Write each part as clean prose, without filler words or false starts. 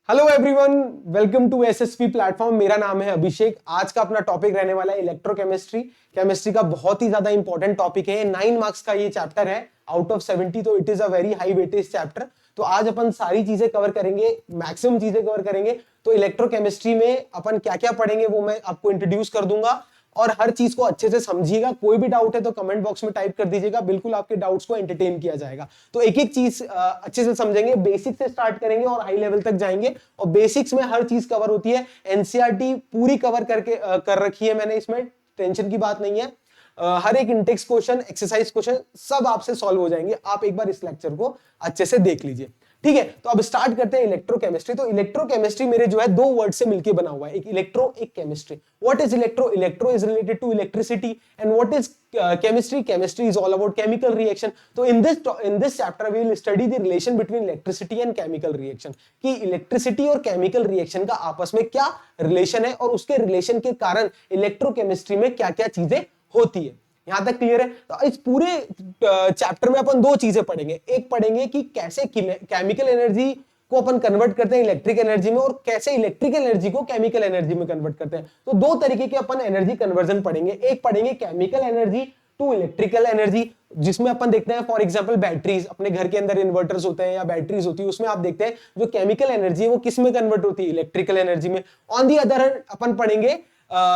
Hello everyone, welcome to SSP platform. मेरा नाम है अभिषेक। आज का अपना टॉपिक रहने वाला है इलेक्ट्रोकेमिस्ट्री। केमिस्ट्री का बहुत ही ज्यादा इंपॉर्टेंट टॉपिक है। 9 मार्क्स का ये चैप्टर है आउट ऑफ 70, तो it is a very high weightage chapter. तो आज अपन सारी चीजें कवर करेंगे, मैक्सिमम चीजें कवर करेंगे। तो इलेक्ट्रोकेमिस्ट्री में अपन क्या क्या पढ़ेंगे वो मैं आपको इंट्रोड्यूस कर दूंगा और हर चीज को अच्छे से समझिएगा। कोई भी डाउट है तो कमेंट बॉक्स में टाइप कर दीजिएगा, बिल्कुल आपके डाउट्स को एंटरटेन किया जाएगा। तो एक एक चीज अच्छे से समझेंगे, बेसिक से स्टार्ट करेंगे और हाई लेवल तक जाएंगे। और बेसिक्स में हर चीज कवर होती है। एनसीईआरटी पूरी कवर करके कर रखी है मैंने, इसमें टेंशन की बात नहीं है। हर एक इंटेक्स क्वेश्चन, एक्सरसाइज क्वेश्चन सब आपसे सॉल्व हो जाएंगे। आप एक बार इस लेक्चर को अच्छे से देख लीजिए, ठीक है। तो अब स्टार्ट करते हैं इलेक्ट्रोकेमिस्ट्री। तो इलेक्ट्रोकेमिस्ट्री मेरे जो है दो वर्ड से मिलकर बना हुआ है, एक इलेक्ट्रो एक chemistry. What is electro? Electro is related to electricity and what is chemistry? Chemistry is all about chemical reaction. तो in this chapter we will study the relation between electricity and chemical reaction, कि electricity और chemical reaction का आपस में क्या relation है और उसके रिलेशन के कारण इलेक्ट्रोकेमिस्ट्री में क्या क्या चीजें होती है। यहां तक क्लियर है? तो इस पूरे चैप्टर में अपन दो चीजें पढ़ेंगे। एक पढ़ेंगे कि कैसे केमिकल एनर्जी को अपन कन्वर्ट करते हैं इलेक्ट्रिक एनर्जी में और कैसे इलेक्ट्रिकल एनर्जी को केमिकल एनर्जी में कन्वर्ट करते हैं। तो दो तरीके के अपन एनर्जी कन्वर्जन पढ़ेंगे। एक पढ़ेंगे chemical energy to electrical energy, जिसमें अपन देखते हैं फॉर एग्जांपल बैटरीज, अपने घर के अंदर इन्वर्टर्स होते हैं या बैटरीज होती है, उसमें आप देखते हैं जो केमिकल एनर्जी है वो किस में कन्वर्ट होती है? इलेक्ट्रिकल एनर्जी में। ऑन दी अदर हैंड अपन पढ़ेंगे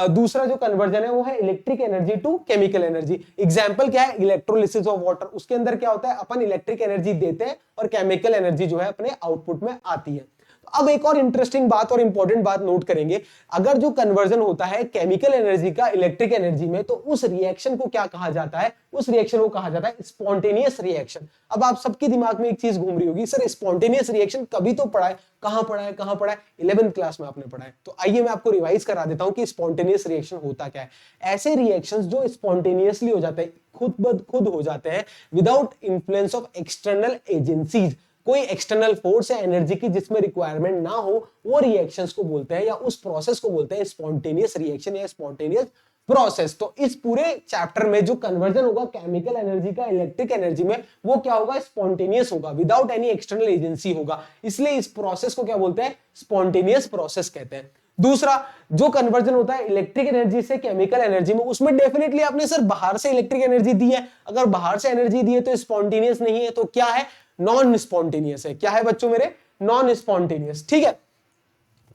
दूसरा जो कन्वर्जन है वो है electric energy to chemical energy. Example क्या है? Electrolysis of water. उसके अंदर क्या होता है, अपन इलेक्ट्रिक एनर्जी देते हैं और केमिकल एनर्जी जो है अपने आउटपुट में आती है। अब एक और इंटरेस्टिंग बात और इंपॉर्टेंट बात नोट करेंगे। अगर जो कन्वर्जन होता है केमिकल एनर्जी का इलेक्ट्रिक एनर्जी में, तो उस रिएक्शन को क्या कहा जाता है? उस रिएक्शन को कहा जाता है स्पॉन्टेनियस रिएक्शन। अब आप सबके दिमाग में एक चीज घूम रही होगी, सर स्पॉन्टेनियस रिएक्शन कभी तो पढ़ा है, कहां पढ़ा है, कहां पढ़ा है? 11th क्लास में आपने पढ़ा है। तो आइए मैं आपको रिवाइज करा देता हूं कि स्पॉन्टेनियस रिएक्शन होता क्या है। ऐसे रिएक्शंस जो स्पॉन्टेनियसली हो जाते हैं, खुद ब खुद हो जाते हैं, without influence of external agencies. कोई एक्सटर्नल फोर्स या एनर्जी की जिसमें रिक्वायरमेंट ना हो, वो रिएक्शंस को बोलते हैं या उस प्रोसेस को बोलते हैं स्पॉन्टेनियस रिएक्शन या स्पॉन्टेनियस प्रोसेस। तो इस पूरे चैप्टर में जो कन्वर्जन होगा केमिकल एनर्जी का इलेक्ट्रिक एनर्जी में, वो क्या होगा? स्पॉन्टेनियस होगा, विदाउट एनी एक्सटर्नल एजेंसी होगा। इसलिए इस प्रोसेस को क्या बोलते हैं? स्पॉन्टेनियस प्रोसेस कहते हैं। दूसरा जो कन्वर्जन होता है इलेक्ट्रिक एनर्जी से केमिकल एनर्जी में, उसमें डेफिनेटली आपने सर बाहर से इलेक्ट्रिक एनर्जी दी है। अगर बाहर से एनर्जी दी है तो स्पॉन्टेनियस नहीं है, तो क्या है? नॉन स्पॉन्टेनियस है। क्या है बच्चों मेरे? Non spontaneous. ठीक है,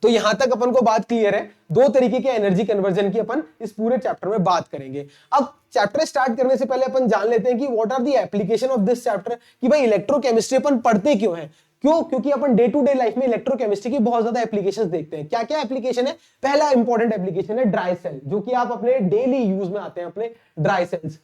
तो यहां तक अपन को बात क्लियर है। दो तरीके के एनर्जी कन्वर्जन की अपन इस पूरे चैप्टर में बात करेंगे। अब चैप्टर स्टार्ट करने से पहले अपन जान लेते हैं कि what are the application of this chapter, कि भाई इलेक्ट्रोकेमिस्ट्री अपन पढ़ते क्यों है। क्यों? क्योंकि अपन डे टू डे लाइफ में इलेक्ट्रोकेमिस्ट्री की बहुत ज्यादा एप्लीकेशंस देखते हैं। क्या क्या एप्लीकेशन है? पहला इंपॉर्टेंट एप्लीकेशन है ड्राई सेल, जो कि आप अपने डेली यूज में आते हैं। अपने ड्राई सेल्स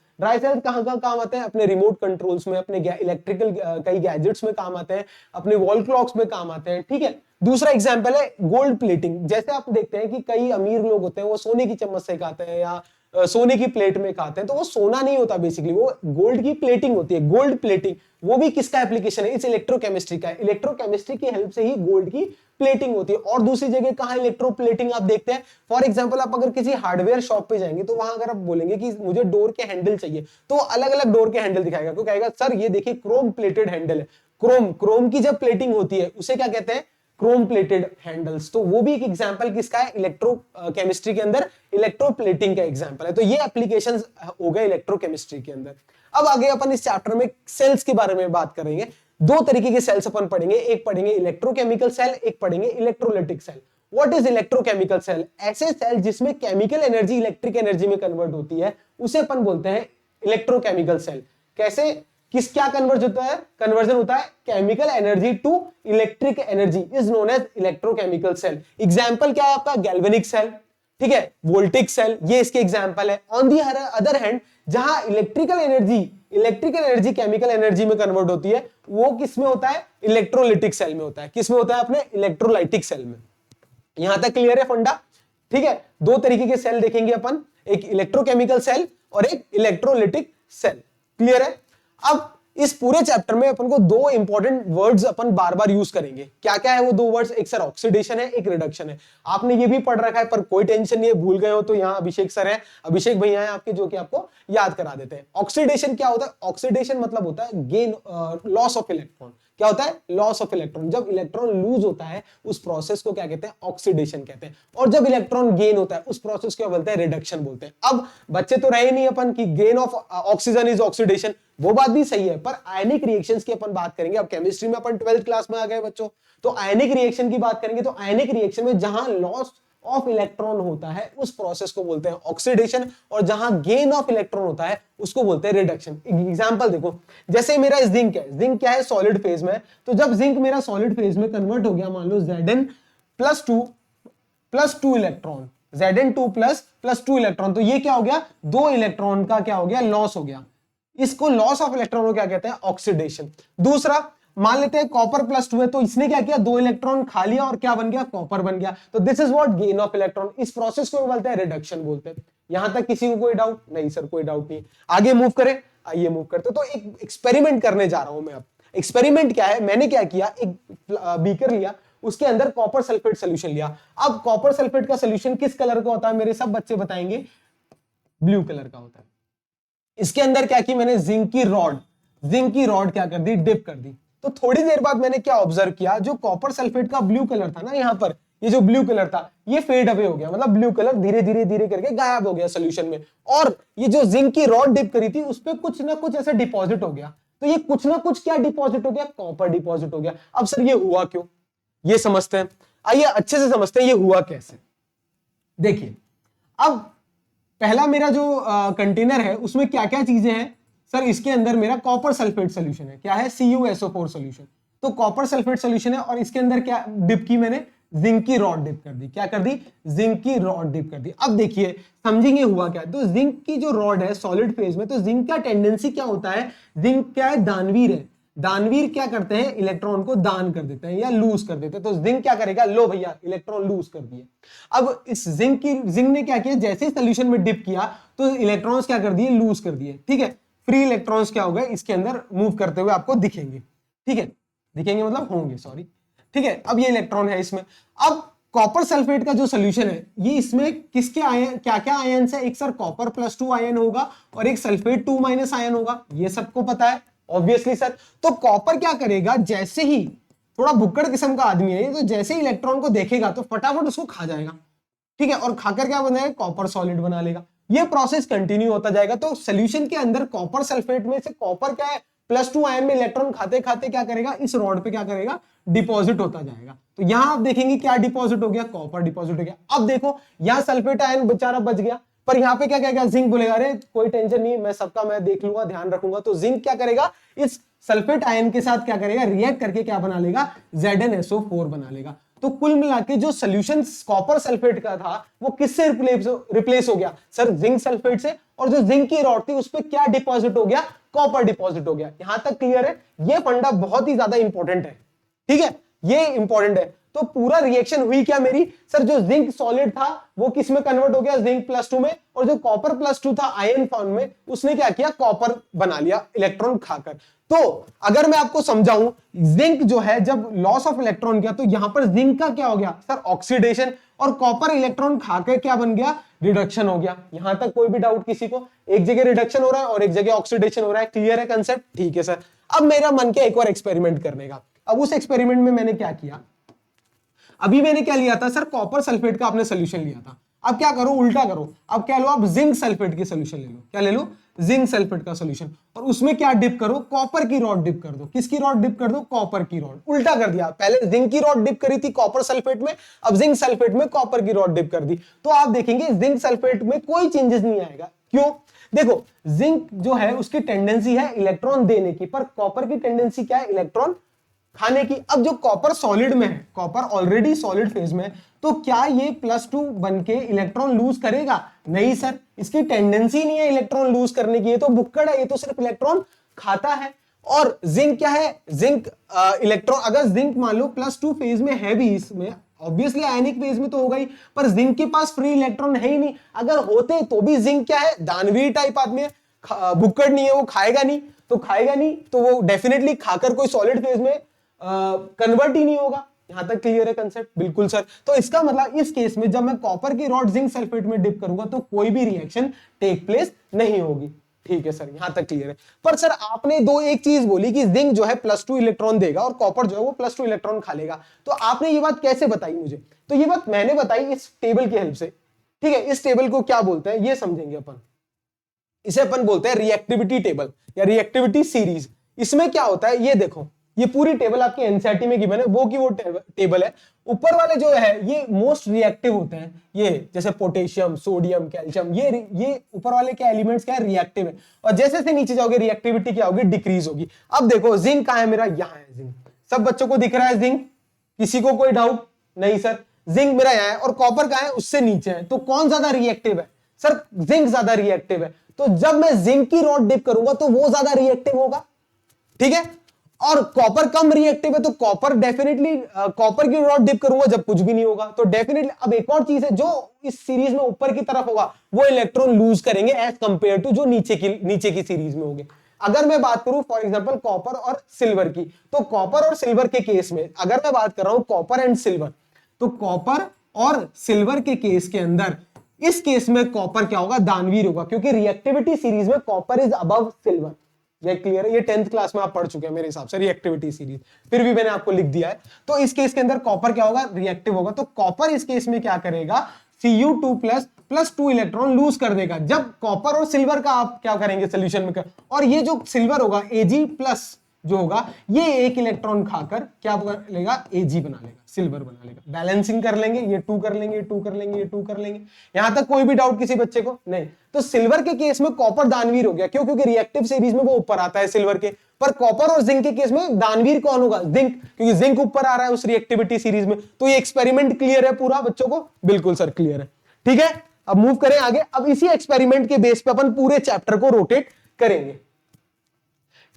कहां कहां काम आते हैं? अपने रिमोट कंट्रोल्स में, अपने इलेक्ट्रिकल कई गैजेट्स में काम आते हैं, अपने वॉल क्लॉक्स में काम आते हैं। ठीक है। दूसरा एग्जांपल है गोल्ड प्लेटिंग। जैसे आप देखते हैं कि कई अमीर लोग होते हैं वो सोने की चम्मच से खाते हैं या सोने की प्लेट में खाते हैं, तो वो सोना नहीं होता, बेसिकली वो गोल्ड की प्लेटिंग होती है। गोल्ड प्लेटिंग वो भी किसका एप्लीकेशन है? इस इलेक्ट्रोकेमिस्ट्री का। इलेक्ट्रोकेमिस्ट्री की हेल्प से ही गोल्ड की प्लेटिंग होती है। और दूसरी जगह कहां इलेक्ट्रो प्लेटिंग आप देखते हैं? फॉर एग्जांपल आप अगर किसी हार्डवेयर शॉप पे जाएंगे तो वहां अगर आप बोलेंगे कि मुझे डोर के हैंडल चाहिए, तो अलग अलग डोर के हैंडल दिखाएगा। तो कहेगा सर ये देखिए क्रोम प्लेटेड हैंडल है। क्रोम की जब प्लेटिंग होती है उसे क्या कहते हैं? Chrome plated handles. तो वो भी एक एग्जांपल किसका है? इलेक्ट्रो केमिस्ट्री के अंदर इलेक्ट्रो प्लेटिंग का एग्जांपल है। तो ये एप्लीकेशंस हो गए इलेक्ट्रो केमिस्ट्री के अंदर। अब आगे अपन इस चैप्टर में सेल्स के बारे में बात करेंगे। दो तरीके के सेल्स अपन पढ़ेंगे, एक पढ़ेंगे इलेक्ट्रोकेमिकल सेल, एक पढ़ेंगे electrolytic cell. What is electrochemical cell? ऐसे सेल जिसमें केमिकल एनर्जी इलेक्ट्रिक एनर्जी में कन्वर्ट होती है, उसे अपन बोलते हैं इलेक्ट्रोकेमिकल सेल। कैसे? क्या कन्वर्जन होता है chemical energy to electric energy is known as electrochemical cell. Example क्या है आपका? गैल्वेनिक सेल, ठीक है, वोल्टिक सेल, ये इसके एग्जांपल है। ऑन दी अदर हैंड जहां इलेक्ट्रिकल एनर्जी केमिकल एनर्जी में कन्वर्ट होती है, वो किस में होता है? इलेक्ट्रोलाइटिक सेल में होता है। किस में होता है? अपने इलेक्ट्रोलाइटिक सेल में। यहां तक क्लियर है फंडा? ठीक है, दो तरीके के सेल देखेंगे अपन, एक इलेक्ट्रोकेमिकल सेल और एक इलेक्ट्रोलाइटिक सेल। क्लियर है? अब इस पूरे चैप्टर में अपन को दो इंपॉर्टेंट वर्ड्स अपन बार बार यूज करेंगे। क्या क्या है वो दो वर्ड्स? एक सर ऑक्सीडेशन है, एक रिडक्शन है। आपने ये भी पढ़ रखा है पर कोई टेंशन नहीं है, भूल गए हो तो यहाँ अभिषेक सर है, अभिषेक भैया हैं आपके, जो कि आपको याद करा देते हैं। ऑक्सीडेशन क्या होता है? ऑक्सीडेशन मतलब होता है गेन, लॉस ऑफ इलेक्ट्रॉन। क्या होता है? Loss of electron. जब इलेक्ट्रॉन लूज होता है उस प्रोसेस को क्या कहते हैं? ऑक्सीडेशन कहते हैं। और जब इलेक्ट्रॉन गेन होता है उस प्रोसेस को बोलते हैं रिडक्शन बोलते हैं। अब बच्चे तो रहे नहीं अपन कि gain of oxygen is oxidation, वो बात भी सही है, पर आयनिक रिएक्शंस की अपन बात करेंगे। अब केमिस्ट्री में अपन 12th क्लास में आ गए बच्चों, तो आयनिक रिएक्शन की बात करेंगे। तो आयनिक रिएक्शन में जहां लॉस ऑफ इलेक्ट्रॉन होता है उस प्रोसेस को बोलते हैं ऑक्सीडेशन, और जहां गेन ऑफ इलेक्ट्रॉन होता है उसको बोलते हैं रिडक्शन। एग्जांपल देखो, जैसे मेरा जिंक है, जिंक क्या है? सॉलिड फेज में। तो जब जिंक मेरा सॉलिड फेज में कन्वर्ट हो गया, मान लो Zn+2 इलेक्ट्रॉन, Zn2 +2 इलेक्ट्रॉन, तो ये क्या हो गया? 2 इलेक्ट्रॉन का क्या हो गया? लॉस हो गया। इसको लॉस ऑफ इलेक्ट्रॉन को क्या कहते हैं? ऑक्सीडेशन। दूसरा, मान लेते हैं कॉपर+2 है, तो इसने क्या किया? 2 इलेक्ट्रॉन खा लिया और क्या बन गया? कॉपर बन गया। तो this is what? Gain of electron. इस प्रोसेस को बोलते हैं रिडक्शन बोलते हैं। यहां तक किसी को कोई डाउट नहीं? सर कोई डाउट नहीं। आगे मूव करें, आइए मूव करते। तो एक एक्सपेरिमेंट करने जा रहा हूं मैं। अब एक्सपेरिमेंट क्या है? मैंने क्या किया, एक बीकर लिया, उसके अंदर कॉपर सल्फेट सोल्यूशन लिया। अब कॉपर सल्फेट का सोल्यूशन किस कलर का होता है? मेरे सब बच्चे बताएंगे, ब्लू कलर का होता है। इसके अंदर क्या की मैंने? जिंक की रॉड क्या कर दी? डिप कर दी। तो थोड़ी देर बाद मैंने क्या ऑब्जर्व किया, जो कॉपर सल्फेट का ब्लू कलर था ना, यहां पर ये जो ब्लू कलर था ये फेड अवे हो गया, मतलब ब्लू कलर धीरे धीरे करके गायब हो गया सोल्यूशन में। और ये जो जिंक की रॉड डिप करी थी उस पर कुछ ना कुछ ऐसा डिपॉजिट हो गया। तो ये कुछ ना कुछ क्या डिपॉजिट हो गया? कॉपर डिपॉजिट हो गया। अब सर ये हुआ क्यों? ये समझते हैं, आइए अच्छे से समझते हैं ये हुआ कैसे। देखिए, अब पहला मेरा जो कंटेनर है उसमें क्या क्या चीजें हैं? सर इसके अंदर मेरा कॉपर सल्फेट सोल्यूशन है। क्या है? CuSO4 solution. तो कॉपर सल्फेट सोल्यूशन है, और इसके अंदर क्या डिप की मैंने? जिंक की रॉड डिप कर दी। क्या कर दी? जिंक की रॉड डिप कर दी। अब देखिए समझेंगे हुआ क्या है। तो जिंक की जो रॉड है सॉलिड फेज में, तो जिंक का टेंडेंसी क्या होता है? जिंक क्या है? दानवीर है। दानवीर क्या करते हैं? इलेक्ट्रॉन को दान कर देते हैं या लूज कर देते हैं। तो जिंक क्या करेगा? लो भैया इलेक्ट्रॉन लूज कर दिए। अब इस जिंक ने क्या किया? जैसे ही सोल्यूशन में डिप किया तो इलेक्ट्रॉन्स क्या कर दिए? लूज कर दिए। ठीक है, फ्री इलेक्ट्रॉन्स क्या हो गए? इसके अंदर मूव करते हुए आपको दिखेंगे। ठीक है, दिखेंगे मतलब होंगे, सॉरी। ठीक है, अब ये इलेक्ट्रॉन है इसमें। अब कॉपर सल्फेट का जो सोल्यूशन है, ये इसमें किसके आयन, क्या क्या आयन है? एक सर कॉपर+2 आयन होगा और एक सल्फेट 2- आयन होगा, ये सबको पता है ऑब्वियसली सर। तो कॉपर क्या करेगा? जैसे ही, थोड़ा भुक्कड़ किस्म का आदमी है ये, तो जैसे ही इलेक्ट्रॉन को देखेगा तो फटाफट उसको खा जाएगा। ठीक है, और खाकर क्या बनाएगा? कॉपर सॉलिड बना लेगा। ये प्रोसेस कंटिन्यू होता जाएगा। तो सोल्यूशन के अंदर कॉपर सल्फेट में से कॉपर क्या है? +2 आयन में इलेक्ट्रॉन खाते खाते क्या करेगा? इस रॉड पे क्या करेगा? डिपॉजिट होता जाएगा। तो यहां आप देखेंगे क्या डिपॉजिट हो गया? कॉपर डिपॉजिट हो गया। अब देखो यहां सल्फेट आयन बेचारा बच गया, पर यहाँ पे क्या कहेगा? जिंक बोलेगा अरे कोई टेंशन नहीं, मैं सबका मैं देख लूंगा, ध्यान रखूंगा। तो जिंक क्या करेगा? इस सल्फेट आयन के साथ क्या करेगा? रिएक्ट करके क्या बना लेगा? ZnSO4 बना लेगा। तो कुल मिला के जो सोल्यूशन कॉपर सल्फेट का था वो किससे रिप्लेस हो गया? सर जिंक सल्फेट से। और जो जिंक की रॉड थी उस पर क्या डिपॉजिट हो गया? कॉपर डिपॉजिट हो गया। यहां तक क्लियर है? ये फंडा बहुत ही ज्यादा इंपॉर्टेंट है। ठीक है, ये इंपॉर्टेंट है। तो पूरा रिएक्शन हुई क्या मेरी? सर जो जिंक सॉलिड था वो किस में कन्वर्ट हो गया? जिंक+2 में। और जो कॉपर+2 था आयन फॉर्म में, उसने क्या किया? कॉपर बना लिया इलेक्ट्रॉन खाकर। तो अगर मैं आपको समझाऊं, जिंक जो है जब लॉस ऑफ इलेक्ट्रॉन किया तो यहां पर जिंक का क्या हो गया? Sir oxidation. और कॉपर इलेक्ट्रॉन खाकर क्या बन गया? रिडक्शन हो गया। यहां तक कोई भी डाउट किसी को? एक जगह रिडक्शन हो रहा है और एक जगह ऑक्सीडेशन हो रहा है। क्लियर है कंसेप्ट? ठीक है सर। अब मेरा मन किया एक और एक्सपेरिमेंट करने का। अब उस एक्सपेरिमेंट में मैंने क्या किया? अभी मैंने क्या लिया था? सर कॉपर सल्फेट का आपने सोल्यूशन लिया था। अब क्या करो? उल्टा करो। अब क्या लो? आप जिंक सल्फेट की सोल्यूशन ले लो। क्या ले लो? जिंक सल्फेट का सोल्यूशन। और उसमें क्या डिप करो? कॉपर की रॉड डिप कर दो। किसकी रॉड डिप कर दो? कॉपर की रॉड। उल्टा कर दिया, पहले जिंक की रॉड डिप करी थी कॉपर सल्फेट में, अब जिंक सल्फेट में कॉपर की रॉड डिप कर दी। तो आप देखेंगे जिंक सल्फेट में कोई चेंजेस नहीं आएगा। क्यों? देखो जिंक जो है उसकी टेंडेंसी है इलेक्ट्रॉन देने की, पर कॉपर की टेंडेंसी क्या है? इलेक्ट्रॉन खाने की। अब जो कॉपर सॉलिड में है, कॉपर ऑलरेडी सॉलिड फेज में है, तो क्या ये +2 बन के इलेक्ट्रॉन लूज करेगा? नहीं सर, इसकी टेंडेंसी नहीं है इलेक्ट्रॉन लूज करने की। ये तो भुक्कड़ है, ये तो सिर्फ इलेक्ट्रॉन खाता है। और जिंक क्या है? जिंक इलेक्ट्रॉन, अगर जिंक मान लो +2 फेज में है भी, इसमें ऑब्वियसली आयनिक फेज में तो होगा ही, पर जिंक के पास फ्री इलेक्ट्रॉन है ही नहीं। अगर होते तो भी जिंक क्या है? दानवीर टाइप आदमी है, भुक्कड़ नहीं है, वो खाएगा नहीं। तो खाएगा नहीं तो वो डेफिनेटली खाकर कोई सॉलिड फेज में कन्वर्ट ही नहीं होगा। यहां तक क्लियर है कंसेप्ट? बिल्कुल सर। तो इसका मतलब इस केस में जब मैं कॉपर की रॉड जिंक सल्फेट में डिप करूंगा तो कोई भी रिएक्शन टेक प्लेस नहीं होगी। ठीक है सर, यहां तक क्लियर है। पर सर आपने दो एक चीज बोली कि जिंक जो है +2 इलेक्ट्रॉन देगा और कॉपर जो है वो +2 इलेक्ट्रॉन खा लेगा, तो आपने ये बात कैसे बताई मुझे? तो ये बात मैंने बताई इस टेबल की हेल्प से। ठीक है, इस टेबल को क्या बोलते हैं ये समझेंगे अपन। इसे अपन बोलते हैं रिएक्टिविटी टेबल या रिएक्टिविटी सीरीज। इसमें क्या होता है ये देखो, ये पूरी टेबल आपके एनसीईआरटी में गिवन है, वो की वो टेबल है। ऊपर वाले जो है ये मोस्ट रिएक्टिव होते हैं, ये जैसे पोटेशियम, सोडियम, कैल्शियम, ये ऊपर वाले क्या एलिमेंट्स क्या है, रिएक्टिव है। और जैसे से नीचे जाओगे रिएक्टिविटी क्या होगी, डिक्रीज होगी। अब देखो जिंक कहां है मेरा, यहां है जिंक। सब बच्चों को दिख रहा है जिंक? किसी को कोई डाउट नहीं सर? जिंक मेरा यहां है और कॉपर कहां है, उससे नीचे है। तो कौन ज्यादा रिएक्टिव है सर? जिंक ज्यादा रिएक्टिव है। तो जब मैं जिंक की रॉड डिप करूंगा तो वो ज्यादा रिएक्टिव होगा, ठीक है। और कॉपर कम रिएक्टिव है तो कॉपर डेफिनेटली कॉपर की रॉड डिप करूंगा जब कुछ भी नहीं होगा तो डेफिनेटली। अब एक और चीज है, जो इस सीरीज में ऊपर की तरफ होगा वो इलेक्ट्रॉन लूज करेंगे एज कंपेयर टू जो नीचे की सीरीज में होंगे। अगर मैं बात करूं फॉर एग्जांपल कॉपर और सिल्वर की, तो कॉपर और सिल्वर के केस में अगर मैं बात कर रहा हूं कॉपर एंड सिल्वर, तो कॉपर और सिल्वर के केस के अंदर इस केस में कॉपर क्या होगा, दानवीर होगा, क्योंकि रिएक्टिविटी सीरीज में कॉपर इज अबव सिल्वर। ये क्लियर है? ये 10th क्लास में आप पढ़ चुके हैं मेरे हिसाब से रिएक्टिविटी सीरीज, फिर भी मैंने आपको लिख दिया है। तो इस केस के अंदर कॉपर क्या होगा, रिएक्टिव होगा। तो कॉपर इस केस में क्या करेगा, Cu2+ +2 इलेक्ट्रॉन लूज कर देगा। जब कॉपर और सिल्वर का आप क्या करेंगे सोल्यूशन में और ये जो सिल्वर होगा Ag+ जो होगा ये एक इलेक्ट्रॉन खाकर क्या कर लेगा, Ag बना लेगा, सिल्वर बना लेगा। बैलेंसिंग कर लेंगे, ये 2 कर लेंगे, ये 2 कर लेंगे, ये 2 कर लेंगे। यहां तक कोई भी डाउट किसी बच्चे को नहीं? तो सिल्वर के केस में कॉपर दानवीर हो गया, क्यों? क्योंकि रिएक्टिव सीरीज में वो ऊपर आता है सिल्वर के। पर कॉपर और जिंक के केस में दानवीर कौन होगा, जिंक, क्योंकि जिंक ऊपर आ रहा है उस रिएक्टिविटी सीरीज में। तो ये एक्सपेरिमेंट क्लियर है पूरा बच्चों को? बिल्कुल सर क्लियर है, ठीक है। अब मूव करें आगे। अब इसी एक्सपेरिमेंट के बेस पे अपन पूरे चैप्टर को रोटेट करेंगे,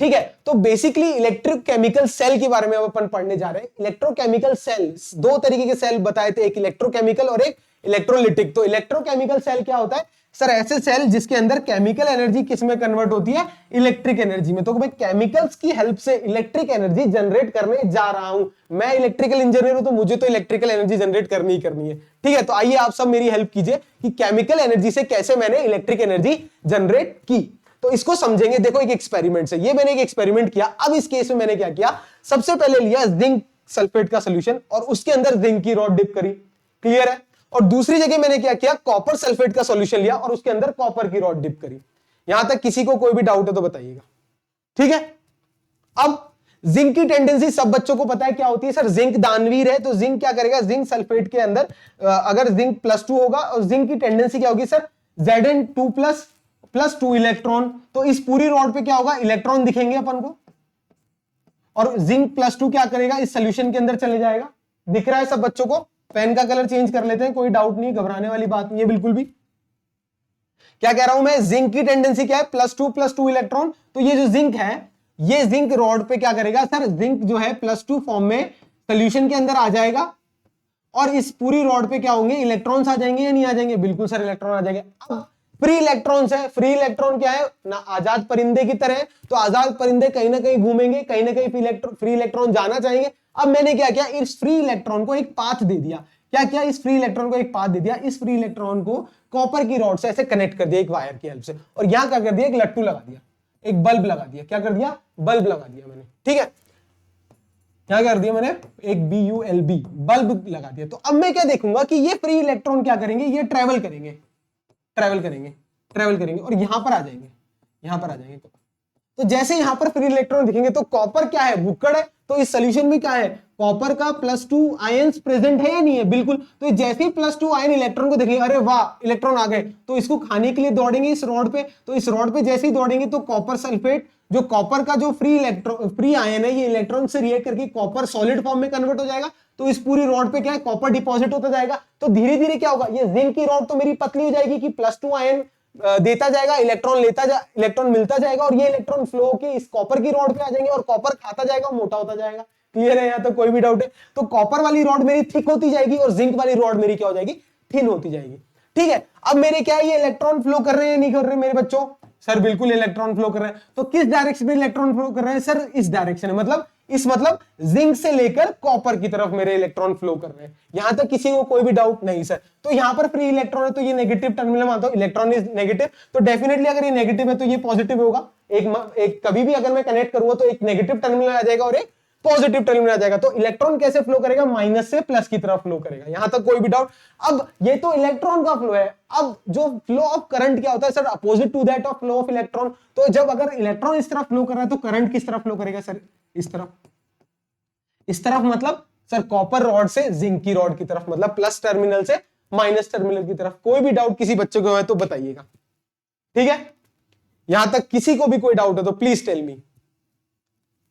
ठीक है। तो बेसिकली इलेक्ट्रोकेमिकल सेल के बारे में अब अपन पढ़ने जा रहे हैं। इलेक्ट्रोकेमिकल सेल, दो तरीके के सेल बताए थे, एक इलेक्ट्रोकेमिकल और एक इलेक्ट्रोलिटिक। तो इलेक्ट्रोकेमिकल सेल क्या होता है सर? ऐसे सेल जिसके अंदर केमिकल एनर्जी किस में कन्वर्ट होती है, इलेक्ट्रिक एनर्जी में। तो मैं केमिकल्स की हेल्प से इलेक्ट्रिक एनर्जी जनरेट करने जा रहा हूं। मैं इलेक्ट्रिकल इंजीनियर हूं तो मुझे तो इलेक्ट्रिकल एनर्जी जनरेट करनी ही करनी है, ठीक है। तो आइए आप सब मेरी हेल्प कीजिए कि केमिकल एनर्जी से कैसे मैंने इलेक्ट्रिक एनर्जी जनरेट की। तो इसको समझेंगे। देखो एक एक्सपेरिमेंट से, ये मैंने एक एक्सपेरिमेंट किया। अब इस केस में मैंने क्या किया, सबसे पहले लिया जिंक सल्फेट का सॉल्यूशन और उसके अंदर जिंक की रॉड डिप करी, क्लियर है। और दूसरी जगह मैंने क्या किया, कॉपर सल्फेट का सॉल्यूशन लिया और उसके अंदर कॉपर की रॉड डिप करी। यहां तक किसी को कोई भी डाउट है तो बताइएगा, ठीक है। अब जिंक की टेंडेंसी सब बच्चों को पता है क्या होती है सर, जिंक दानवीर है। तो जिंक क्या करेगा, जिंक सल्फेट के अंदर अगर जिंक +2 होगा और जिंक की टेंडेंसी क्या होगी सर, Zn2+ +2 इलेक्ट्रॉन। तो इस पूरी रॉड पे क्या होगा, इलेक्ट्रॉन दिखेंगे अपन को और जिंक +2 क्या करेगा, इस सोल्यूशन के अंदर चले जाएगा। दिख रहा है सब बच्चों को? पेन का कलर चेंज कर लेते हैं, कोई डाउट नहीं, घबराने वाली बात नहीं है बिल्कुल भी। क्या कह रहा हूं मैं, जिंक की टेंडेंसी क्या है, +2 इलेक्ट्रॉन। तो ये जो जिंक है, ये जिंक रॉड पे क्या करेगा सर, जिंक जो है +2 फॉर्म में सोल्यूशन के अंदर आ जाएगा और इस पूरी रॉड पे क्या होंगे, इलेक्ट्रॉन्स आ जाएंगे या नहीं आ जाएंगे? बिल्कुल सर इलेक्ट्रॉन आ जाएंगे। अब फ्री इलेक्ट्रॉन्स है, फ्री इलेक्ट्रॉन क्या है ना, आजाद परिंदे की तरह। तो आजाद परिंदे कहीं ना कहीं घूमेंगे, कहीं ना कहीं फ्री इलेक्ट्रॉन जाना चाहेंगे। अब मैंने क्या किया, इस फ्री इलेक्ट्रॉन को एक पाथ दे दिया। क्या किया, इस फ्री इलेक्ट्रॉन को एक पाथ दे दिया। इस फ्री इलेक्ट्रॉन को कॉपर की रॉड से ऐसे कनेक्ट कर दिया एक वायर की हेल्प से, और यहां क्या कर दिया, एक लट्टू लगा दिया, एक बल्ब लगा दिया। क्या कर दिया, बल्ब लगा दिया मैंने, ठीक है। क्या कर दिया मैंने, एक BULB बल्ब लगा दिया। तो अब मैं क्या देखूंगा कि ये फ्री इलेक्ट्रॉन क्या करेंगे, ये ट्रेवल करेंगे और यहां पर आ जाएंगे, तो जैसे यहां पर फ्री इलेक्ट्रॉन दिखेंगे तो कॉपर क्या है, भुक्कड़ है। तो इस सोल्यूशन में क्या है, कॉपर का +2 आयंस प्रेजेंट है या नहीं है? बिल्कुल। तो जैसे ही +2 आयन इलेक्ट्रॉन को देखेंगे, अरे वाह इलेक्ट्रॉन आ गए, तो इसको खाने के लिए दौड़ेंगे इस रॉड पे। तो इस रॉड पे जैसे ही दौड़ेंगे तो कॉपर सल्फेट, जो कॉपर का जो फ्री आयन है, ये इलेक्ट्रॉन से रिएक्ट करके कॉपर सॉलिड फॉर्म में कन्वर्ट हो जाएगा। तो इस पूरी रॉड पे क्या है, कॉपर डिपॉजिट होता जाएगा। तो धीरे धीरे क्या होगा, ये जिंक की रॉड तो मेरी पतली हो जाएगी कि +2 आयन देता जाएगा, इलेक्ट्रॉन मिलता जाएगा और ये इलेक्ट्रॉन फ्लो के इस कॉपर की रॉड पे आ जाएंगे और कॉपर खाता जाएगा, मोटा होता जाएगा। क्लियर है? यहां तो कोई भी डाउट है? तो कॉपर वाली रॉड मेरी थिक होती जाएगी और जिंक वाली रॉड मेरी क्या हो जाएगी, थिन होती जाएगी, ठीक है। अब मेरे क्या है, ये इलेक्ट्रॉन फ्लो कर रहे हैं नहीं कर रहे मेरे बच्चों? सर बिल्कुल इलेक्ट्रॉन फ्लो कर रहे हैं। तो किस डायरेक्शन में इलेक्ट्रॉन फ्लो कर रहे हैं सर, इस डायरेक्शन में, मतलब इस मतलब जिंक से लेकर कॉपर की तरफ मेरे इलेक्ट्रॉन फ्लो कर रहे हैं। यहां तक किसी को कोई भी डाउट नहीं सर। तो यहां पर फ्री इलेक्ट्रॉन है तो ये नेगेटिव टर्मिनल मानता हूं, इलेक्ट्रॉन इज नेगेटिव, तो डेफिनेटली अगर ये नेगेटिव है तो ये पॉजिटिव होगा। एक कभी भी अगर मैं कनेक्ट करूंगा तो एक नेगेटिव टर्मिनल आ जाएगा और एक पॉजिटिव टर्मिनल आ जाएगा। तो इलेक्ट्रॉन कैसे फ्लो करेगा, माइनस से प्लस की तरफ फ्लो करेगा। यहां तक कोई भी डाउट? अब ये तो इलेक्ट्रॉन का फ्लो है, अब जो फ्लो ऑफ करंट क्या होता है sir, opposite to that of flow of electron. तो जब अगर इलेक्ट्रॉन इस तरफ फ्लो कर रहा है तो करंट किस तरफ फ्लो करेगा सर, इस तरफ। इस तरफ मतलब सर कॉपर रॉड से जिंक की रॉड की तरफ, मतलब प्लस टर्मिनल से माइनस टर्मिनल की तरफ। कोई भी डाउट किसी बच्चे को है तो बताइएगा, ठीक है। यहां तक किसी को भी कोई डाउट है तो प्लीज टेल मी।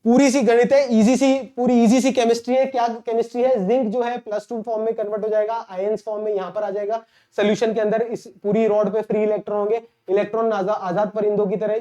पूरी सी गणित है, इजी सी, पूरी इजी सी केमिस्ट्री है। क्या केमिस्ट्री है, जिंक जो है +2 फॉर्म में कन्वर्ट हो जाएगा, आयंस फॉर्म में यहां पर आ जाएगा। सॉल्यूशन के अंदर इस पूरी रॉड पे फ्री इलेक्ट्रॉन होंगे। इलेक्ट्रॉन आजाद परिंदों की तरह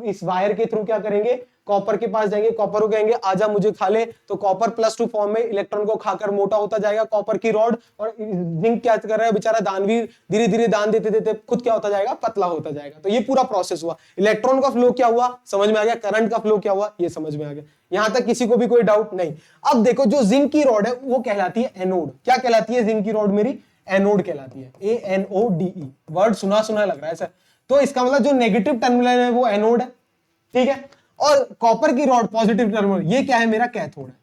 इस वायर के थ्रू क्या करेंगे, कॉपर के पास जाएंगे, कॉपर को कहेंगे आजा मुझे खा ले, तो कॉपर +2 फॉर्म में इलेक्ट्रॉन को खाकर मोटा होता जाएगा कॉपर की रॉड। और जिंक क्या कर रहा है बेचारा दानवीर, धीरे धीरे दान देते देते खुद क्या होता जाएगा, पतला होता जाएगा। तो ये पूरा प्रोसेस हुआ। इलेक्ट्रॉन का फ्लो क्या हुआ समझ में आ गया, करंट का फ्लो क्या हुआ ये समझ में आ गया। यहां तक किसी को भी कोई डाउट नहीं। अब देखो जो जिंक की रॉड है वो कहलाती है एनोड। क्या कहलाती है जिंक की रॉड मेरी, एनोड कहलाती है। ANODE वर्ड सुना सुना लग रहा है सर। तो इसका मतलब जो नेगेटिव टर्मिनल है वो एनोड है, ठीक है। और कॉपर की रॉड पॉजिटिव टर्मिनल, ये क्या है मेरा, कैथोड है।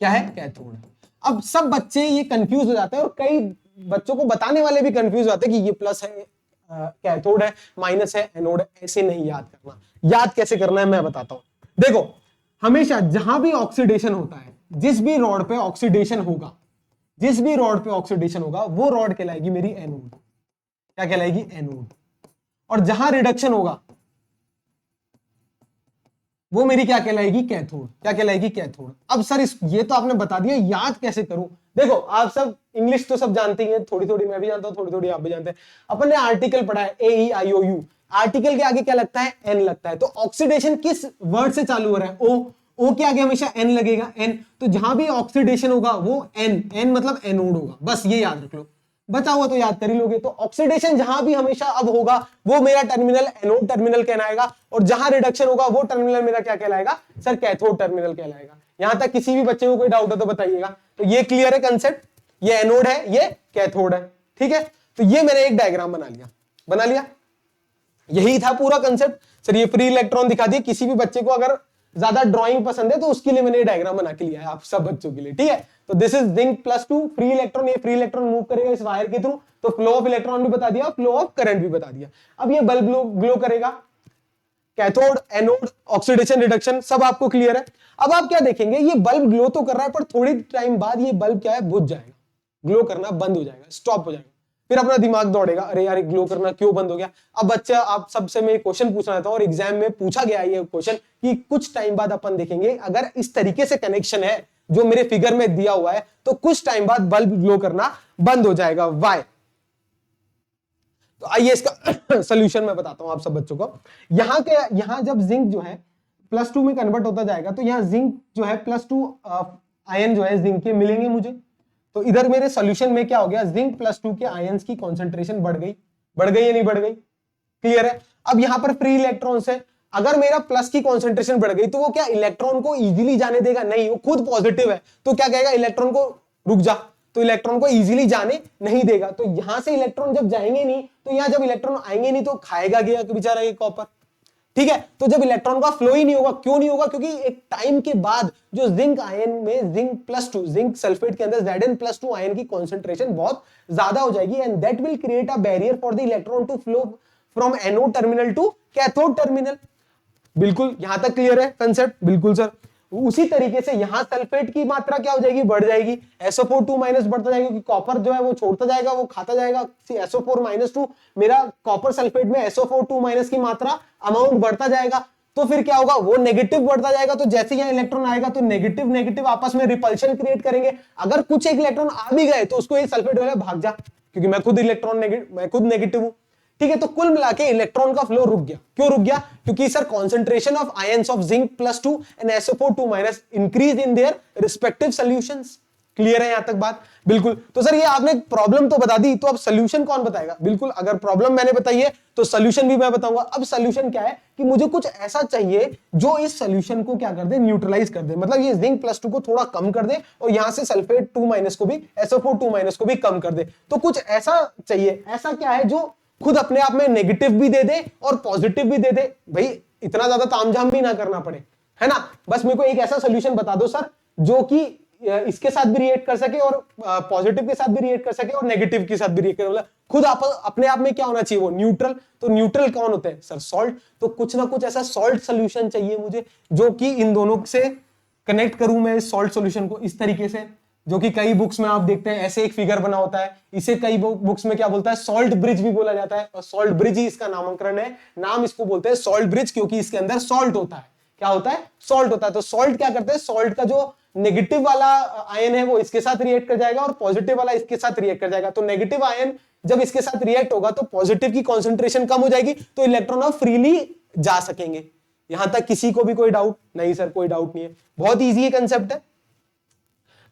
क्या है, कैथोड है। अब सब बच्चे ये कंफ्यूज हो जाते हैं और कई बच्चों को बताने वाले भी कंफ्यूज हो जाते हैं कि ये प्लस है कैथोड है, माइनस है एनोड है। ऐसे नहीं याद करना। याद कैसे करना है मैं बताता हूं। देखो हमेशा जहां भी ऑक्सीडेशन होता है, जिस भी रॉड पे ऑक्सीडेशन होगा, जिस भी रॉड पे ऑक्सीडेशन होगा वो रॉड कहलाएगी मेरी एनोड। क्या कहलाएगी, एनोड। और जहां रिडक्शन होगा वो मेरी क्या कहलाएगी, कैथोड। क्या कहलाएगी, कैथोड। अब सर ये तो आपने बता दिया, याद कैसे करूं। देखो आप सब इंग्लिश तो सब जानते ही हैं, थोड़ी थोड़ी मैं भी जानता हूं, थोड़ी थोड़ी आप भी जानते हैं। अपन ने आर्टिकल पढ़ा है AEIOU। आर्टिकल के आगे क्या लगता है, एन लगता है। तो ऑक्सीडेशन किस वर्ड से चालू हो रहा है, ओ के आगे हमेशा एन लगेगा, एन। तो जहां भी ऑक्सीडेशन होगा वो एन मतलब एनोड होगा। बस ये याद रख लो, बचा हुआ तो याद कर ही लोगे। तो ऑक्सीडेशन जहां भी हमेशा अब होगा वो मेरा टर्मिनल एनोड टर्मिनल कहलाएगा, और जहां रिडक्शन होगा वो टर्मिनल मेरा क्या कहलाएगा सर, कैथोड टर्मिनल कहलाएगा। यहां तक किसी भी बच्चे को कोई डाउट है तो बताइएगा। तो ये क्लियर है कंसेप्ट, ये एनोड है ये कैथोड है, ठीक है। तो ये मैंने एक डायग्राम बना लिया। यही था पूरा कंसेप्ट सर। ये फ्री इलेक्ट्रॉन दिखा दिए। किसी भी बच्चे को अगर ज्यादा ड्राइंग पसंद है तो उसके लिए मैंने ये डायग्राम बना के लिया है आप सब बच्चों के लिए, ठीक है। तो this is zinc +2 free electron. ये फ्री इलेक्ट्रॉन मूव करेगा इस वायर के थ्रू, तो फ्लो ऑफ इलेक्ट्रॉन भी बता दिया, फ्लो ऑफ करंट भी बता दिया। अब ये बल्ब ग्लो करेगा, कैथोड एनोड ऑक्सीडेशन रिडक्शन सब आपको क्लियर है। अब आप क्या देखेंगे, ये बल्ब ग्लो तो कर रहा है पर थोड़ी टाइम बाद ये बल्ब क्या है, बुझ जाएगा, ग्लो करना बंद हो जाएगा, स्टॉप हो जाएगा। फिर अपना दिमाग दौड़ेगा, अरे यार ग्लो करना क्यों बंद हो गया। अब बच्चा आप सबसे मैं क्वेश्चन पूछना चाहता हूं और एग्जाम में पूछा गया ये क्वेश्चन कि कुछ टाइम बाद अपन देखेंगे अगर इस तरीके से कनेक्शन है जो मेरे फिगर में दिया हुआ है तो कुछ टाइम बाद बल्ब ग्लो करना बंद हो जाएगा, वाई। तो आइए इसका सोल्यूशन मैं बताता हूं आप सब बच्चों को। यहां जब जिंक जो है +2 में कन्वर्ट होता जाएगा तो यहां जिंक जो है +2 आयन जो है जिंक के मिलेंगे मुझे। तो इधर मेरे सॉल्यूशन में क्या हो गया, जिंक +2 के आयंस की कॉन्सेंट्रेशन बढ़ गई या नहीं बढ़ गई, क्लियर है। अब यहां पर फ्री इलेक्ट्रॉन से अगर मेरा प्लस की कॉन्सेंट्रेशन बढ़ गई तो वो क्या इलेक्ट्रॉन को इजीली जाने देगा, नहीं, वो खुद पॉजिटिव है तो क्या कहेगा इलेक्ट्रॉन को रुक जा, तो इलेक्ट्रॉन को इजीली जाने नहीं देगा। तो यहां से इलेक्ट्रॉन जब जाएंगे नहीं तो यहां जब इलेक्ट्रॉन आएंगे नहीं तो खाएगा गया बेचारा ये कॉपर, ठीक है। तो जब इलेक्ट्रॉन का फ्लो ही नहीं होगा, क्यों नहीं होगा, क्योंकि एक टाइम के बाद जो जिंक आयन में जिंक जिंक सल्फेट के अंदर Zn+2 आयन की कॉन्सेंट्रेशन बहुत ज्यादा हो जाएगी and that will create a barrier for the electron to flow from anode terminal to cathode terminal. बिल्कुल यहां तक क्लियर है कंसेप्ट, बिल्कुल सर। उसी तरीके से यहां सल्फेट की मात्रा क्या हो जाएगी, बढ़ जाएगी, SO4 बढ़ता जाएगा क्योंकि कॉपर जो है वो छोड़ता जाएगा, वो खाता जाएगा SO4-2, मेरा कॉपर सल्फेट में SO4 की मात्रा अमाउंट बढ़ता जाएगा। तो फिर क्या होगा, वो नेगेटिव बढ़ता जाएगा। तो जैसे यहाँ इलेक्ट्रॉन आएगा तो नेगेटिव आपस में रिपल्शन क्रिएट करेंगे। अगर कुछ एक इलेक्ट्रॉन आ भी गए तो उसको ये सल्फेट वाला भाग जा, क्योंकि मैं खुद नेगेटिव हूं, ठीक है। तो कुल मिला के इलेक्ट्रॉन का फ्लो रुक गया। क्यों रुक गया, क्योंकि sir concentration of ions of zinc +2 and SO4 increase in their respective solutions. Clear है यहां तक बात? बिल्कुल। तो सर ये आपने प्रॉब्लम तो बता दी, तो अब सोल्यूशन कौन बताएगा? बिल्कुल, अगर प्रॉब्लम मैंने बताई है तो सोल्यूशन भी मैं बताऊंगा। अब सोल्यूशन क्या है कि मुझे कुछ ऐसा चाहिए जो इस सोल्यूशन को क्या कर दे, न्यूट्रलाइज कर दे, मतलब ये जिंक प्लस 2 को थोड़ा कम कर दे और यहां से सल्फेट 2 माइनस को भी, SO4 2 माइनस को भी कम कर दे। तो कुछ ऐसा चाहिए, ऐसा क्या है जो खुद अपने आप में नेगेटिव भी दे दे और पॉजिटिव भी दे दे। भाई इतना ज्यादा तामझाम भी ना करना पड़े, है ना? बस मेरे को एक ऐसा सोल्यूशन बता दो सर जो कि इसके साथ भी रिएक्ट कर सके और पॉजिटिव के साथ भी रिएक्ट कर सके और नेगेटिव के साथ भी रिएक्ट कर, मतलब खुद आप अपने आप में क्या होना चाहिए, वो न्यूट्रल। तो न्यूट्रल कौन होते हैं सर? सॉल्ट। तो कुछ ना कुछ ऐसा सॉल्ट सोल्यूशन चाहिए मुझे जो कि इन दोनों से कनेक्ट करूं मैं इस सॉल्ट सोल्यूशन को इस तरीके से, जो कि कई बुक्स में आप देखते हैं ऐसे एक फिगर बना होता है। इसे कई बुक्स में क्या बोलता है, सॉल्ट ब्रिज भी बोला जाता है, और सॉल्ट ब्रिज ही इसका नामकरण है। नाम इसको बोलते हैं सॉल्ट ब्रिज क्योंकि इसके अंदर सॉल्ट होता है। क्या होता है? सॉल्ट होता है। तो सॉल्ट क्या करते हैं, सॉल्ट का जो नेगेटिव वाला आयन है वो इसके साथ रिएक्ट कर जाएगा और पॉजिटिव वाला इसके साथ रिएक्ट कर जाएगा। तो नेगेटिव आयन जब इसके साथ रिएक्ट होगा तो पॉजिटिव की कॉन्सेंट्रेशन कम हो जाएगी, तो इलेक्ट्रॉन अब फ्रीली जा सकेंगे। यहां तक किसी को भी कोई डाउट नहीं? सर कोई डाउट नहीं है, बहुत ईजी है कंसेप्ट है।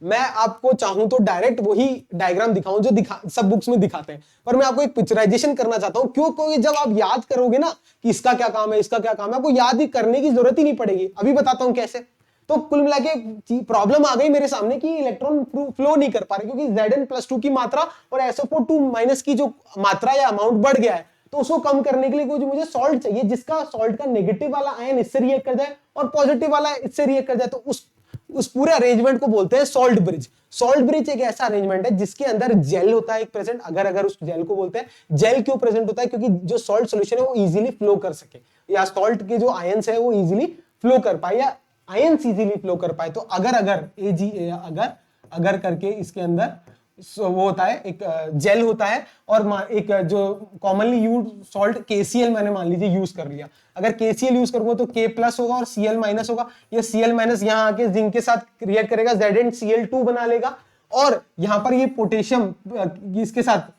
मैं आपको चाहूं तो डायरेक्ट वही डायग्राम दिखाऊं जो सब बुक्स में दिखाते हैं, पर मैं आपको एक पिक्चराइजेशन करना चाहता हूं, क्योंकि जब आप याद करोगे ना कि इसका क्या काम है, इसका क्या काम है, आपको याद ही करने की जरूरत ही नहीं पड़ेगी। अभी बताता हूं कैसे। तो कुल मिला के प्रॉब्लम आ गई मेरे सामने कि इलेक्ट्रॉन फ्लो नहीं कर पा रहे क्योंकि Zn+2 की मात्रा और SO4 2 माइनस की जो मात्रा या अमाउंट बढ़ गया है। तो उसको कम करने के लिए कुछ मुझे सॉल्ट चाहिए जिसका सॉल्ट का नेगेटिव वाला आयन इससे रिएक्ट कर जाए और पॉजिटिव वाला इससे रिएक्ट कर जाए। तो उस पूरे अरेंजमेंट को बोलते हैं सॉल्ट ब्रिज। सॉल्ट ब्रिज एक ऐसा अरेंजमेंट है जिसके अंदर जेल होता है एक प्रेजेंट। अगर उस जेल को बोलते हैं, जेल क्यों प्रेजेंट होता है? क्योंकि जो सॉल्ट सॉल्यूशन है वो इजीली फ्लो कर सके, या सॉल्ट के जो आयंस है वो इजीली फ्लो कर पाए, या आयंस इजीली फ्लो कर पाए। तो अगर करके इसके अंदर वो होता है, एक जेल होता है, और एक जो कॉमनली यूज सॉल्ट KCl मैंने मान लीजिए यूज कर लिया। अगर KCl यूज करूंगा तो K प्लस होगा और Cl माइनस होगा। ये Cl माइनस यहाँ आके जिंक के साथ रिएक्ट करेगा, ZnCl2 बना लेगा, और यहाँ पर ये पोटेशियम इसके साथ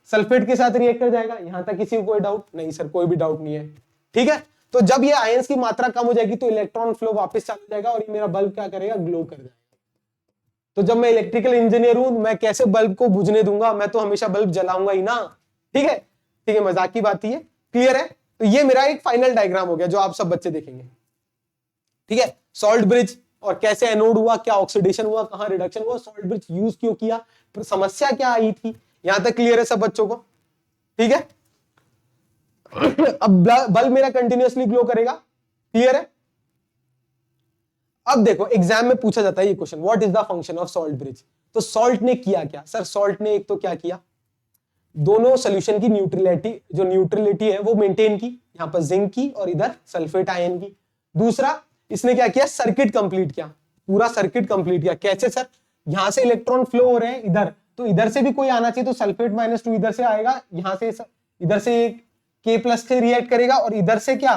सल्फेट के साथ रिएक्ट कर जाएगा। यहां तक किसी को कोई डाउट नहीं? सर कोई भी डाउट नहीं है, ठीक है। तो जब ये आयंस की मात्रा कम हो जाएगी तो इलेक्ट्रॉन फ्लो वापस चालू हो जाएगा और ये मेरा बल्ब क्या करेगा, ग्लो कर जाएगा। तो जब मैं इलेक्ट्रिकल इंजीनियर हूं, मैं कैसे बल्ब को बुझने दूंगा? मैं तो हमेशा बल्ब जलाऊंगा ही ना, ठीक है। ठीक है, मजाक की बात ही है, क्लियर है। तो ये मेरा एक फाइनल डायग्राम हो गया जो आप सब बच्चे देखेंगे, ठीक है। सॉल्ट ब्रिज और कैसे एनोड हुआ, क्या ऑक्सीडेशन हुआ, कहां रिडक्शन हुआ, सॉल्ट ब्रिज यूज क्यों किया, समस्या क्या आई थी, यहां तक क्लियर है सब बच्चों को? ठीक है। अब बल्ब मेरा कंटिन्यूअसली ग्लो करेगा, क्लियर है। अब देखो एग्जाम में पूछा जाता है ये question, what is the function of salt bridge. तो सॉल्ट ने किया क्या? सर सॉल्ट ने एक तो क्या किया, दोनों सॉल्यूशन की न्यूट्रलिटी है वो मेंटेन की, यहां पर जिंक की और इधर सल्फेट आयन की। दूसरा इसने क्या किया, सर्किट कंप्लीट किया, पूरा सर्किट कंप्लीट किया। कैसे सर? यहां से इलेक्ट्रॉन फ्लो हो रहे हैं इधर, तो इधर से भी कोई आना चाहिए, तो सल्फेट-2 इधर से आएगा, यहां से इधर से K प्लस से रिएक्ट करेगा और इधर से क्या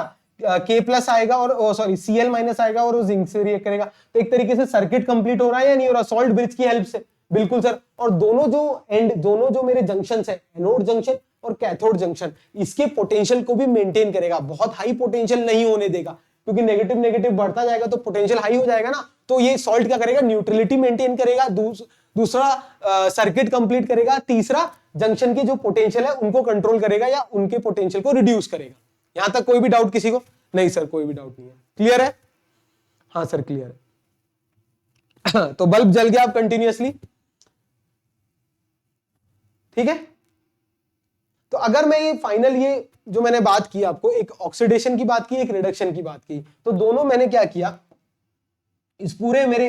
K प्लस आएगा और सॉरी Cl माइनस आएगा और वो जिंक से रिएक्ट करेगा। तो एक तरीके से सर्किट कंप्लीट हो रहा है या नहीं हो रहा सॉल्ट ब्रिज की हेल्प से? बिल्कुल सर। और दोनों जो मेरे जंक्शन है, एनोड जंक्शन और कैथोड जंक्शन, इसके पोटेंशियल को भी मेंटेन करेगा, बहुत हाई पोटेंशियल नहीं होने देगा, क्योंकि नेगेटिव नेगेटिव बढ़ता जाएगा तो पोटेंशियल हाई हो जाएगा ना। तो ये सॉल्ट क्या करेगा, न्यूट्रलिटी मेंटेन करेगा, दूसरा सर्किट कंप्लीट करेगा, तीसरा जंक्शन के जो पोटेंशियल है उनको कंट्रोल करेगा या उनके पोटेंशियल को रिड्यूस करेगा। यहां तक कोई भी डाउट किसी को? नहीं सर कोई भी डाउट नहीं है, क्लियर है? हाँ सर क्लियर है। तो बल्ब जल गया अब कंटिन्यूअसली, ठीक है। तो अगर मैं ये फाइनल ये जो मैंने बात की आपको, एक ऑक्सीडेशन की बात की, एक रिडक्शन की बात की, तो दोनों मैंने क्या किया, इस पूरे मेरे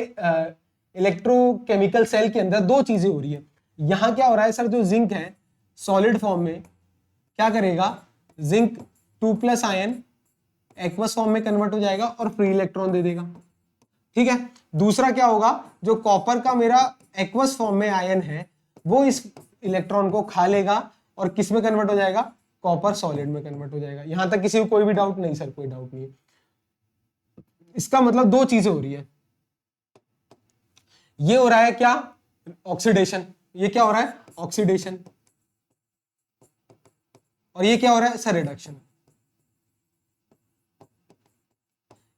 इलेक्ट्रोकेमिकल सेल के अंदर दो चीजें हो रही है। यहां क्या हो रहा है सर, जो जिंक है सॉलिड फॉर्म में क्या करेगा, जिंक 2+ आयन एक्वस फॉर्म में कन्वर्ट हो जाएगा और फ्री इलेक्ट्रॉन दे देगा, ठीक है। दूसरा क्या होगा, जो कॉपर का मेरा एक्वस फॉर्म में आयन है वो इस इलेक्ट्रॉन को खा लेगा और किस में कन्वर्ट हो जाएगा, कॉपर सॉलिड में कन्वर्ट हो जाएगा। यहां तक किसी को कोई भी डाउट नहीं? सर कोई डाउट नहीं है। इसका मतलब दो चीजें हो रही है, ये हो रहा है क्या, ऑक्सीडेशन, ये क्या हो रहा है, ऑक्सीडेशन, और ये क्या हो रहा है सर, रिडक्शन।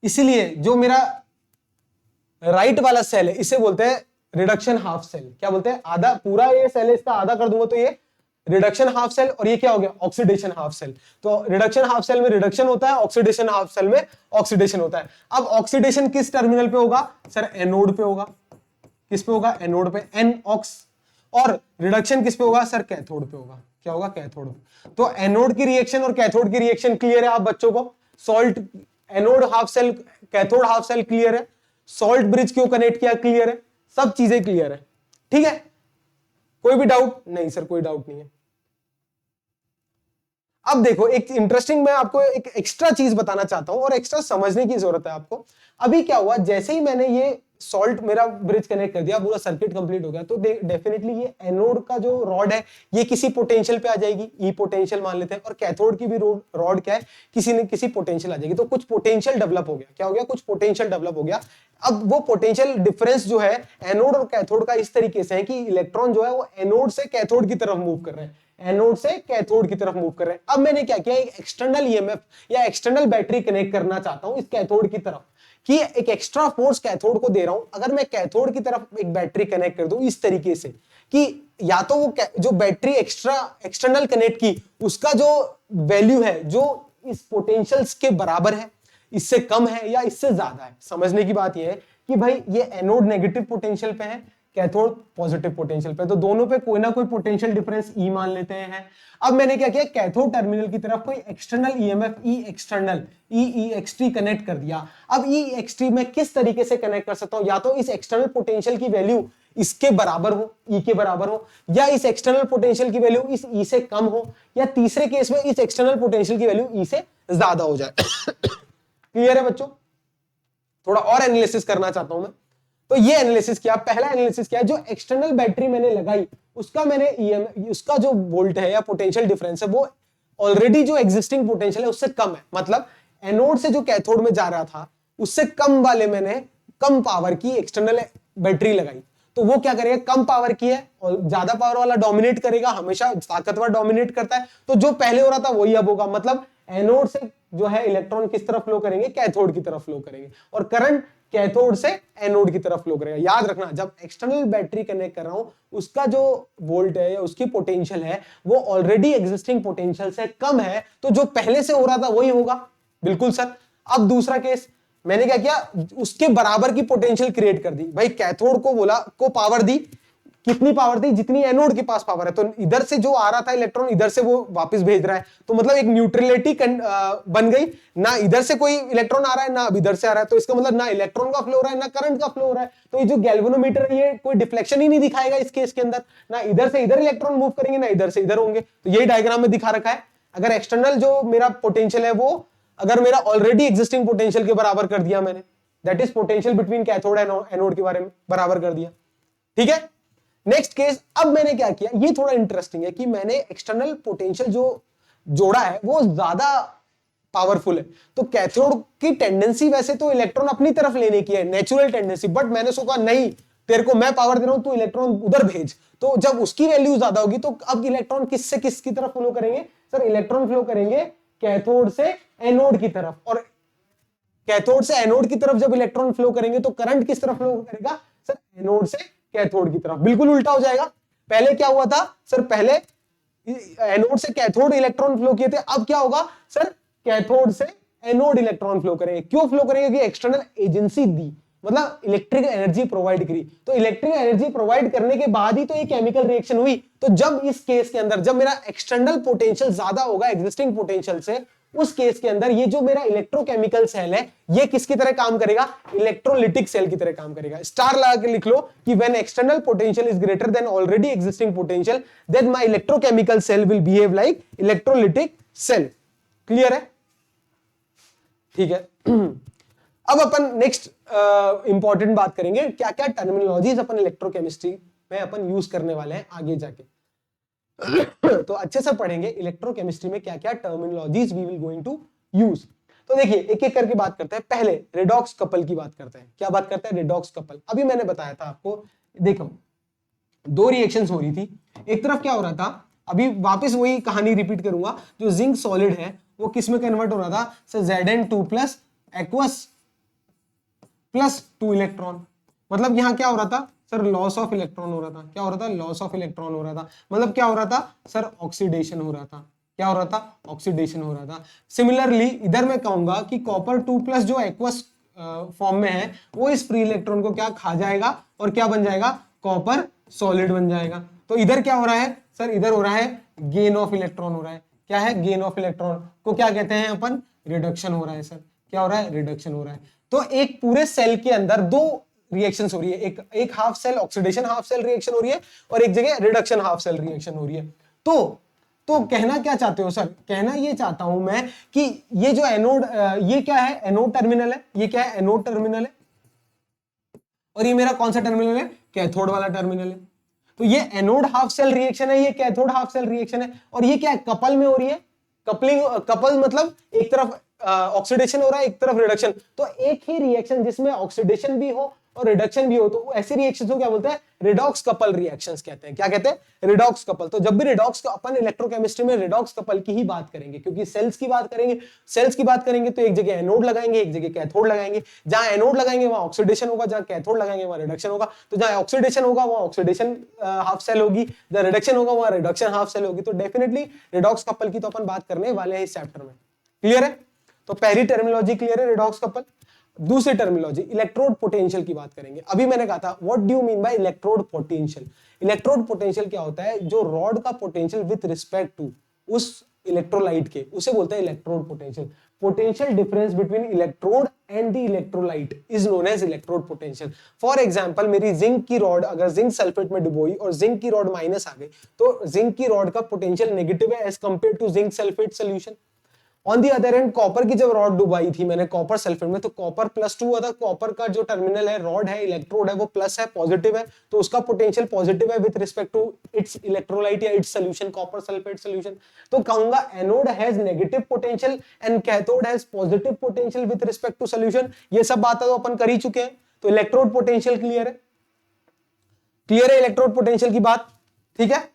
इसलिए जो मेरा राइट वाला सेल है इसे बोलते हैं रिडक्शन हाफ सेल। क्या बोलते हैं, आधा, पूरा ये सेल है इसका आधा कर दूंगा तो ये रिडक्शन हाफ सेल, और ये क्या हो गया, ऑक्सीडेशन हाफ सेल। तो रिडक्शन हाफ सेल में रिडक्शन होता है, ऑक्सीडेशन हाफ सेल में ऑक्सीडेशन होता है। अब ऑक्सीडेशन किस टर्मिनल पे होगा सर, एनोड पे होगा। किस पे होगा, एनोड पे, एन ऑक्स। और रिडक्शन किस पे होगा सर, कैथोड पे होगा। क्या होगा, कैथोड पे। तो एनोड की रिएक्शन और कैथोड की रिएक्शन क्लियर है आप बच्चों को। Salt, anode half cell, cathode half cell clear है। सॉल्ट ब्रिज क्यों कनेक्ट किया, क्लियर है। सब चीजें क्लियर है, ठीक है। कोई भी डाउट नहीं सर, कोई डाउट नहीं है। अब देखो एक इंटरेस्टिंग, मैं आपको एक एक्स्ट्रा चीज बताना चाहता हूं और एक्स्ट्रा समझने की जरूरत है आपको। अभी क्या हुआ, जैसे ही मैंने ये सॉल्ट मेरा ब्रिज कनेक्ट कर दिया, पूरा सर्किट कंप्लीट हो गया, तो डेफिनेटली ये एनोड का जो रॉड है ये किसी पोटेंशियल पे आ जाएगी, ई पोटेंशियल मान लेते हैं, और कैथोड की भी रॉड क्या है, किसी न किसी पोटेंशियल आ जाएगी। तो कुछ पोटेंशियल डेवलप हो गया। क्या हो गया, कुछ पोटेंशियल डेवलप हो गया। अब वो पोटेंशियल डिफरेंस जो है एनोड और कैथोड का इस तरीके से है कि इलेक्ट्रॉन जो है वो एनोड से कैथोड की तरफ मूव कर रहे हैं, एनोड से कैथोड की तरफ मूव कर रहे हैं। अब मैंने क्या किया, एक एक्सटर्नल ईएमएफ या एक्सटर्नल बैटरी कनेक्ट करना चाहता हूं इस कैथोड की तरफ, कि एक एक्स्ट्रा फोर्स कैथोड को दे रहा हूं। अगर मैं कैथोड की तरफ एक बैटरी कनेक्ट कर दूं इस तरीके से कि या तो वो जो बैटरी एक्सटर्नल कनेक्ट की उसका जो वैल्यू है जो इस पोटेंशियल्स के बराबर है, इससे कम है या इससे ज्यादा है। समझने की बात यह है कि भाई ये एनोड नेगेटिव पोटेंशियल पे है, कैथोड पॉजिटिव पोटेंशियल पे, तो दोनों पे कोई ना कोई पोटेंशियल डिफरेंस ई मान लेते हैं। अब मैंने क्या किया, कैथोड टर्मिनल की तरफ कोई एक्सटर्नल ईएमएफ ई एक्सटर्नल EEXT कनेक्ट कर दिया। अब EEXT में किस तरीके से कनेक्ट कर सकता हूं, या तो इस एक्सटर्नल पोटेंशियल की वैल्यू इसके बराबर हो, ई के बराबर हो, या इस एक्सटर्नल पोटेंशियल की वैल्यू इस ई से कम हो, या तीसरे केस में इस एक्सटर्नल पोटेंशियल की वैल्यू ई से ज्यादा हो जाए। क्लियर है बच्चों, थोड़ा और एनालिसिस करना चाहता हूं मैं। तो ये एनालिसिस किया, पहला एनालिसिस किया, जो एक्सटर्नल बैटरी मैंने लगाई उसका मैंने उसका जो वोल्ट है या पोटेंशियल डिफरेंस है वो ऑलरेडी जो एग्जिस्टिंग पोटेंशियल है उससे कम है। मतलब एनोड से जो कैथोड में जा रहा था उससे कम वाले मैंने कम पावर की एक्सटर्नल बैटरी लगाई। तो वो क्या करेगा, कम पावर की है और ज्यादा पावर वाला डोमिनेट करेगा, हमेशा ताकतवर डोमिनेट करता है। तो जो पहले हो रहा था वही अब होगा। मतलब एनोड से जो है इलेक्ट्रॉन किस तरफ फ्लो करेंगे, कैथोड की तरफ फ्लो करेंगे, और करंट कैथोड से एनोड की तरफ फ्लो करेगा। याद रखना, जब एक्सटर्नल बैटरी कनेक्ट कर रहा हूं उसका जो वोल्ट है या उसकी पोटेंशियल है वो ऑलरेडी एग्जिस्टिंग पोटेंशियल से कम है, तो जो पहले से हो रहा था वही होगा। बिल्कुल सर। अब दूसरा केस, मैंने क्या किया, उसके बराबर की पोटेंशियल क्रिएट कर दी। भाई कैथोड को बोला, को पावर दी, कितनी पावर दी, जितनी एनोड के पास पावर है। तो इधर से जो आ रहा था इलेक्ट्रॉन इधर से वो वापस भेज रहा है, तो मतलब एक न्यूट्रलिटी बन गई ना, इधर से कोई इलेक्ट्रॉन आ रहा है ना अब इधर से आ रहा है। तो इसका मतलब ना इलेक्ट्रॉन का फ्लो हो रहा है ना करंट का फ्लो हो रहा है। तो ये जो गैल्वेनोमीटर है ये कोई डिफ्लेक्शन ही नहीं दिखाएगा इस केस के अंदर, ना इधर से इधर इलेक्ट्रॉन मूव करेंगे ना इधर से इधर होंगे। तो यही डायग्राम में दिखा रखा है। अगर एक्सटर्नल जो मेरा पोटेंशियल है वो अगर मेरा ऑलरेडी एग्जिस्टिंग पोटेंशियल के बराबर कर दिया मैंने, that is potential between cathode and anode के बारे में बराबर कर दिया, ठीक है। नेक्स्ट केस, अब मैंने क्या किया, ये थोड़ा इंटरेस्टिंग है कि मैंने एक्सटर्नल पोटेंशियल जो जोड़ा है वो ज्यादा पावरफुल है। तो कैथोड की टेंडेंसी वैसे तो इलेक्ट्रॉन अपनी तरफ लेने की है, नेचुरल टेंडेंसी, बट मैंने सोचा नहीं, तेरे को मैं पावर दे रहा हूं, तू इलेक्ट्रॉन उधर भेज। तो जब उसकी वैल्यू ज्यादा होगी तो अब इलेक्ट्रॉन किससे किसकी तरफ फ्लो करेंगे सर, इलेक्ट्रॉन फ्लो करेंगे कैथोड से एनोड की तरफ, और कैथोड से एनोड की तरफ जब इलेक्ट्रॉन फ्लो करेंगे तो करंट किस तरफ फ्लो करेगा सर, एनोड से कैथोड की तरफ। बिल्कुल उल्टा हो जाएगा। पहले क्या हुआ था सर, पहले एनोड से कैथोड इलेक्ट्रॉन फ्लो किए थे, अब क्या होगा सर, कैथोड से एनोड इलेक्ट्रॉन फ्लो करेंगे। क्यों फ्लो करेंगे, कि एक्सटर्नल एजेंसी दी, मतलब इलेक्ट्रिक एनर्जी प्रोवाइड करी। तो इलेक्ट्रिक एनर्जी प्रोवाइड करने के बाद ही तो ये केमिकल रिएक्शन हुई। तो जब इस केस के अंदर जब मेरा एक्सटर्नल पोटेंशियल ज्यादा होगा एग्जिस्टिंग पोटेंशियल से, उस केस के अंदर ये जो मेरा इलेक्ट्रोकेमिकल सेल है ये किसकी तरह काम करेगा, इलेक्ट्रोलिटिक सेल की तरह काम करेगा। स्टार लगा के लिख लो कि when external potential is greater than already existing potential, then my electrochemical cell will behave like electrolytic cell. Clear है, ठीक है। अब अपन नेक्स्ट इंपॉर्टेंट बात करेंगे, क्या क्या टर्मिनोलॉजीज अपन इलेक्ट्रोकेमिस्ट्री में अपन यूज करने वाले हैं आगे जाके। तो अच्छे से पढ़ेंगे इलेक्ट्रोकेमिस्ट्री में क्या क्या terminologies we will going to use. तो देखिए एक एक करके बात करते हैं। पहले रेडॉक्स कपल की बात करते हैं। क्या बात करते हैं, रेडॉक्स कपल। अभी मैंने बताया था आपको, देखो दो रिएक्शंस हो रही थी। एक तरफ क्या हो रहा था, अभी वापस वही कहानी रिपीट करूंगा, जो जिंक सॉलिड है वो किस में कन्वर्ट हो रहा था sir, Zn2 plus aqueous plus 2 electron. मतलब यहाँ क्या हो रहा था सर, लॉस ऑफ इलेक्ट्रॉन हो रहा था। क्या हो रहा था, लॉस ऑफ इलेक्ट्रॉन हो रहा था। मतलब क्या हो रहा था सर, ऑक्सीडेशन हो रहा था। क्या हो रहा था, ऑक्सीडेशन हो रहा था। सिमिलरली इधर मैं कहूंगा कि कॉपर 2+ जो एक्वस फॉर्म में है वो इस फ्री इलेक्ट्रॉन को क्या खा जाएगा और क्या बन जाएगा, कॉपर सॉलिड बन जाएगा। तो इधर क्या हो रहा है सर, इधर हो रहा है गेन ऑफ इलेक्ट्रॉन हो रहा है। क्या है, गेन ऑफ इलेक्ट्रॉन को क्या कहते हैं अपन, रिडक्शन हो रहा है सर। क्या हो रहा है, रिडक्शन हो रहा है। तो एक पूरे सेल के अंदर दो रिएक्शंस हो रही है, एक half cell oxidation half cell reaction हो रही है और एक जगह रिडक्शन हाफ सेल रिएक्शन हो रही है। तो कहना क्या चाहते हो सर, कहना ये चाहता हूं मैं कि ये जो एनोड, ये क्या है, एनोड टर्मिनल है। ये क्या है, एनोड टर्मिनल है। और ये मेरा कौन सा टर्मिनल है, कैथोड वाला टर्मिनल है। तो ये एनोड हाफ सेल रिएक्शन है, ये कैथोड हाफ सेल रिएक्शन है। और ये क्या है, कपल में हो रही है। कपलिंग, कपल मतलब एक तरफ ऑक्सीडेशन हो रहा है, एक तरफ रिडक्शन। तो एक ही रिएक्शन जिसमें ऑक्सीडेशन भी हो और रिडक्शन भी हो, तो ऐसी रिएक्शंस को क्या बोलते हैं, रिडॉक्स कपल रिएक्शंस कहते हैं। क्या कहते हैं, रिडॉक्स कपल। तो जब भी रिडॉक्स, अपन इलेक्ट्रोकेमिस्ट्री में रिडॉक्स कपल की ही बात करेंगे, क्योंकि सेल्स की बात करेंगे। सेल्स की बात करेंगे तो एक जगह एनोड लगाएंगे, एक जगह कैथोड लगाएंगे। जहां एनोड लगाएंगे वहां ऑक्सीडेशन होगा, जहां कैथोड लगाएंगे वहां रिडक्शन होगा। तो जहां ऑक्सीडेशन होगा वहां ऑक्सीडेशन हाफ सेल होगी, जहां रिडक्शन होगा वहां रिडक्शन हाफ सेल होगी। तो डेफिनेटली रिडॉक्स कपल की तो अपन बात करने वाले हैं इस चैप्टर में। क्लियर है। तो पहली टर्मिनोलॉजी क्लियर है, रिडॉक्स कपल। दूसरी टर्मिनोलॉजी इलेक्ट्रोड पोटेंशियल की बात करेंगे। अभी मैंने कहा था what do you mean by electrode potential. Electrode potential क्या होता है, जो रॉड का पोटेंशियल विद रिस्पेक्ट टू उस इलेक्ट्रोलाइट के, उसे बोलते हैं electrode potential. Potential difference between electrode and the electrolyte is known as electrode potential. For example, मेरी जिंक की रॉड अगर जिंक सल्फेट में डुबोई और जिंक की रॉड माइनस आ गई, तो जिंक की रॉड का पोटेंशियल नेगेटिव है as compared to zinc sulphate solution. On the other end copper की जब रॉड डुबाई थी मैंने कॉपर सल्फेट में, तो कॉपर +2 हुआ था। कॉपर का जो टर्मिनल है, रॉड है, इलेक्ट्रोड है, वो प्लस है, पॉजिटिव है। तो उसका पोटेंशियल पॉजिटिव है with respect to its electrolyte या its solution, copper sulphate solution. तो कहूंगा anode has negative potential and cathode has positive potential with respect to solution. ये सब बातें तो अपन कर ही चुके हैं। तो इलेक्ट्रोड पोटेंशियल क्लियर है, क्लियर है इलेक्ट्रोड पोटेंशियल की बात। ठीक है।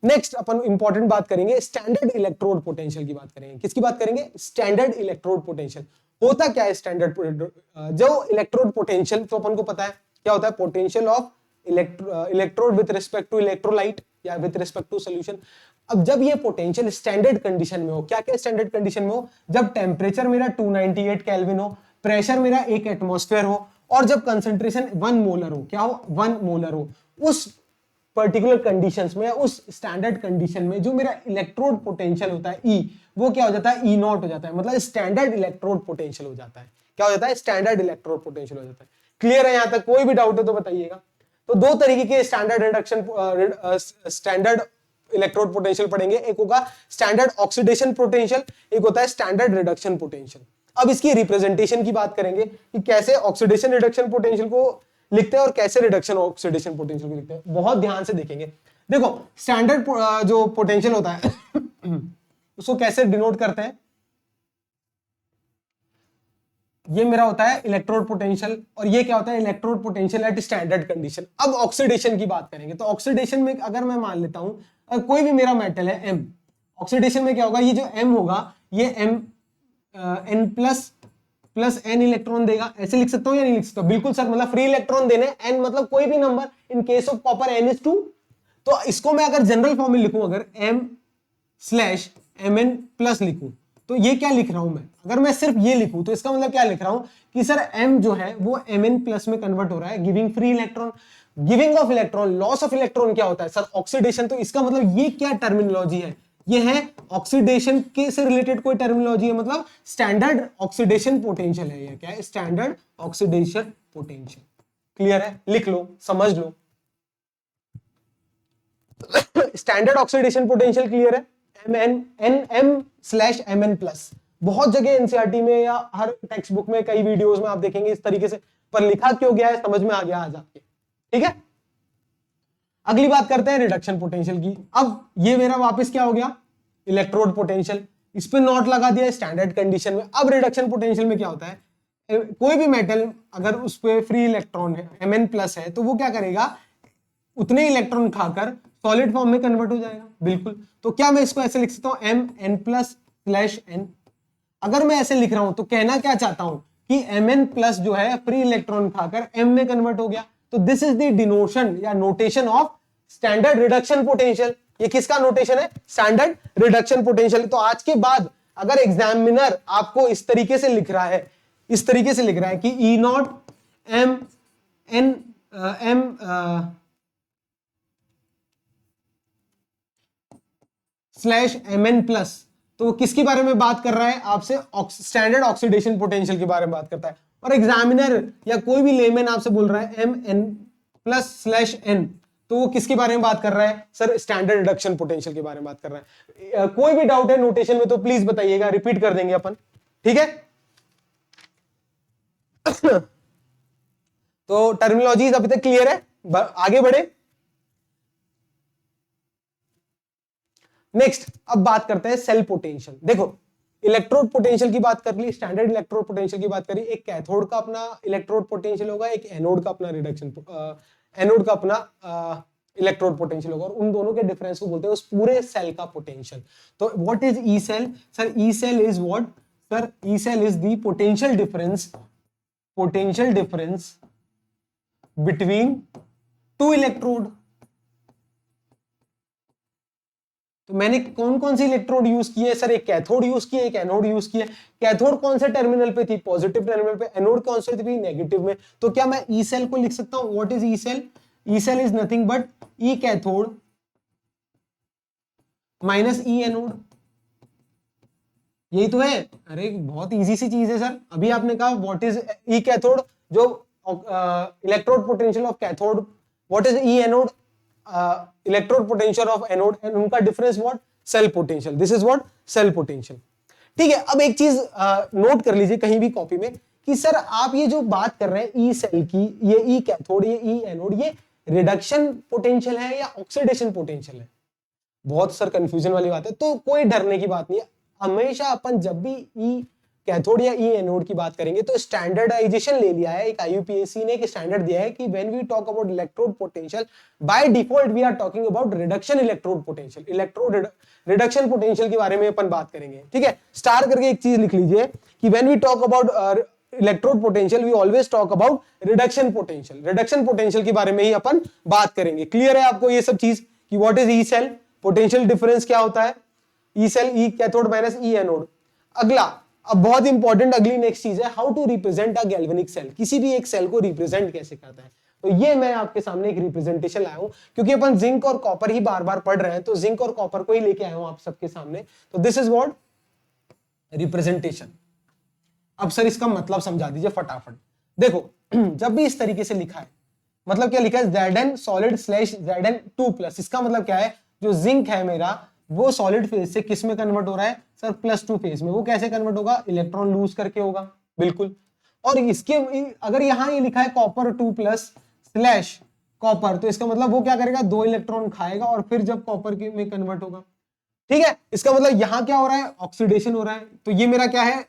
नेक्स्ट अपन इंपॉर्टेंट बात करेंगे, स्टैंडर्ड इलेक्ट्रोड पोटेंशियल की बात करेंगे। किसकी बात करेंगे, स्टैंडर्ड इलेक्ट्रोड पोटेंशियल। होता क्या है स्टैंडर्ड, जो इलेक्ट्रोड पोटेंशियल, तो अपन को पता है क्या होता है, potential of electrode with respect to electrolyte या विद रिस्पेक्ट टू सॉल्यूशन। अब जब ये पोटेंशियल स्टैंडर्ड कंडीशन में हो, क्या क्या स्टैंडर्ड कंडीशन में हो, जब टेम्परेचर मेरा 298 केल्विन हो, प्रेशर मेरा 1 एटमॉस्फेयर हो, और जब कंसंट्रेशन 1 मोलर हो। क्या हो, 1 मोलर हो। उस पर्टिकुलर कंडीशंस में, उस स्टैंडर्ड कंडीशन में जो मेरा इलेक्ट्रोड पोटेंशियल होता है ई, वो क्या हो जाता है, ई नॉट हो जाता है। मतलब स्टैंडर्ड इलेक्ट्रोड पोटेंशियल हो जाता है। क्या हो जाता है, स्टैंडर्ड इलेक्ट्रोड पोटेंशियल हो जाता है। क्लियर है यहां तक, कोई भी डाउट है तो बताइएगा। तो दो तरीके के standard reduction, standard electrode potential पढ़ेंगे। एक होगा स्टैंडर्ड ऑक्सीडेशन पोटेंशियल, एक होता है स्टैंडर्ड रिडक्शन पोटेंशियल। अब इसकी रिप्रेजेंटेशन की बात करेंगे कि कैसे ऑक्सीडेशन रिडक्शन पोटेंशियल को लिखते हैं और कैसे रिडक्शन ऑक्सीडेशन पोटेंशियल को लिखते हैं। बहुत ध्यान से देखेंगे। देखो स्टैंडर्ड जो पोटेंशियल होता है उसको कैसे डिनोट करते हैं, ये मेरा होता है इलेक्ट्रोड पोटेंशियल, और ये क्या होता है, electrode potential at standard condition. अब ऑक्सीडेशन की बात करेंगे, तो ऑक्सीडेशन में अगर मैं मान लेता हूं कोई भी मेरा मेटल है M, ऑक्सीडेशन में क्या होगा, ये जो M होगा ये M N+ N इलेक्ट्रॉन देगा। ऐसे लिख सकता हूं या नहीं लिख सकता, बिल्कुल सर, मतलब फ्री इलेक्ट्रॉन देने, N मतलब कोई भी number, in case of copper N is 2। तो इसको मैं अगर जनरल फॉर्म में लिखूं, अगर M/Mn+ लिखूं, तो ये क्या लिख रहा हूं मैं, अगर मैं सिर्फ ये लिखूं तो इसका मतलब क्या लिख रहा हूं कि सर M जो है वो Mn+ में कन्वर्ट हो रहा है, giving free electron. Giving of electron, loss of electron क्या होता है सर, ऑक्सीडेशन। तो इसका मतलब ये क्या टर्मिनोलॉजी है, ये है ऑक्सीडेशन के से रिलेटेड कोई टर्मिनोलॉजी है, मतलब स्टैंडर्ड ऑक्सीडेशन पोटेंशियल है। ये क्या है, स्टैंडर्ड ऑक्सीडेशन पोटेंशियल। क्लियर है, लिख लो, समझ लो। स्टैंडर्ड ऑक्सीडेशन पोटेंशियल क्लियर है, M/Mn+। बहुत जगह एनसीईआरटी में या हर टेक्स्ट बुक में, कई वीडियोस में आप देखेंगे इस तरीके से, पर लिखा क्यों गया है समझ में आ गया आज आपके। ठीक है, अगली बात करते हैं रिडक्शन पोटेंशियल की। अब ये मेरा वापस क्या हो गया, इलेक्ट्रोड पोटेंशियल, इस पे नॉट लगा दिया स्टैंडर्ड कंडीशन में। अब रिडक्शन पोटेंशियल में क्या होता है, कोई भी मेटल अगर उस पे फ्री इलेक्ट्रॉन है, Mn+ है, तो वो क्या करेगा, उतने इलेक्ट्रॉन खाकर सॉलिड फॉर्म में कन्वर्ट हो जाएगा। बिल्कुल, तो क्या मैं इसको ऐसे लिख सकता हूं, Mn+/N। अगर मैं ऐसे लिख रहा हूं तो कहना क्या चाहता हूं कि Mn+ जो है फ्री इलेक्ट्रॉन खाकर M में कन्वर्ट हो गया। तो दिस इज द डिनोशन या notation of standard reduction potential. ये किसका नोटेशन है? Standard reduction potential. तो आज के बाद अगर एग्जामिनर आपको इस तरीके से लिख रहा है, इस तरीके से लिख रहा है कि E nought M N M slash M N plus, तो किसके बारे में बात कर रहा है? आपसे स्टैंडर्ड ऑक्सीडेशन पोटेंशियल के बारे में बात करता है। और एग्जामिनर या कोई भी लेमैन आपसे बोल रहा है M N plus slash N, तो वो किसके बारे में बात कर रहा है? सर स्टैंडर्ड रिडक्शन पोटेंशियल के बारे में बात कर रहा है। कोई भी डाउट है नोटेशन में तो प्लीज बताइएगा, रिपीट कर देंगे अपन, ठीक है? तो टर्मिनोलॉजीज अभी तक क्लियर है, आगे बढ़े। नेक्स्ट अब बात करते हैं सेल पोटेंशियल। देखो इलेक्ट्रोड पोटेंशियल की बात कर ली, स्टैंडर्ड इलेक्ट्रोड पोटेंशियल की बात करी। एक कैथोड का अपना इलेक्ट्रोड पोटेंशियल होगा, एक एनोड का अपना रिडक्शन एनोड का अपना इलेक्ट्रोड पोटेंशियल होगा, और उन दोनों के डिफरेंस को बोलते हैं उस पूरे सेल का पोटेंशियल। तो what is E cell? Sir E cell is what? Sir E cell is the potential difference between two electrode. तो मैंने कौन कौन सी इलेक्ट्रोड यूज किए? सर एक कैथोड यूज किए, एक एनोड यूज किए। कैथोड कौन से टर्मिनल पे थी? पॉजिटिव टर्मिनल पे। एनोड कौन से थी? नेगेटिव में। तो क्या मैं ई सेल को लिख सकता हूं? What is E cell? E cell is nothing but E cathode minus E anode. यही तो है। अरे बहुत इजी सी चीज है सर। अभी आपने कहा व्हाट इज ई कैथोड, जो electrode potential of cathode, what is E anode, electrode potential of anode, and उनका difference what? Cell potential. This is what? Cell potential. ठीक है, अब एक चीज नोट कर लीजिए कहीं भी कॉपी में कि सर आप ये जो बात कर रहे हैं ई सेल की, ये ई कैथोड, ये ई एनोड, ये रिडक्शन पोटेंशियल है या ऑक्सीडेशन पोटेंशियल है? बहुत सर कंफ्यूजन वाली बात है। तो कोई डरने की बात नहीं है। हमेशा अपन जब भी ई कैथोड या ई एनोड की बात करेंगे तो स्टैंडर्डाइजेशन ले लिया है, एक आईयूपीएसी ने एक स्टैंडर्ड दिया है कि when we talk about electrode potential, by default we are talking about reduction electrode potential. Electrode reduction potential के बारे में अपन बात करेंगे, ठीक है? स्टार करके एक चीज लिख लीजिए कि when we talk about electrode potential we always talk about reduction potential. Reduction potential के बारे में ही अपन बात करेंगे। क्लियर है आपको ये सब चीज कि what is E cell, potential difference क्या होता है? E cell, E cathode minus E anode. अगला, अब बहुत इंपॉर्टेंट अगली नेक्स्ट चीज है, how to represent a galvanic cell. किसी भी एक सेल को रिप्रेजेंट कैसे करता है? तो ये मैं आपके सामने एक रिप्रेजेंटेशन लाया हूं, क्योंकि अपन जिंक और कॉपर ही बार बार पढ़ रहे हैं, तो जिंक और कॉपर को ही लेके आया हूं आप सबके सामने। तो दिस इज व्हाट? रिप्रेजेंटेशन। अब सर इसका मतलब समझा दीजिए फटाफट। देखो जब भी इस तरीके से लिखा है, मतलब क्या लिखा है? Zn solid slash Zn2 plus. इसका मतलब क्या है? जो जिंक है मेरा वो सॉलिड फेज से किस में कन्वर्ट हो रहा है? सर +2 फेज में। वो कैसे कन्वर्ट होगा? इलेक्ट्रॉन लूज करके होगा, बिल्कुल। और इसके अगर यहां ये लिखा है कॉपर 2 प्लस स्लैश कॉपर, तो इसका मतलब वो क्या करेगा? 2 इलेक्ट्रॉन खाएगा और फिर जब कॉपर के में कन्वर्ट होगा, ठीक है? इसका मतलब यहां क्या हो रहा है? ऑक्सीडेशन हो रहा है। तो ये मेरा क्या है?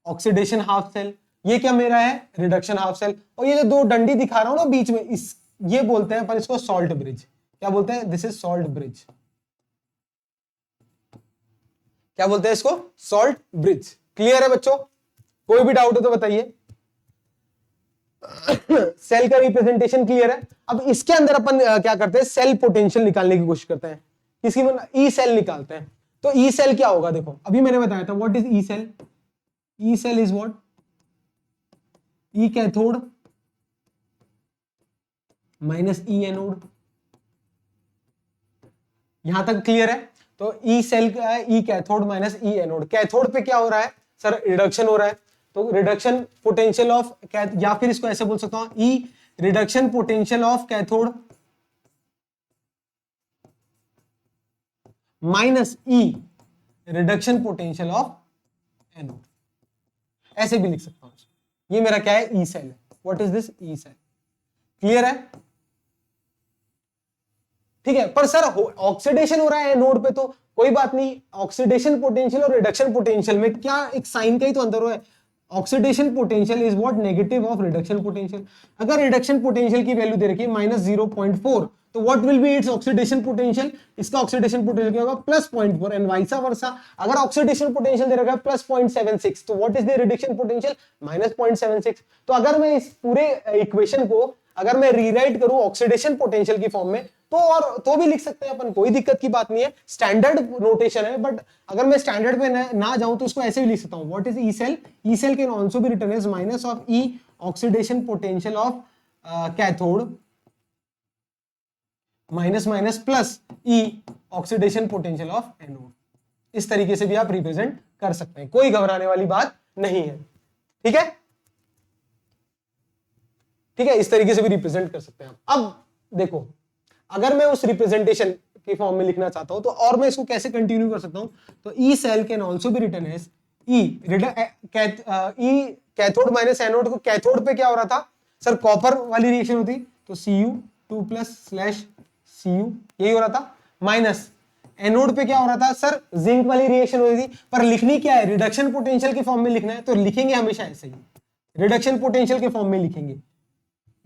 Oxidation half cell. ये क्या मेरा है? Reduction half cell. और ये जो दो डंडी दिखा रहा हूं ना बीच में, इस ये बोलते हैं अपन इसको सॉल्ट ब्रिज। क्या बोलते हैं? This is salt bridge. क्या बोलते हैं इसको? Salt bridge. क्लियर है बच्चों? कोई भी डाउट हो तो बताइए। सेल का रिप्रेजेंटेशन क्लियर है। अब इसके अंदर अपन क्या करते हैं? सेल पोटेंशियल निकालने की कोशिश करते हैं। किसकी? ई सेल निकालते हैं। तो ई सेल क्या होगा? देखो अभी मैंने बताया था what is E cell. E cell is what? E cathode minus E anode. यहां तक क्लियर है? तो ई सेल का है E cathode minus E anode. Cathode पे क्या हो रहा है? सर रिडक्शन हो रहा है। तो रिडक्शन पोटेंशियल ऑफ, या फिर इसको ऐसे बोल सकता हूं, E reduction potential of cathode minus E reduction potential of anode. ऐसे भी लिख सकता हूं। ये मेरा क्या है? ई सेल है। What is this? E cell. Clear है? ठीक है। पर सर ऑक्सीडेशन हो रहा है नोड पे, तो कोई बात नहीं। ऑक्सीडेशन पोटेंशियल और रिडक्शन पोटेंशियल में क्या एक साइन का ही तो अंतर है। Oxidation potential is what? Negative of reduction potential. अगर रिडक्शन पोटेंशियल की वैल्यू दे रखी है -0.4, तो what will B its oxidation potential? इसका ऑक्सीडेशन पोटेंशियल क्या होगा? +0.4 एंड वाइस वर्सा। अगर ऑक्सीडेशन पोटेंशियल दे रखा है +0.76, तो what is the reduction potential? -0.76। तो अगर मैं इस पूरे इक्वेशन को अगर मैं रीराइट करूं ऑक्सीडेशन पोटेंशियल की फॉर्म में तो भी लिख सकते हैं अपन, कोई दिक्कत की बात नहीं है, स्टैंडर्ड नोटेशन है। बट अगर मैं स्टैंडर्ड पे ना जाऊं तो इसको ऐसे भी लिख सकता हूं, what is E cell, E cell can also be written as minus of E oxidation potential of cathode minus minus plus E oxidation potential of anode. इस तरीके से भी आप रिप्रेजेंट कर सकते हैं, कोई घबराने वाली बात नहीं है। ठीक है, ठीक है, इस तरीके से भी रिप्रेजेंट कर सकते हैं आप। अब देखो, अगर मैं उस रिप्रेजेंटेशन के फॉर्म में लिखना चाहता हूं तो और मैं इसको कैसे कंटिन्यू कर सकता हूं, तो E cell can also be written as E cathode minus anode. को कैथोड पे क्या हो रहा था सर, कॉपर वाली रिएक्शन होती, तो Cu2+/Cu यही हो रहा था, माइनस एनोड पे क्या हो रहा था सर, जिंक वाली रिएक्शन हो रही थी। पर लिखनी क्या है, रिडक्शन पोटेंशियल के फॉर्म में लिखना है, तो लिखेंगे हमेशा ऐसे ही, रिडक्शन पोटेंशियल के फॉर्म में लिखेंगे।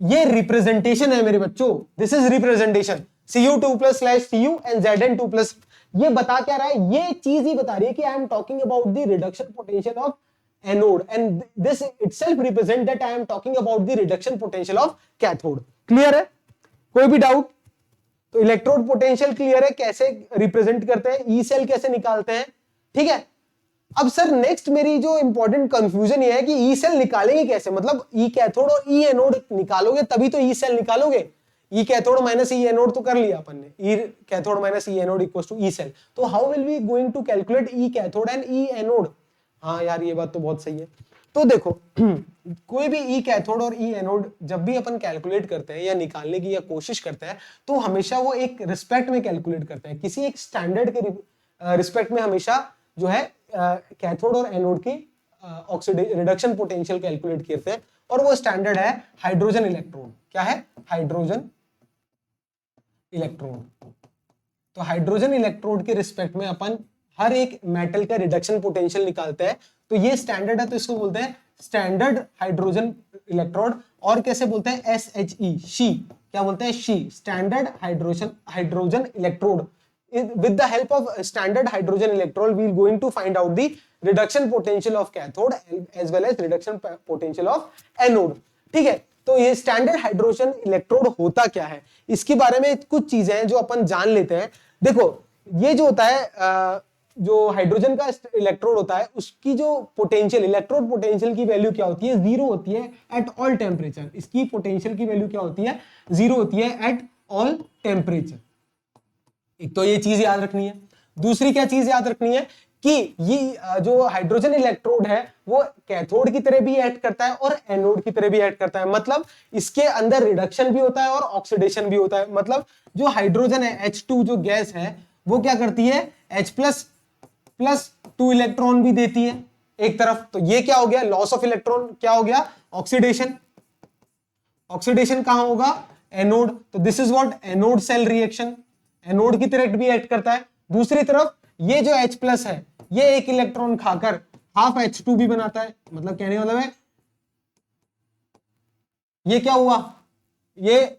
ये रिप्रेजेंटेशन है मेरे बच्चों, this is representation, Cu2+/Cu and Zn2+। ये बता क्या रहा है, ये चीज ही बता रही है कि I am talking about the reduction potential of anode and this itself represent that I am talking about the reduction potential of cathode. Clear है, कोई भी डाउट? तो इलेक्ट्रोड पोटेंशियल क्लियर है, कैसे रिप्रेजेंट करते हैं, ई सेल कैसे निकालते हैं। ठीक है, अब सर नेक्स्ट मेरी जो इंपॉर्टेंट कंफ्यूजन ये है कि ई सेल निकालेंगे कैसे, मतलब ई कैथोड और ई एनोड निकालोगे तभी तो ई सेल निकालोगे। E cathode minus E anode तो कर लिया अपन ने, E cathode minus E anode equals to E cell. तो how will we going to calculate E cathode and E anode? हाँ यार, ये बात तो बहुत सही है। तो देखो कोई भी ई कैथोड और ई एनोड जब भी अपन कैलकुलेट करते हैं या निकालने की या कोशिश करते हैं तो हमेशा वो एक रिस्पेक्ट में कैलकुलेट करते हैं, किसी एक स्टैंडर्ड के रिस्पेक्ट में हमेशा जो है कैथोड और एनोड की रिडक्शन पोटेंशियल कैलकुलेट करते हैं, और वो स्टैंडर्ड है हाइड्रोजन इलेक्ट्रोड। क्या है? Hydrogen electrode. तो हाइड्रोजन इलेक्ट्रोड के रिस्पेक्ट में अपन हर एक मेटल का रिडक्शन पोटेंशियल निकालते हैं। तो ये स्टैंडर्ड है, तो इसको बोलते हैं स्टैंडर्ड हाइड्रोजन इलेक्ट्रोड। और कैसे बोलते हैं? SHE, she. क्या बोलते हैं? She, standard hydrogen electrode. With the help of standard hydrogen electrode, we are going to find out the reduction potential of cathode as well as reduction potential of anode. ठीक है, तो ये standard hydrogen electrode होता क्या है, इसके बारे में कुछ चीजें हैं जो अपन जान लेते हैं। देखो, ये जो होता है जो हाइड्रोजन का इलेक्ट्रोड होता है, उसकी जो पोटेंशियल, इलेक्ट्रोड पोटेंशियल की वैल्यू क्या होती है? जीरो होती है एट ऑल टेम्परेचर। इसकी पोटेंशियल की वैल्यू क्या होती है? जीरो होती है एट ऑल टेम्परेचर। एक तो ये चीज याद रखनी है। दूसरी क्या चीज याद रखनी है कि ये जो हाइड्रोजन इलेक्ट्रोड है वो कैथोड की तरह भी एक्ट करता है और एनोड की तरह भी एक्ट करता है। मतलब इसके अंदर रिडक्शन भी होता है और ऑक्सीडेशन भी होता है। मतलब जो हाइड्रोजन है, H2 जो गैस है, वो क्या करती है? H++2 इलेक्ट्रॉन भी देती है एक तरफ। तो ये क्या हो गया? Loss of electron. क्या हो गया? ऑक्सीडेशन। ऑक्सीडेशन कहां होगा? एनोड। तो this is what? Anode cell reaction. Anode की तरह भी एक्ट करता है। दूसरी तरफ ये जो H+ है, ये एक इलेक्ट्रॉन खाकर हाफ H2 भी बनाता है। मतलब कहने मतलब है ये क्या हुआ? ये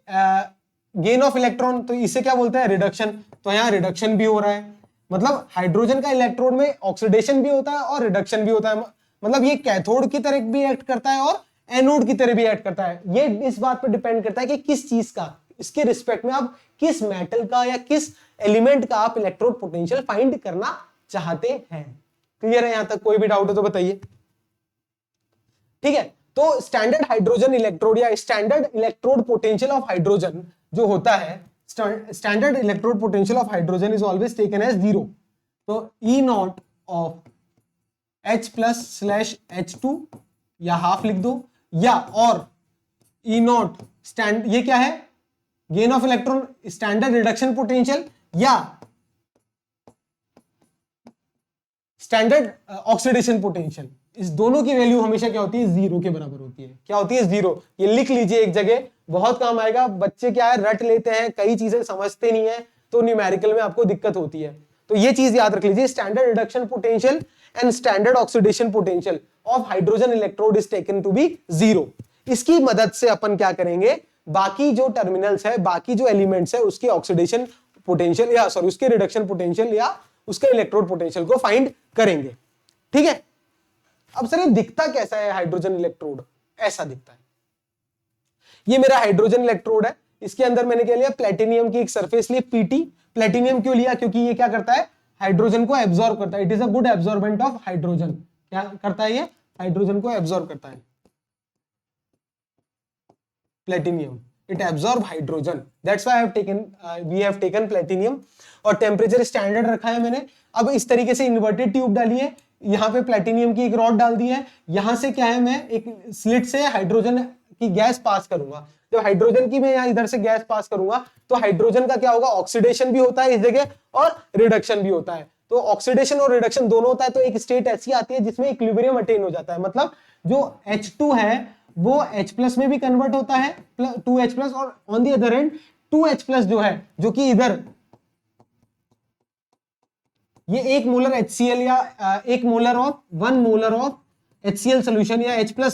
गेन ऑफ इलेक्ट्रॉन। तो इसे क्या बोलते हैं? रिडक्शन। तो यहां रिडक्शन भी हो रहा है। मतलब हाइड्रोजन का इलेक्ट्रोड में ऑक्सीडेशन भी होता है और रिडक्शन भी होता है। मतलब ये कैथोड की तरह भी एक्ट करता है और एनोड की तरह भी एक्ट करता है। ये इस बात पर डिपेंड करता है कि किस चीज का, इसके रिस्पेक्ट में आप किस मेटल का या किस एलिमेंट का आप इलेक्ट्रोड पोटेंशियल फाइंड करना चाहते हैं। क्लियर है यहां तक? कोई भी डाउट है तो बताइए। ठीक है, तो स्टैंडर्ड हाइड्रोजन इलेक्ट्रोड या standard electrode potential of hydrogen जो होता है, standard electrode potential of hydrogen is always taken as zero. तो E0 ऑफ H+/H2 या हाफ लिख दो, या और E0 स्टैंड, ये क्या है? Gain of electron, standard reduction potential, या स्टैंडर्ड ऑक्सीडेशन पोटेंशियल। इस दोनों की वैल्यू हमेशा क्या होती है? जीरो के बराबर होती है। क्या होती है? जीरो। ये लिख लीजिए एक जगह, बहुत काम आएगा। बच्चे क्या है, रट लेते हैं, कई चीजें समझते नहीं है, तो न्यूमेरिकल में आपको दिक्कत होती है। तो ये चीज याद रख लीजिए, standard reduction potential and standard oxidation potential of hydrogen electrode is taken to be zero. इसकी मदद से अपन क्या करेंगे? बाकी जो टर्मिनल्स है, बाकी जो एलिमेंट्स है, उसके ऑक्सीडेशन पोटेंशियल या सॉरी उसके रिडक्शन पोटेंशियल या उसके इलेक्ट्रोड पोटेंशियल को फाइंड करेंगे। ठीक है, अब सर ये दिखता कैसा है हाइड्रोजन इलेक्ट्रोड? ऐसा दिखता है। ये मेरा हाइड्रोजन इलेक्ट्रोड है, इसके अंदर मैंने क्या लिया, प्लेटिनियम की एक सरफेस ली पीटी। प्लेटिनियम क्यों लिया, क्योंकि ये क्या करता है, हाइड्रोजन को एब्जॉर्ब करता है। It is a good absorbent of hydrogen. क्या करता है ये, हाइड्रोजन को एब्जॉर्ब करता है। Platinum, it absorb hydrogen, that's why we have taken platinum. और टेम्परेचर स्टैंडर्ड रखा है मैंने। अब इस तरीके से इन्वर्टेड ट्यूब डाली है, यहाँ पे प्लेटिनियम की एक रॉड डाल दी है, यहां से क्या है, मैं एक स्लिट से हाइड्रोजन की गैस पास करूंगा। जब हाइड्रोजन की मैं यहाँ इधर से गैस पास करूंगा तो हाइड्रोजन का क्या होगा, ऑक्सीडेशन भी होता है इस जगह और रिडक्शन भी होता है। तो ऑक्सीडेशन और रिडक्शन दोनों होता है, तो एक स्टेट ऐसी आती है जिसमें इक्विलिब्रियम अटेन हो जाता है। मतलब जो H2 है वो H+ में भी कन्वर्ट होता है, 2H+, और on the other and 2H+ जो है, जो कि इधर ये 1 मोलर HCl या 1 molar of 1 molar of HCl solution या H+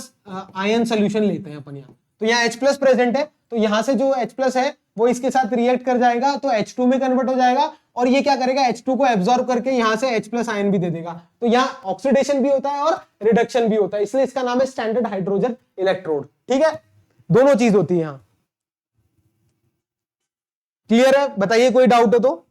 आयन सोल्यूशन लेते हैं अपन यहाँ। तो यहाँ H+ प्रेजेंट है, तो यहां से जो H+ है वो इसके साथ रिएक्ट कर जाएगा तो H2 में कन्वर्ट हो जाएगा, और ये क्या करेगा, H2 को एब्जॉर्ब करके यहां से H+ आयन भी दे देगा। तो यहाँ ऑक्सीडेशन भी होता है और रिडक्शन भी होता है, इसलिए इसका नाम है स्टैंडर्ड हाइड्रोजन इलेक्ट्रोड। ठीक है, दोनों चीज होती है यहां। क्लियर है, बताइए कोई डाउट हो तो।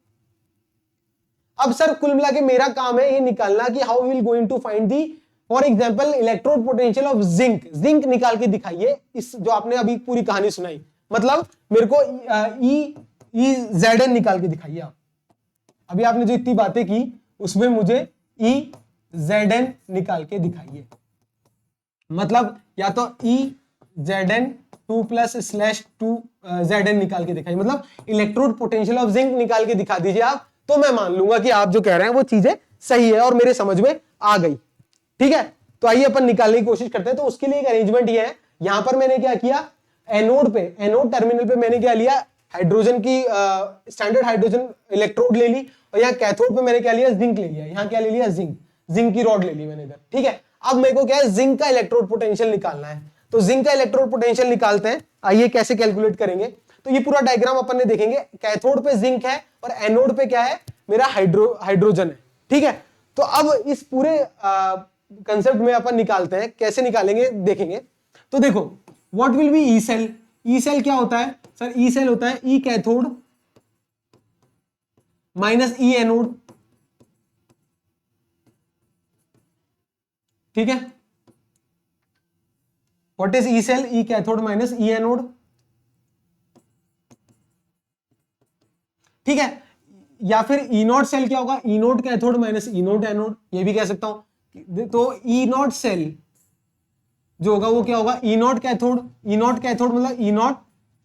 अब सर कुल मिला के मेरा काम है ये निकालना कि how we will going to find the, for example electrode potential of zinc. Zinc निकाल के दिखाइए, इस जो आपने अभी पूरी कहानी सुनाई, मतलब मेरे को EZn निकाल के दिखाइए आप। अभी आपने जो इतनी बातें की उसमें मुझे EZn निकाल के दिखाइए। मतलब या तो EZn 2+/2 Zn निकाल के दिखाइए, मतलब इलेक्ट्रोड पोटेंशियल ऑफ जिंक निकाल के दिखा दीजिए आप, तो मैं मान लूंगा कि आप जो कह रहे हैं वो चीजें सही है और मेरे समझ में आ गई। ठीक है, तो आइए अपन निकालने की कोशिश करते हैं। तो उसके लिए एक अरेंजमेंट ये है, यहां पर मैंने क्या किया, एनोड टर्मिनल पे मैंने क्या लिया, हाइड्रोजन की स्टैंडर्ड हाइड्रोजन इलेक्ट्रोड ले ली, और यहाँ कैथोड पे मैंने क्या लिया, जिंक ले लिया। यहाँ क्या ले लिया, जिंक की रॉड ले ली मैंने इधर। ठीक है, अब मेरे को क्या है, जिंक का इलेक्ट्रोड पोटेंशियल निकालना है। तो जिंक का इलेक्ट्रोड पोटेंशियल निकालते हैं, आइए कैसे कैलकुलेट करेंगे। तो ये पूरा डायग्राम अपन ने देखेंगे, कैथोड पे जिंक है और एनोड पे क्या है, मेरा हाइड्रोजन है। ठीक है, तो अब इस पूरे कंसेप्ट में अपन निकालते हैं, कैसे निकालेंगे देखेंगे। तो देखो, what will be E cell. E cell क्या होता है सर, ई सेल होता है E cathode minus E anode. ठीक है, what is E cell, E cathode minus E anode. ठीक है, या फिर ई नॉट सेल क्या होगा, E not cathode minus E not anode, ये भी कह सकता हूं। तो ई नॉट सेल जो होगा वो क्या होगा, ई नॉट कैथोड मतलब ई नॉट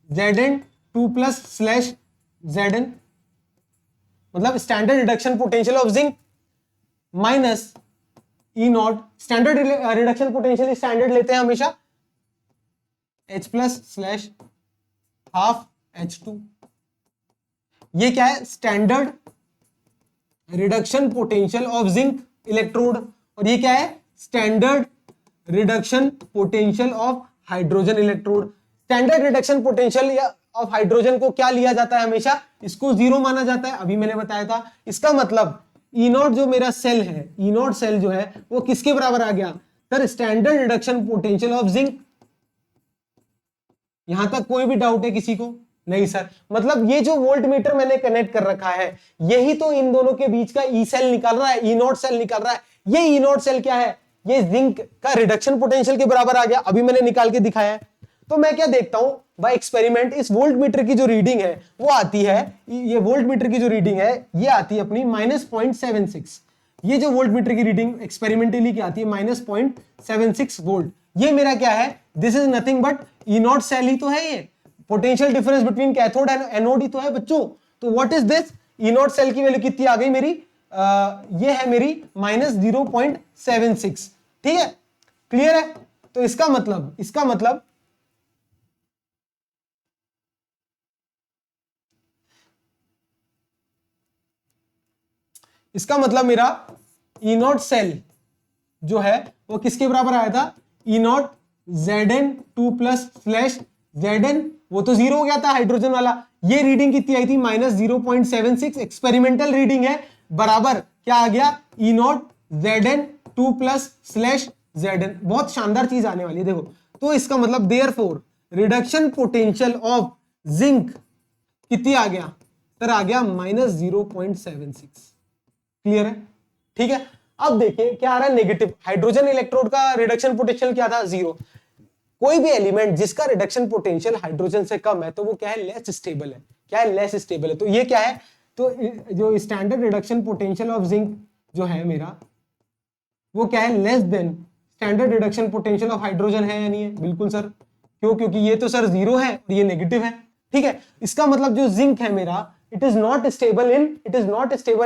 Zn 2+/Zn, मतलब standard reduction potential of zinc minus E naught, standard reduction potential standard लेते हैं हमेशा, H+/½ ये क्या है, standard reduction potential of zinc electrode, और ये क्या है, standard reduction potential of hydrogen electrode. Standard reduction potential of hydrogen को क्या लिया जाता है, हमेशा इसको 0 माना जाता है, अभी मैंने बताया था। इसका मतलब ई नॉट जो मेरा सेल है, ई नॉट सेल जो है वो किसके बराबर आ गया sir, standard reduction potential of zinc. यहां तक कोई भी डाउट है किसी को? नहीं सर, मतलब ये जो वोल्ट मीटर मैंने कनेक्ट कर रखा है यही तो इन दोनों के बीच का ई सेल निकाल रहा है, ई नॉट सेल निकाल रहा है। ये ई नॉट सेल क्या है, ये जिंक का रिडक्शन पोटेंशियल के बराबर आ गया, अभी मैंने निकाल के दिखाया है। तो मैं क्या देखता हूं बाय एक्सपेरिमेंट, इस वोल्ट मीटर की जो रीडिंग है वो आती है, ये वोल्ट मीटर की जो रीडिंग है ये आती है अपनी -0.76। ये जो वोल्ट मीटर की रीडिंग एक्सपेरिमेंटली की आती है -0.76 वोल्ट, ये मेरा क्या है, this is nothing but E not cell ही तो है। ये potential difference between cathode and anode ही तो है बच्चों। तो what is this, E not cell की वैल्यू कितनी आ गई मेरी, ये है मेरी -0.76। ठीक है, क्लियर है। तो इसका मतलब मेरा ई नॉट सेल जो है वो किसके बराबर आया था, ई नॉट Zn 2+/Zn, वो तो 0 हो गया था हाइड्रोजन वाला। ये रीडिंग कितनी आई थी, -0.76 एक्सपेरिमेंटल रीडिंग है, बराबर क्या आ गया, ई नॉट Zn 2+/Zn। बहुत शानदार चीज आने वाली है देखो। तो इसका मतलब therefore reduction potential of zinc कितनी आ गया सर, आ गया -0.76। क्लियर है? ठीक है, अब देखिए क्या आ रहा है, नेगेटिव। हाइड्रोजन इलेक्ट्रोड का रिडक्शन पोटेंशियल क्या था, 0। कोई भी एलिमेंट जिसका रिडक्शन पोटेंशियल हाइड्रोजन से कम है तो वो क्या है, लेस स्टेबल है। क्या है, लेस स्टेबल है। तो ये क्या है, तो जो standard reduction potential of zinc जो है मेरा, वो क्या है, less than standard reduction potential of hydrogen है या नहीं है? बिल्कुल सर। क्यों? क्योंकि ये तो सर 0 है और ये नेगेटिव है। ठीक है, इसका मतलब जो जिंक है मेरा, it is not stable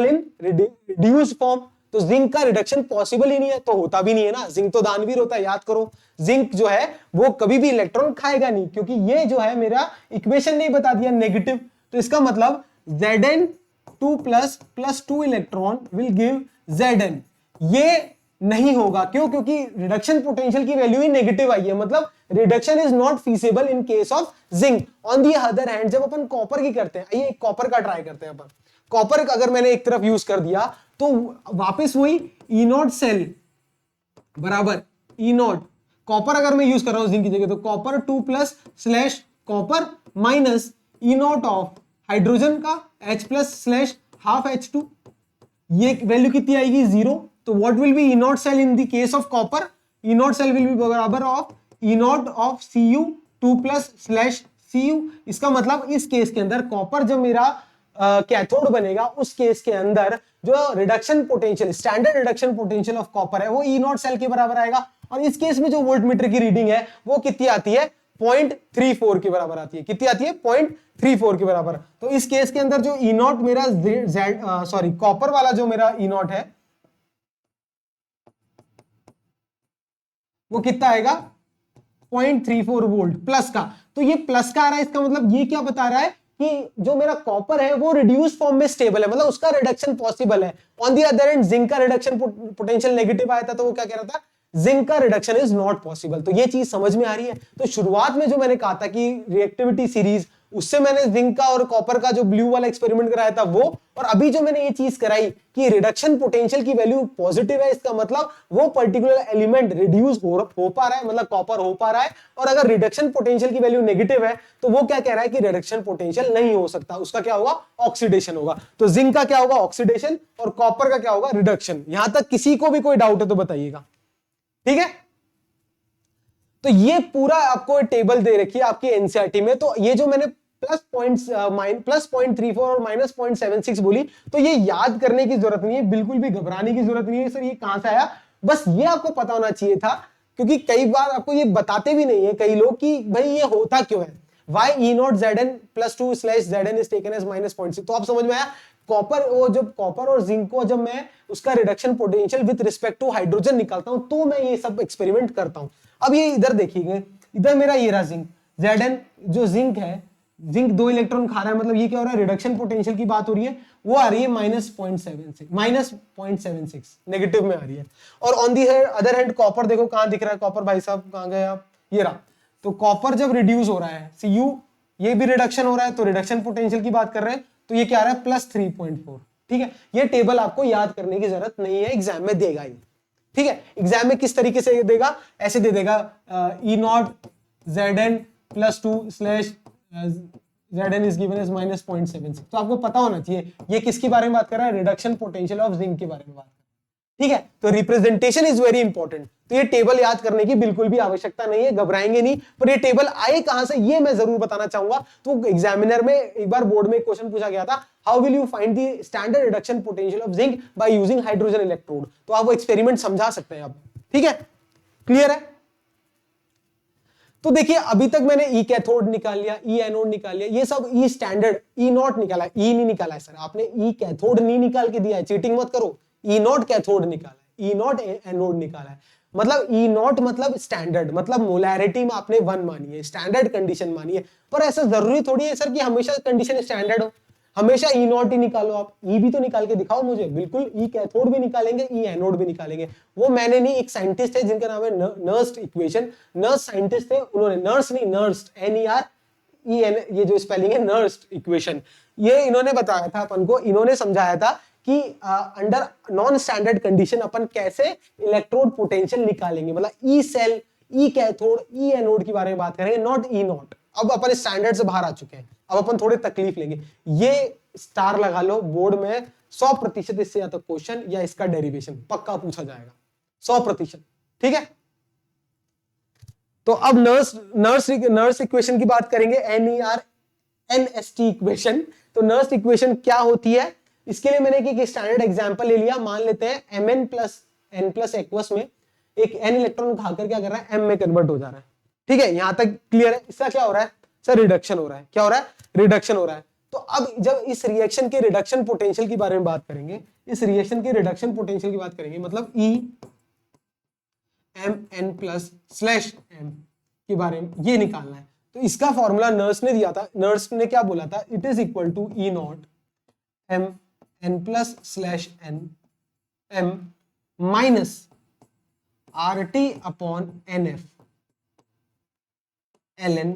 in reduced form. तो जिंक का रिडक्शन पॉसिबल ही नहीं है, तो होता भी नहीं है ना। जिंक तो दानवीर होता है, याद करो। जिंक जो है वो कभी भी इलेक्ट्रॉन खाएगा नहीं, क्योंकि ये जो है मेरा इक्वेशन नहीं बता दिया, नेगेटिव। तो इसका मतलब Zn2 plus 2 electron will give Zn। ये नहीं होगा, क्यों? क्योंकि रिडक्शन पोटेंशियल की वैल्यू ही नेगेटिव आई है, मतलब reduction is not feasible in case of zinc. On the other hand जब अपन कॉपर की करते हैं, आइए कॉपर का ट्राई करते हैं अपन। कॉपर अगर मैंने एक तरफ यूज कर दिया तो वापस वही E0 सेल बराबर E0। कॉपर अगर मैं यूज कर रहा हूं जिंक की जगह, तो copper 2 plus slash copper minus E0 of hydrogen का H plus slash half H2। ये वैल्यू कितनी आएगी, 0। तो what will be E0 cell in the case of copper? E0 cell will be बराबर of E0 of Cu 2 plus slash Cu। इसका मतलब इस case के अंदर कॉपर जब मेरा कैथोड बनेगा, उस केस के अंदर जो reduction potential, standard reduction potential of copper है, वो E0 सेल के बराबर आएगा। और इस केस में जो वोल्टमीटर की रीडिंग है वो कितनी आती है, 0.34 के बराबर आती है। कितनी आती है, 0.34 के बराबर। तो इस केस के अंदर जो E0 मेरा कॉपर वाला जो मेरा E0 है वो कितना आएगा, 0.34 वोल्ट प्लस का। तो ये प्लस का आ रहा है, इसका मतलब ये क्या बता रहा है कि जो मेरा कॉपर है वो रिड्यूस फॉर्म में स्टेबल है, मतलब उसका रिडक्शन पॉसिबल है। On the other and zinc का रिडक्शन पोटेंशियल नेगेटिव आया था, तो वो क्या कह रहा था, जिंक का रिडक्शन इज नॉट पॉसिबल। तो ये चीज समझ में आ रही है। तो शुरुआत में जो मैंने कहा था कि रिएक्टिविटी सीरीज, उससे मैंने जिंक का और कॉपर का जो ब्लू वाला एक्सपेरिमेंट कराया था वो, और अभी जो मैंने ये चीज कराई कि रिडक्शन पोटेंशियल की वैल्यू पॉजिटिव है, इसका मतलब वो पर्टिकुलर एलिमेंट रिड्यूस हो पा रहा है, मतलब कॉपर हो पा रहा है। और अगर रिडक्शन पोटेंशियल की वैल्यू नेगेटिव है तो वो क्या कह रहा है कि रिडक्शन पोटेंशियल नहीं हो सकता, उसका क्या होगा, ऑक्सीडेशन होगा। तो जिंक का क्या होगा, ऑक्सीडेशन, और कॉपर का क्या होगा, रिडक्शन। यहां तक किसी को भी कोई डाउट है तो बताइएगा। ठीक है, तो ये पूरा आपको टेबल दे रखी है आपकी एनसीईआरटी में। तो ये जो मैंने प्लस 0.34 और माइनस 0.76 बोली, तो ये याद करने की जरूरत नहीं है, बिल्कुल भी घबराने की जरूरत नहीं है सर ये कहां से आया। बस ये आपको पता होना चाहिए था, क्योंकि कई बार आपको ये बताते भी नहीं है कई लोग कि भाई ये होता क्यों है, why E0 Zn plus 2 slash Zn is taken as -0.6। तो आप समझ में आया, कॉपर, वो जब कॉपर और जिंक को जब मैं उसका reduction potential with respect to hydrogen निकालता हूं तो मैं ये सब एक्सपेरिमेंट करता हूं। अब ये इधर देखिए, इधर मेरा ये रहा जिंक, Zn जो जिंक है, जिंक 2 इलेक्ट्रॉन खा रहा है, मतलब ये क्या हो रहा है, रिडक्शन पोटेंशियल की बात हो रही है, वो आ रही है -0.76 नेगेटिव में आ रही है। और on the other hand copper देखो कहां दिख रहा है, कॉपर भाई साहब कहां गए आप, ये रहा। तो कॉपर जब रिड्यूस हो रहा है, Cu ये भी रिडक्शन हो रहा है, तो रिडक्शन पोटेंशियल की बात कर रहे हैं, तो ये क्या आ रहा है, +3.4। ठीक है, ये टेबल आपको याद करने की जरूरत नहीं है, एग्जाम में देगा ही। ठीक है, एग्जाम में किस तरीके से देगा, ऐसे दे देगा E0 Zn plus 2 slash Zn is given as -0.76। तो आपको पता होना चाहिए ये किसके बारे में बात कर रहा है, रिडक्शन पोटेंशियल ऑफ जिंक के बारे में बात कर रहा है। ठीक है, तो रिप्रेजेंटेशन इज वेरी इंपॉर्टेंट। तो ये टेबल याद करने की बिल्कुल भी आवश्यकता नहीं है, घबराएंगे नहीं। पर ये टेबल आए कहां से ये मैं जरूर बताना चाहूंगा। तो एग्जामिनर में एक बार बोर्ड में क्वेश्चन पूछा गया था, how will you find the standard reduction potential of zinc by using hydrogen electrode. तो आप वो एक्सपेरिमेंट समझा सकते हैं आप। ठीक है, क्लियर है। तो देखिए अभी तक मैंने ई कैथोड निकाल लिया, ई एनोड निकाल लिया, ये सब ई स्टैंडर्ड, ई नॉट निकाला, ई नहीं निकाला है सर आपने, ई कैथोड नहीं निकाल के दिया है, चीटिंग मत करो। ई नॉट कैथोड निकाला है, ई नॉट एनोड निकाला है। मतलब ई नॉट मतलब स्टैंडर्ड, मतलब मोलैरिटी में आपने 1 मानी है, स्टैंडर्ड कंडीशन मानी है। पर ऐसा जरूरी थोड़ी है सर कि हमेशा कंडीशन स्टैंडर्ड हो, हमेशा ई नॉट ही निकालो आप। ई भी तो निकाल के दिखाओ मुझे, बिल्कुल ई कैथोड भी निकालेंगे, ई एनोड भी निकालेंगे। वो मैंने नहीं, एक साइंटिस्ट है जिनका नाम है नर्स्ट इक्वेशन, नर्स साइंटिस्ट थे, उन्होंने, नर्स नहीं नर्स्ट, NER ये जो स्पेलिंग है नर्स्ट इक्वेशन, ये इन्होंने बताया था अपन को, इन्होंने समझाया था कि अंडर नॉन स्टैंडर्ड कंडीशन अपन कैसे इलेक्ट्रोड पोटेंशियल निकालेंगे। मतलब ई सेल ई कैथोड ई एनोड के बारे में बात करेंगे, नॉट ई नॉट। अब अपन स्टैंडर्ड से बाहर आ चुके हैं, अब अपन थोड़े तकलीफ लेंगे। ये स्टार लगा लो बोर्ड में, 100% इससे या तो क्वेश्चन या इसका डेरिवेशन पक्का पूछा जाएगा, 100%। ठीक है, तो अब नर्स इक्वेशन की बात करेंगे, NERNST इक्वेशन। तो नर्स इक्वेशन क्या होती है, इसके लिए मैंने एक स्टैंडर्ड एग्जांपल ले लिया। मान लेते हैं Mn plus n plus aqueous में एक n इलेक्ट्रॉन उठाकर क्या कर रहा है, m में कन्वर्ट हो जा रहा है। ठीक है, यहां तक क्लियर है। इसका क्या हो रहा है सर, रिडक्शन हो रहा है। क्या हो रहा है, रिडक्शन हो रहा है। तो अब जब इस रिएक्शन के रिडक्शन पोटेंशियल के बारे में बात करेंगे, इस रिएक्शन के रिडक्शन पोटेंशियल की बात करेंगे, मतलब EMN प्लस स्लैश m के बारे में ये निकालना है। तो इसका फॉर्मूला नर्स ने दिया था, नर्स ने क्या बोला था, it is equal to E naught MN plus slash n m minus RT upon NF ln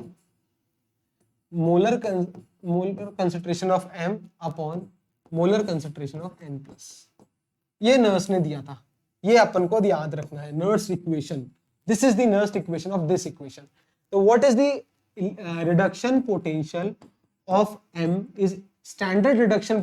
molar concentration of m upon molar concentration of n plus. ये नर्स ने दिया था, ये अपन को याद रखना है। Nernst equation, this is the Nernst equation of this equation. तो what is the reduction potential of m is standard reduction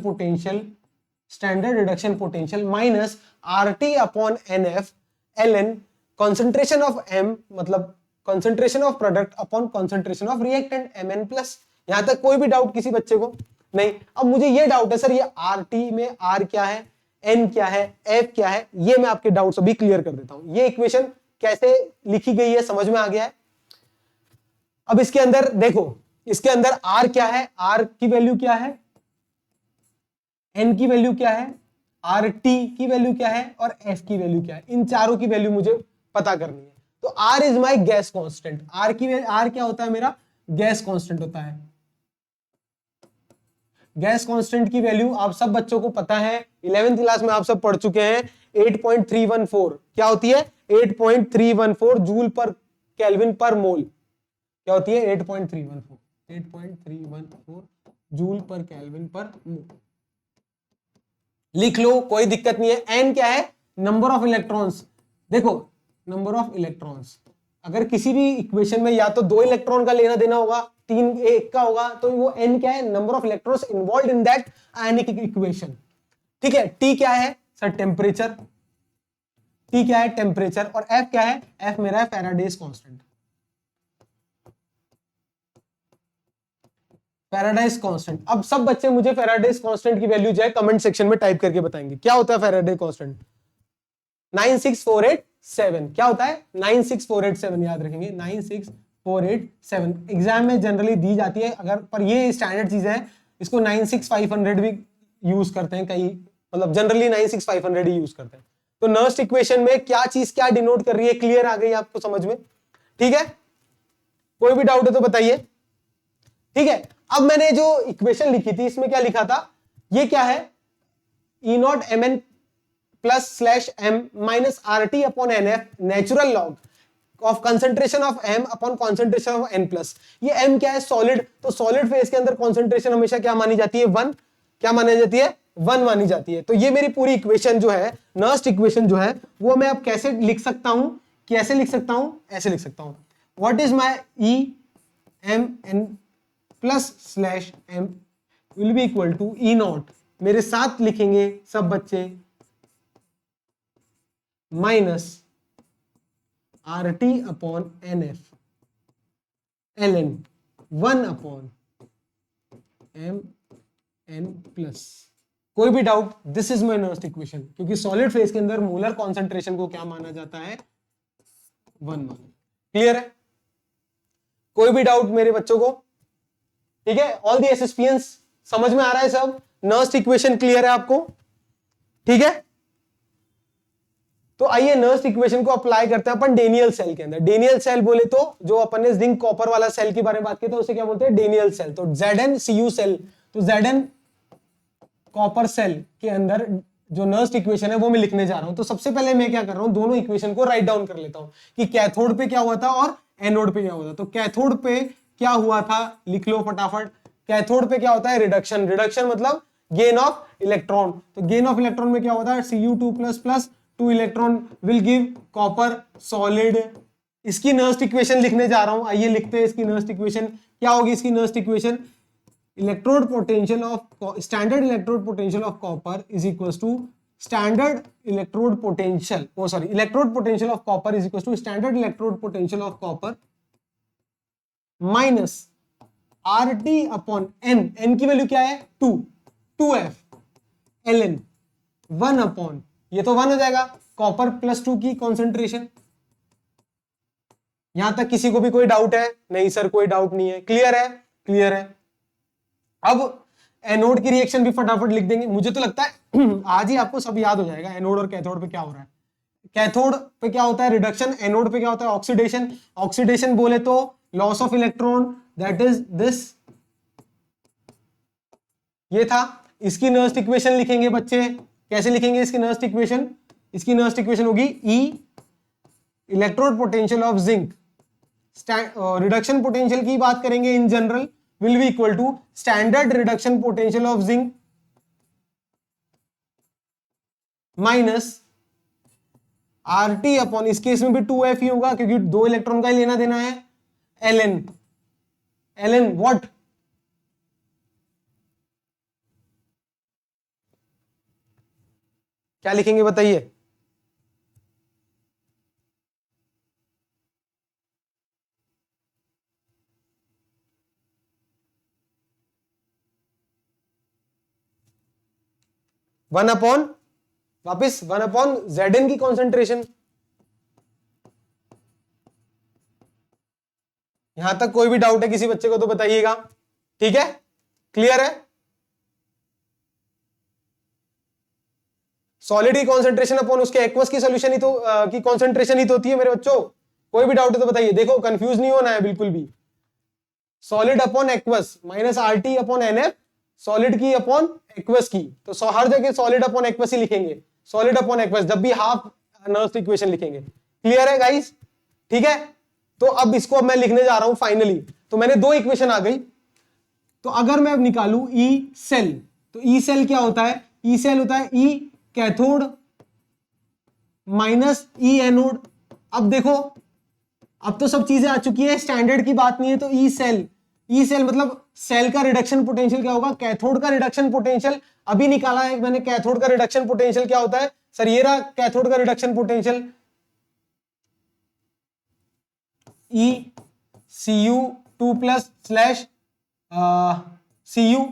potential minus RT upon NF ln concentration of m, मतलब concentration of product upon concentration of reactant Mn plus. यहां तक कोई भी doubt किसी बच्चे को नहीं? अब मुझे ये डाउट है सर, ये RT में R क्या है, N क्या है, F क्या है, ये मैं आपके डाउट्स अभी क्लियर कर देता हूं। ये इक्वेशन कैसे लिखी गई है समझ में आ गया है। अब इसके अंदर देखो, इसके अंदर R क्या है, R की वैल्यू क्या है, N की वैल्यू क्या है, RT की वैल्यू क्या है और F की वैल्यू क्या है। इन चारों की वैल्यू मुझे पता करनी है। तो R is my gas constant. R क्या होता है मेरा, गैस कांस्टेंट होता है। गैस कांस्टेंट की वैल्यू आप सब बच्चों को पता है, 11th क्लास में आप सब पढ़ चुके हैं, 8.314। क्या होती है, 8.314 जूल पर केल्विन पर मोल। क्या होती है, 8.314 जूल पर केल्विन पर मोल। लिख लो, कोई दिक्कत नहीं है। N क्या है, नंबर ऑफ इलेक्ट्रॉन्स। देखो नंबर ऑफ इलेक्ट्रॉन्स, अगर किसी भी इक्वेशन में या तो 2 इलेक्ट्रॉन का लेना देना होगा, 3 1 का होगा, तो वो N क्या है, number of electrons involve in that ionic equation. ठीक है, T क्या है सर, टेम्परेचर। T क्या है, टेम्परेचर। और F क्या है, F मेरा है फैराडेज कांस्टेंट। Faraday's constant. अब सब बच्चे मुझे फैराडेज कांस्टेंट की वैल्यू जो है कमेंट सेक्शन में टाइप करके बताएंगे क्या होता है फैराडे कांस्टेंट। 96487 क्या होता है, 96487 याद रखेंगे, 96487 एग्जाम में जनरली दी जाती है। अगर पर ये स्टैंडर्ड चीजें हैं, इसको 96500 भी यूज करते हैं कई, मतलब जनरली 96500 ही यूज करते हैं। तो नर्स्ट इक्वेशन में क्या चीज क्या डिनोट कर रही है, क्लियर आ गई आपको समझ में? ठीक है, कोई भी डाउट है तो बताइए। ठीक है, अब मैंने जो इक्वेशन लिखी थी इसमें क्या लिखा था, ये क्या है, E naught Mn plus slash m minus RT upon NF natural log of concentration of m upon concentration of n plus. ये m क्या है, सॉलिड। तो सॉलिड फेज के अंदर कंसंट्रेशन हमेशा क्या मानी जाती है, 1। क्या मानी जाती है, 1 मानी जाती है। तो ये मेरी पूरी इक्वेशन जो है, नर्स्ट इक्वेशन जो है, वो मैं अब कैसे लिख सकता हूं, कैसे लिख सकता हूं, ऐसे लिख सकता हूं, what is my EMN plus slash m will be equal to E not, मेरे साथ लिखेंगे सब बच्चे, minus RT upon NF ln 1 upon MN plus. कोई भी doubt, this is my Nernst equation, क्योंकि सॉलिड फेज के अंदर मोलर कॉन्सेंट्रेशन को क्या माना जाता है, 1 माना। क्लियर है, कोई भी डाउट मेरे बच्चों को? ठीक है, ऑल दी एसएसपियंस समझ में आ रहा है सब, नर्स्ट इक्वेशन क्लियर है आपको? ठीक है, तो आइए नर्स्ट इक्वेशन को अप्लाई करते हैं अपन डेनियल सेल के अंदर। डेनियल सेल बोले तो जो अपन ने जिंक कॉपर वाला सेल के बारे में बात की, तो उसे क्या बोलते हैं, डेनियल सेल। तो ZnCu सेल, तो Zn कॉपर सेल के अंदर जो नर्स्ट इक्वेशन है वो मैं लिखने जा रहा हूं। तो सबसे पहले मैं क्या कर रहा हूं, दोनों इक्वेशन को राइट डाउन कर लेता हूं कि कैथोड पे क्या हुआ था और एनोड पे क्या हुआ था। तो कैथोड पे क्या हुआ था, लिख लो फटाफट। कैथोड पे क्या होता है, रिडक्शन। रिडक्शन मतलब गेन ऑफ इलेक्ट्रॉन। तो गेन ऑफ इलेक्ट्रॉन में क्या होता है, Cu2++, 2 electron will give copper solid इसकी नर्स्ट इक्वेशन लिखने जा रहा हूं, आइए लिखते हैं इसकी नर्स्ट इक्वेशन। क्या होगी इसकी Nernst equation? Electrode potential of standard electrode potential of copper is equal to standard electrode potential electrode potential of copper is equal to standard electrode potential of copper minus R T upon N. N की value क्या है? 2f L N 1 upon, ये तो 1 हो जाएगा, copper +2 की concentration. यहां तक किसी को भी कोई डाउट है? नहीं सर कोई डाउट नहीं है, क्लियर है? क्लियर है। अब एनोड की रिएक्शन भी फटाफट लिख देंगे, मुझे तो लगता है आज ही आपको सब याद हो जाएगा एनोड और कैथोड पे क्या हो रहा है। कैथोड पे क्या होता है? रिडक्शन। एनोड पे क्या होता है? ऑक्सीडेशन। ऑक्सीडेशन बोले तो loss of electron, that is this. ये था। इसकी नर्स्ट इक्वेशन लिखेंगे बच्चे, कैसे लिखेंगे इसकी नर्स्ट इक्वेशन? इसकी नर्स्ट इक्वेशन होगी E electrode potential of zinc, reduction potential की बात करेंगे in general, will be equal to standard reduction potential of zinc minus R T upon, इस केस में भी 2f ही होगा क्योंकि 2 इलेक्ट्रॉन का ही लेना देना है, ln। ln what? क्या लिखेंगे बताइए? वन अपॉन, वापिस 1 अपॉन Zn की कॉन्सेंट्रेशन। यहां तक कोई भी डाउट है किसी बच्चे को तो बताइएगा, ठीक है? क्लियर है? सॉलिड की कॉन्सेंट्रेशन अपॉन उसके एक्वस की सोल्यूशन ही तो की कॉन्सेंट्रेशन ही तो होती है मेरे बच्चों। कोई भी डाउट है तो बताइए, देखो कंफ्यूज नहीं होना है बिल्कुल भी। Solid upon aqueous minus R T upon NF, solid की अपॉन एक्वस की, तो हर जगह सॉलिड अपॉन एक्वस ही लिखेंगे, सॉलिड अपॉन एक्वस जब भी हाफ नर्स्ट इक्वेशन लिखेंगे। क्लियर है गाइस? ठीक है, तो अब इसको मैं लिखने जा रहा हूं फाइनली। तो मैंने 2 इक्वेशन आ गई, तो अगर मैं अब निकालू ई सेल, तो ई सेल क्या होता है? ई सेल होता है E cathode minus E anode. अब देखो, अब तो सब चीजें आ चुकी है, स्टैंडर्ड की बात नहीं है, तो ई सेल, ई सेल मतलब सेल का रिडक्शन पोटेंशियल क्या होगा? कैथोड का रिडक्शन पोटेंशियल अभी निकाला है मैंने। कैथोड का रिडक्शन पोटेंशियल क्या होता है सर? ये रहा कैथोड का रिडक्शन पोटेंशियल, ई Cu2+/Cu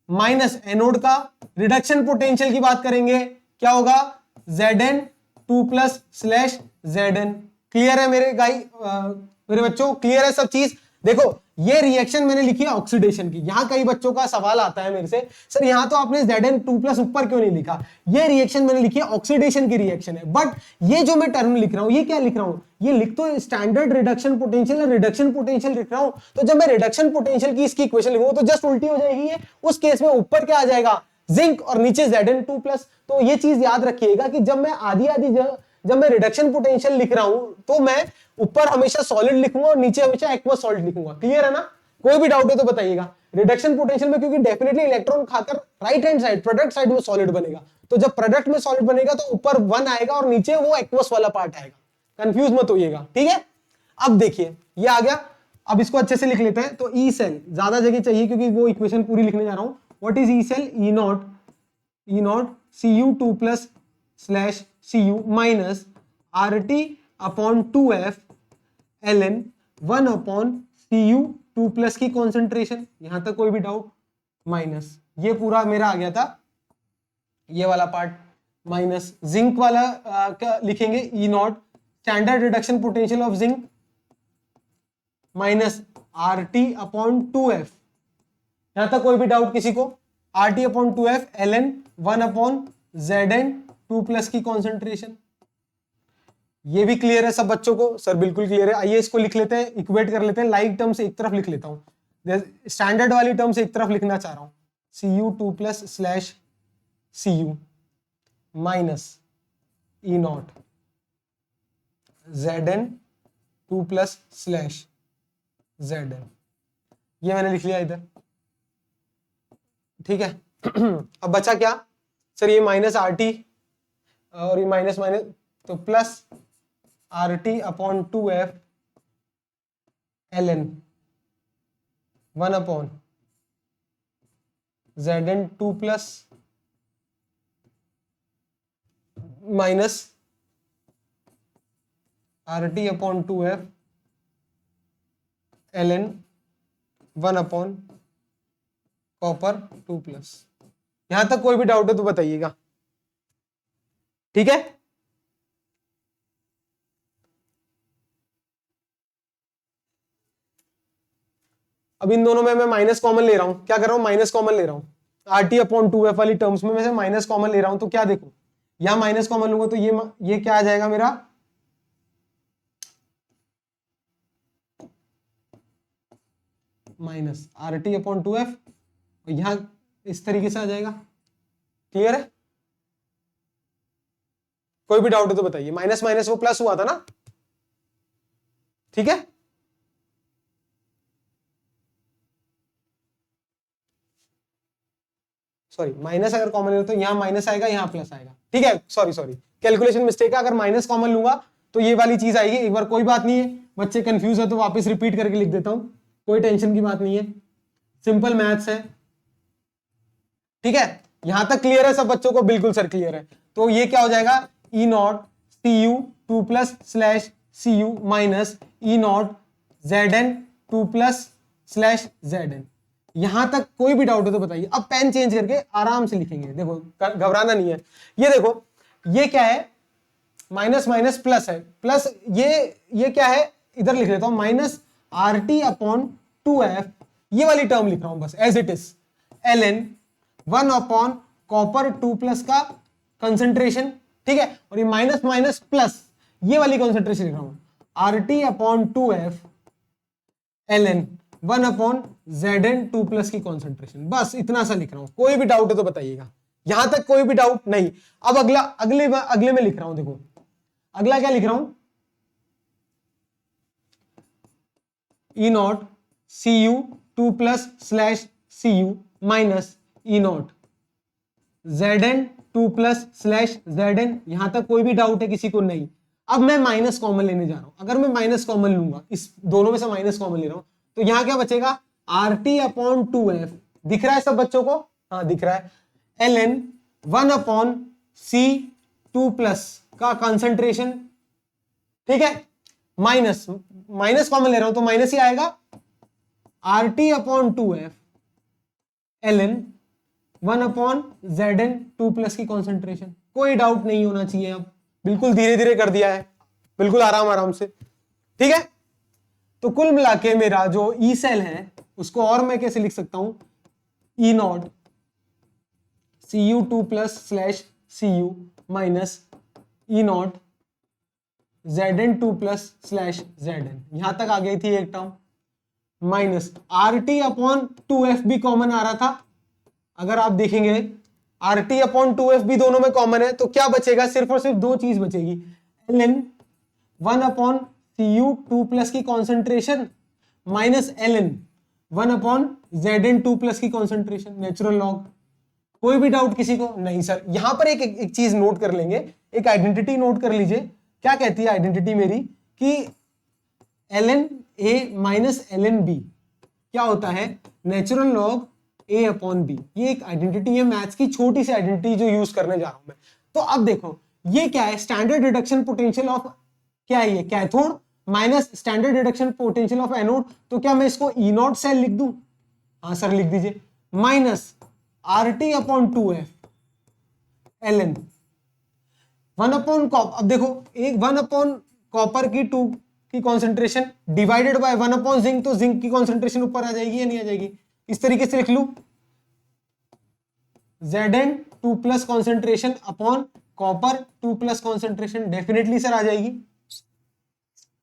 माइनस एनोड का रिडक्शन पोटेंशियल की बात करेंगे, क्या होगा? Zn2+/Zn। क्लियर है मेरे मेरे बच्चों? क्लियर है सब चीज? देखो ये रिएक्शन मैंने लिखी है ऑक्सीडेशन की। यहां कई बच्चों का सवाल आता है मेरे से, सर यहां तो आपने Zn2+ ऊपर क्यों नहीं लिखा? ये रिएक्शन मैंने लिखी है ऑक्सीडेशन की रिएक्शन है, बट ये जो मैं टर्म लिख रहा हूं, ये क्या लिख रहा हूं? ये लिख तो standard reduction potential, reduction potential लिख रहा हूं। तो जब मैं रिडक्शन पोटेंशियल की इसकी इक्वेशन लिखूंगा तो जस्ट उल्टी हो जाएगी ये। उस केस में ऊपर क्या आ जाएगा? जिंक, और नीचे Zn2+। तो ये चीज याद रखिएगा कि जब मैं जब मैं रिडक्शन पोटेंशियल लिख रहा हूं तो मैं ऊपर हमेशा सॉलिड लिखूंगा और नीचे हमेशा एक्वस सॉलिड लिखूंगा। क्लियर है ना? कोई भी डाउट है तो बताइएगा। रिडक्शन पोटेंशियल में क्योंकि डेफिनेटली इलेक्ट्रॉन खाकर right hand side product side में सॉलिड बनेगा, तो जब प्रोडक्ट में सॉलिड बनेगा तो ऊपर 1 आएगा और नीचे वो एक्वस वाला पार्ट आएगा। कंफ्यूज मत होइएगा, ठीक है? अब देखिए ये आ गया, अब इसको अच्छे से लिख लेते हैं। तो ई सेल ज्यादा जगह चाहिए क्योंकि वो इक्वेशन पूरी लिखने जा रहा हूं। What is E cell? E not Cu2+/Cu minus R T upon 2f ln 1 upon Cu2+ की कॉन्सेंट्रेशन। यहां तक कोई भी डाउट? माइनस ये पूरा मेरा आ गया था, ये वाला पार्ट माइनस जिंक वाला क्या लिखेंगे? E naught standard reduction potential of zinc minus R T upon 2f। यहां तक कोई भी डाउट किसी को? R T upon 2f ln 1 upon Zn2+ की कॉन्सेंट्रेशन। ये भी क्लियर है सब बच्चों को? सर बिल्कुल क्लियर है। आइए इसको लिख लेते हैं, इक्वेट कर लेते हैं। लाइक टर्म से एक तरफ लिख लेता हूं, स्टैंडर्ड वाली टर्म से एक तरफ लिखना चाह रहा हूं। Cu2+/Cu minus E not Zn2+/Zn। ये मैंने लिख लिया इधर, ठीक है? अब बचा क्या सर? ये माइनस आर टी और ये माइनस माइनस, तो plus are T upon 2f ln 1 upon Zn 2 plus minus R T upon 2f ln 1 upon copper 2 plus. यहां तक कोई भी डाउट है तो बताइएगा, ठीक है। अब इन दोनों में मैं माइनस कॉमन ले रहा हूं, क्या कर रहा हूं, माइनस कॉमन ले रहा हूं। आर टी अपॉन 2f वाली टर्म्स में मैं से माइनस कॉमन ले रहा हूं, तो क्या देखो यहां माइनस कॉमन लूंगा तो ये क्या आ जाएगा मेरा, minus R T upon 2f, यहां इस तरीके से आ जाएगा। क्लियर है, कोई भी डाउट हो तो बताइए। माइनस माइनस वो प्लस हुआ था ना, ठीक है। सॉरी, माइनस अगर कॉमन ले तो यहां माइनस आएगा, यहां प्लस आएगा, ठीक है। सॉरी सॉरी, कैलकुलेशन मिस्टेक है। अगर माइनस कॉमन लूंगा तो ये वाली चीज आएगी। एक बार कोई बात नहीं है, बच्चे कंफ्यूज है तो वापस रिपीट करके लिख देता हूं, कोई टेंशन की बात नहीं है, सिंपल मैथ्स है, ठीक है। यहां तक क्लियर है सब बच्चों को, बिल्कुल सर क्लियर है। तो ये क्या हो जाएगा, E naught C U 2 plus slash C U minus E naught Z N 2 plus slash Z N. यहां तक कोई भी डाउट हो तो बताइए। अब पेन चेंज करके आराम से लिखेंगे, देखो घबराना नहीं है। ये देखो ये क्या है, माइनस माइनस प्लस है, प्लस ये क्या है, इधर लिख लेता हूं minus R T upon 2f, ये वाली टर्म लिख रहा हूं बस as it is, ln 1 upon copper 2 plus का कंसंट्रेशन, ठीक है। और ये माइनस माइनस प्लस ये वाली कंसंट्रेशन लिख रहा हूं, are T upon 2f ln 1 upon Zn 2 plus की कंसंट्रेशन, बस इतना सा लिख रहा हूं। कोई भी डाउट है तो बताइएगा, यहां तक कोई भी डाउट नहीं। अब अगले में लिख रहा हूं, देखो अगला क्या लिख रहा हूं, E naught C U 2 plus slash C U minus E naught Zn 2 plus slash Zn। यहां तक कोई भी डाउट है किसी को, नहीं। अब मैं माइनस कॉमन लेने जा रहा हूं, अगर मैं माइनस कॉमन लूंगा, इस दोनों में से माइनस कॉमन ले रहा हूं, तो यहां क्या बचेगा, आर टी अपॉन 2f, दिख रहा है सब बच्चों को, हाँ दिख रहा है, ln 1 अपॉन सी 2 प्लस का कंसंट्रेशन, ठीक है। माइनस माइनस कॉमन ले रहा हूं तो माइनस ही आएगा, are T upon 2f ln 1 upon Zn 2 plus की कंसंट्रेशन। कोई डाउट नहीं होना चाहिए, अब बिल्कुल धीरे धीरे कर दिया है, बिल्कुल आराम आराम से, ठीक है। तो कुल मिला के मेरा जो ई सेल है उसको और मैं कैसे लिख सकता हूं, E naught C U 2 plus slash C U minus E naught Zn 2 plus slash Zn। यहां तक आ गई थी एक term, minus R T upon 2f भी कॉमन आ रहा था। अगर आप देखेंगे आर टी अपॉन 2f भी दोनों में कॉमन है, तो क्या बचेगा, सिर्फ और सिर्फ दो चीज बचेगी, ln 1 upon C U 2 plus की concentration minus ln 1 upon Zn 2 plus की कॉन्सेंट्रेशन, नेचुरल लॉग। कोई भी डाउट किसी को, नहीं सर। यहां पर एक चीज नोट कर लेंगे, एक आइडेंटिटी नोट कर लीजिए। क्या कहती है आइडेंटिटी मेरी, कि ln a minus ln b क्या होता है, natural log a upon b। ये एक आइडेंटिटी है मैथ्स की, छोटी सी आइडेंटिटी जो यूज करने जा रहा हूं मैं। तो अब देखो ये क्या है, स्टैंडर्ड रिडक्शन पोटेंशियल ऑफ, क्या है ये, cathode minus standard reduction potential of anode. तो क्या मैं इसको ई नॉट सेल लिख दूं, हाँ सर लिख दीजिए, minus R T upon 2f ln 1 upon copper. अब देखो एक 1 अपॉन कॉपर की 2 की concentration divided by 1 upon zinc, तो जिंक की कॉन्सेंट्रेशन ऊपर आ जाएगी या नहीं आ जाएगी, इस तरीके से लिख लूं, Zn 2 plus concentration upon copper 2 plus concentration, definitely sir आ जाएगी।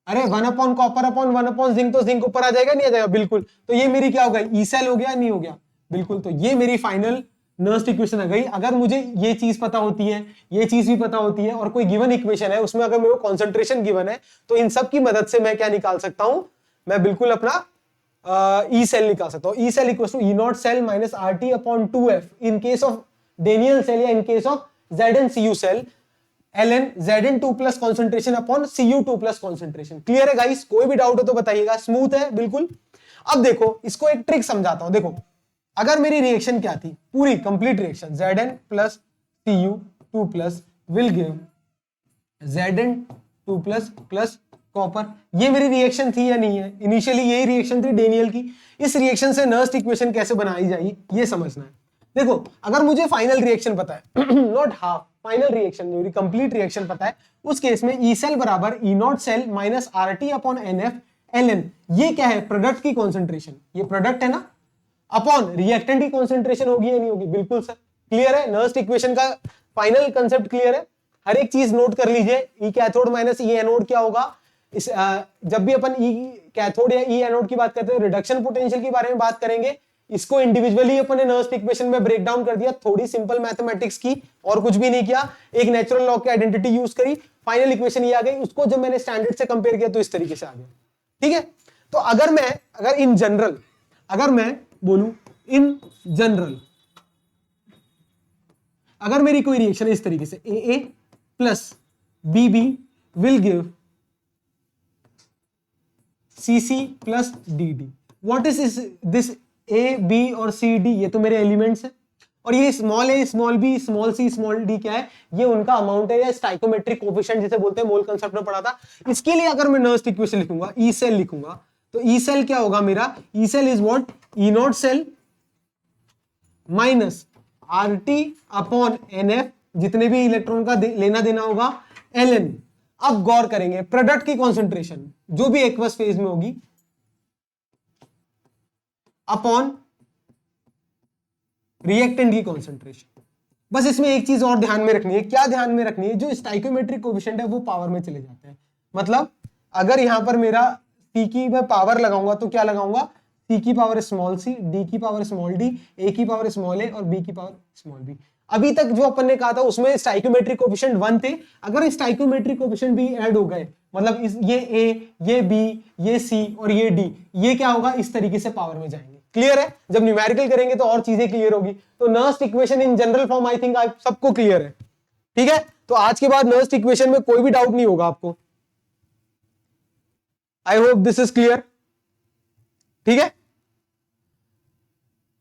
अरे 1 upon copper upon 1 upon zinc, तो जिंक ऊपर आ जाएगा नहीं आ जाएगा, बिल्कुल। तो ये मेरी क्या हो गई, ई सेल हो गया नहीं हो गया, बिल्कुल। तो ये मेरी फाइनल नर्स्ट इक्वेशन आ गई। अगर मुझे ये चीज पता होती है, ये चीज भी पता होती है, और कोई गिवन इक्वेशन है उसमें अगर मेरे को कॉन्सेंट्रेशन गिवन है, तो इन सब की मदद से मैं क्या निकाल सकता हूं, मैं बिल्कुल अपना ई सेल निकाल सकता हूं। E cell equal to E not cell minus R T upon 2f in case of Daniell cell या in case of Zn CU cell. ln Zn2 plus concentration upon Cu2 plus concentration. Clear है guys? कोई भी doubt हो तो बताइएगा, smooth है बिल्कुल। अब देखो इसको एक ट्रिक समझाता हूं। देखो अगर मेरी रिएक्शन क्या थी, पूरी complete reaction Zn plus Cu2 plus will give Zn2 plus plus copper, ये मेरी रिएक्शन थी या नहीं है? इनिशियली यही रिएक्शन थी डेनियल की। इस रिएक्शन से नर्स्ट इक्वेशन कैसे बनाई जाएगी ये समझना है। देखो अगर मुझे फाइनल रिएक्शन पता है नॉट हाफ, फाइनल रिएक्शन मेरी कंप्लीट रिएक्शन पता है, उस केस में ई सेल बराबर E not cell minus R T upon N F L N, ये क्या है? प्रोडक्ट की कॉन्सेंट्रेशन, ये प्रोडक्ट है ना, अपॉन रिएक्टेंट की कॉन्सेंट्रेशन होगी या नहीं होगी? बिल्कुल सर, क्लियर है? नर्स्ट इक्वेशन का फाइनल कंसेप्ट क्लियर है? हर एक चीज नोट कर लीजिए। ई कैथोड माइनस ई एनोड क्या होगा? इस जब भी अपन ई कैथोड या ई एनोड की बात करते हैं, रिडक्शन पोटेंशियल के बारे में बात करेंगे। इसको इंडिविजुअली अपन ने नर्स्ट इक्वेशन में ब्रेक डाउन कर दिया, थोड़ी सिंपल मैथमेटिक्स की और कुछ भी नहीं किया, एक नेचुरल लॉ की आइडेंटिटी यूज करी, फाइनल इक्वेशन ये आ गई। उसको जब मैंने स्टैंडर्ड से कंपेयर किया तो इस तरीके से आ गया। ठीक है, तो अगर इन जनरल अगर मैं बोलूं इन जनरल, अगर मेरी कोई रिएक्शन है इस तरीके से, A plus B B will give C C plus D D. What is this? A B और सी डी ये तो मेरे एलिमेंट्स हैं, और ये स्मॉल ए small B small C small D क्या है? ये उनका अमाउंट है या स्टाइकोमेट्रिक कोफिशिएंट जिसे बोलते हैं, मोल कंसेप्ट में पढ़ा था। इसके लिए अगर मैं नर्स्ट इक्वेशन लिखूंगा, ई सेल लिखूंगा, तो ई सेल क्या होगा मेरा? E cell is what? E not cell minus R T upon N F, जितने भी इलेक्ट्रॉन का लेना देना होगा, एल एन। अब गौर करेंगे, प्रोडक्ट की कॉन्सेंट्रेशन जो भी एक्वस फेज में होगी अपॉन रिएक्टेंट की कॉन्सेंट्रेशन। बस इसमें एक चीज और ध्यान में रखनी है। क्या ध्यान में रखनी है? जो स्टाइकोमेट्रिक कोफिशिएंट है वो पावर में चले जाते हैं। मतलब अगर यहां पर मेरा सी की मैं पावर लगाऊंगा तो क्या लगाऊंगा? सी की पावर स्मॉल सी, डी की पावर स्मॉल डी, ए की पावर स्मॉल ए और बी की पावर स्मॉल बी। अभी तक जो अपन ने कहा था उसमें स्टाइकोमेट्रिक कोफिशिएंट 1 थे। अगर स्टाइकोमेट्रिक कोफिशिएंट भी ऐड हो गए, मतलब ये ए, ये बी, ये सी और ये डी, ये क्या होगा? इस तरीके से पावर में जाएंगे। क्लियर है? जब न्यूमेरिकल करेंगे तो और चीजें क्लियर होगी। तो Nernst equation in general form I think आप सबको क्लियर है। ठीक है, तो आज के बाद नर्स्ट इक्वेशन में कोई भी डाउट नहीं होगा आपको। I hope this is clear. ठीक है,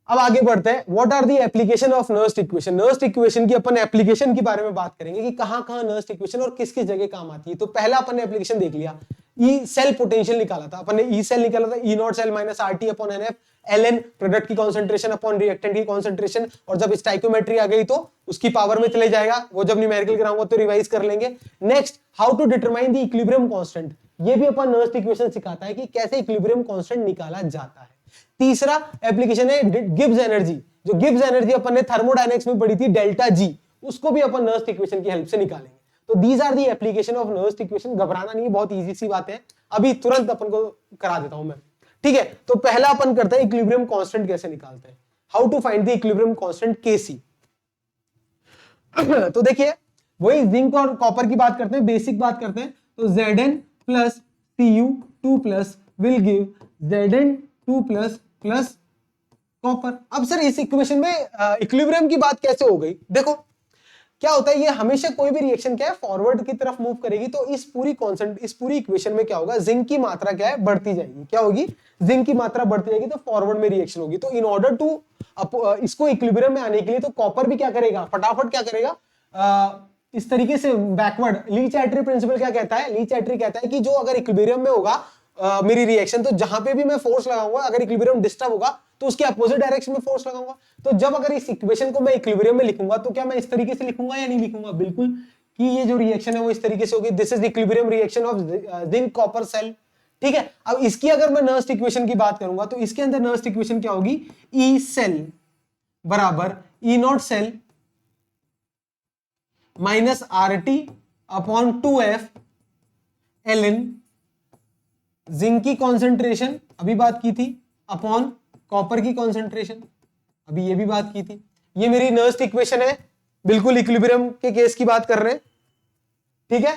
अब आगे बढ़ते हैं। What are the application of Nernst equation? Nernst equation की अपन एप्लीकेशन के बारे में बात करेंगे कि कहां कहां नर्स्ट इक्वेशन और किस किस जगह काम आती है। तो पहला अपन ने एप्लीकेशन देख लिया, ई सेल पोटेंशियल निकाला था अपन ने। ई सेल निकाला था E not cell minus R T upon N F L N, product की कॉन्सेंट्रेशन अपॉन रिएक्टेंट की कॉन्सेंट्रेशन। और जब स्टाइकोमेट्री आ गई तो उसकी पावर में चले जाएगा, वो जब न्यूमेरिकल कराऊंगा तो रिवाइज कर लेंगे। Next, how to determine the equilibrium constant, ये भी अपन नर्स्ट इक्वेशन सिखाता है कि कैसे इक्विलिब्रियम कांस्टेंट निकाला जाता है। तीसरा एप्लीकेशन है गिब्स एनर्जी। जो गिब्स एनर्जी अपन ने थर्मोडायनेमिक्स में पढ़ी थी, डेल्टा जी, उसको भी अपन नर्स्ट इक्वेशन की हेल्प से निकालेंगे। तो these are the application of Nernst equation. घबराना नहीं, बहुत इजी सी बात है, अभी तुरंत अपन को करा देता हूं मैं। ठीक है, तो पहला अपन करते हैं इक्विलिब्रियम कांस्टेंट कैसे निकालते हैं। How to find the equilibrium constant Kc। तो देखिए वही जिंक और कॉपर की बात करते हैं, बेसिक बात करते हैं। तो Zn plus Cu2 plus will give Zn2 plus plus copper. अब सर इस इक्वेशन में इक्विलिब्रियम की बात कैसे हो गई? देखो क्या होता है, ये हमेशा कोई भी रिएक्शन क्या है फॉरवर्ड की तरफ मूव करेगी। तो इस पूरी इक्वेशन में क्या होगा? जिंक की मात्रा क्या है? बढ़ती जाएगी। क्या होगी? जिंक की मात्रा बढ़ती जाएगी तो फॉरवर्ड में रिएक्शन होगी। तो इन ऑर्डर टू इसको इक्विलिब्रियम में आने के लिए तो कॉपर भी क्या करेगा? फटाफट क्या करेगा? इस तरीके से बैकवर्ड। ली-चैटरी प्रिंसिपल क्या कहता है? ली-चैटरी कहता है कि जो अगर इक्विलिब्रियम में होगा मेरी रिएक्शन, तो जहां पे भी मैं फोर्स लगाऊंगा, अगर इक्विलिब्रियम डिस्टर्ब होगा तो उसके अपोजिट डायरेक्शन में फोर्स लगाऊंगा। तो जब अगर इस इक्वेशन को मैं इक्विलिब्रियम में लिखूंगा तो क्या मैं इस तरीके से लिखूंगा या नहीं लिखूंगा? बिल्कुल, कि ये जो रिएक्शन है वो इस तरीके से होगी। This is equilibrium reaction of zinc copper cell. ठीक है, अब इसकी अगर मैं नर्स्ट इक्वेशन की बात करूंगा तो इसके अंदर नर्स्ट इक्वेशन क्या होगी? ई सेल बराबर E not cell minus R T upon 2f L N, zinc की कॉन्सेंट्रेशन अभी बात की थी, अपॉन कॉपर की कॉन्सेंट्रेशन अभी ये भी बात की थी। ये मेरी नर्स्ट इक्वेशन है, बिल्कुल इक्विलिब्रियम के केस की बात कर रहे हैं। ठीक है,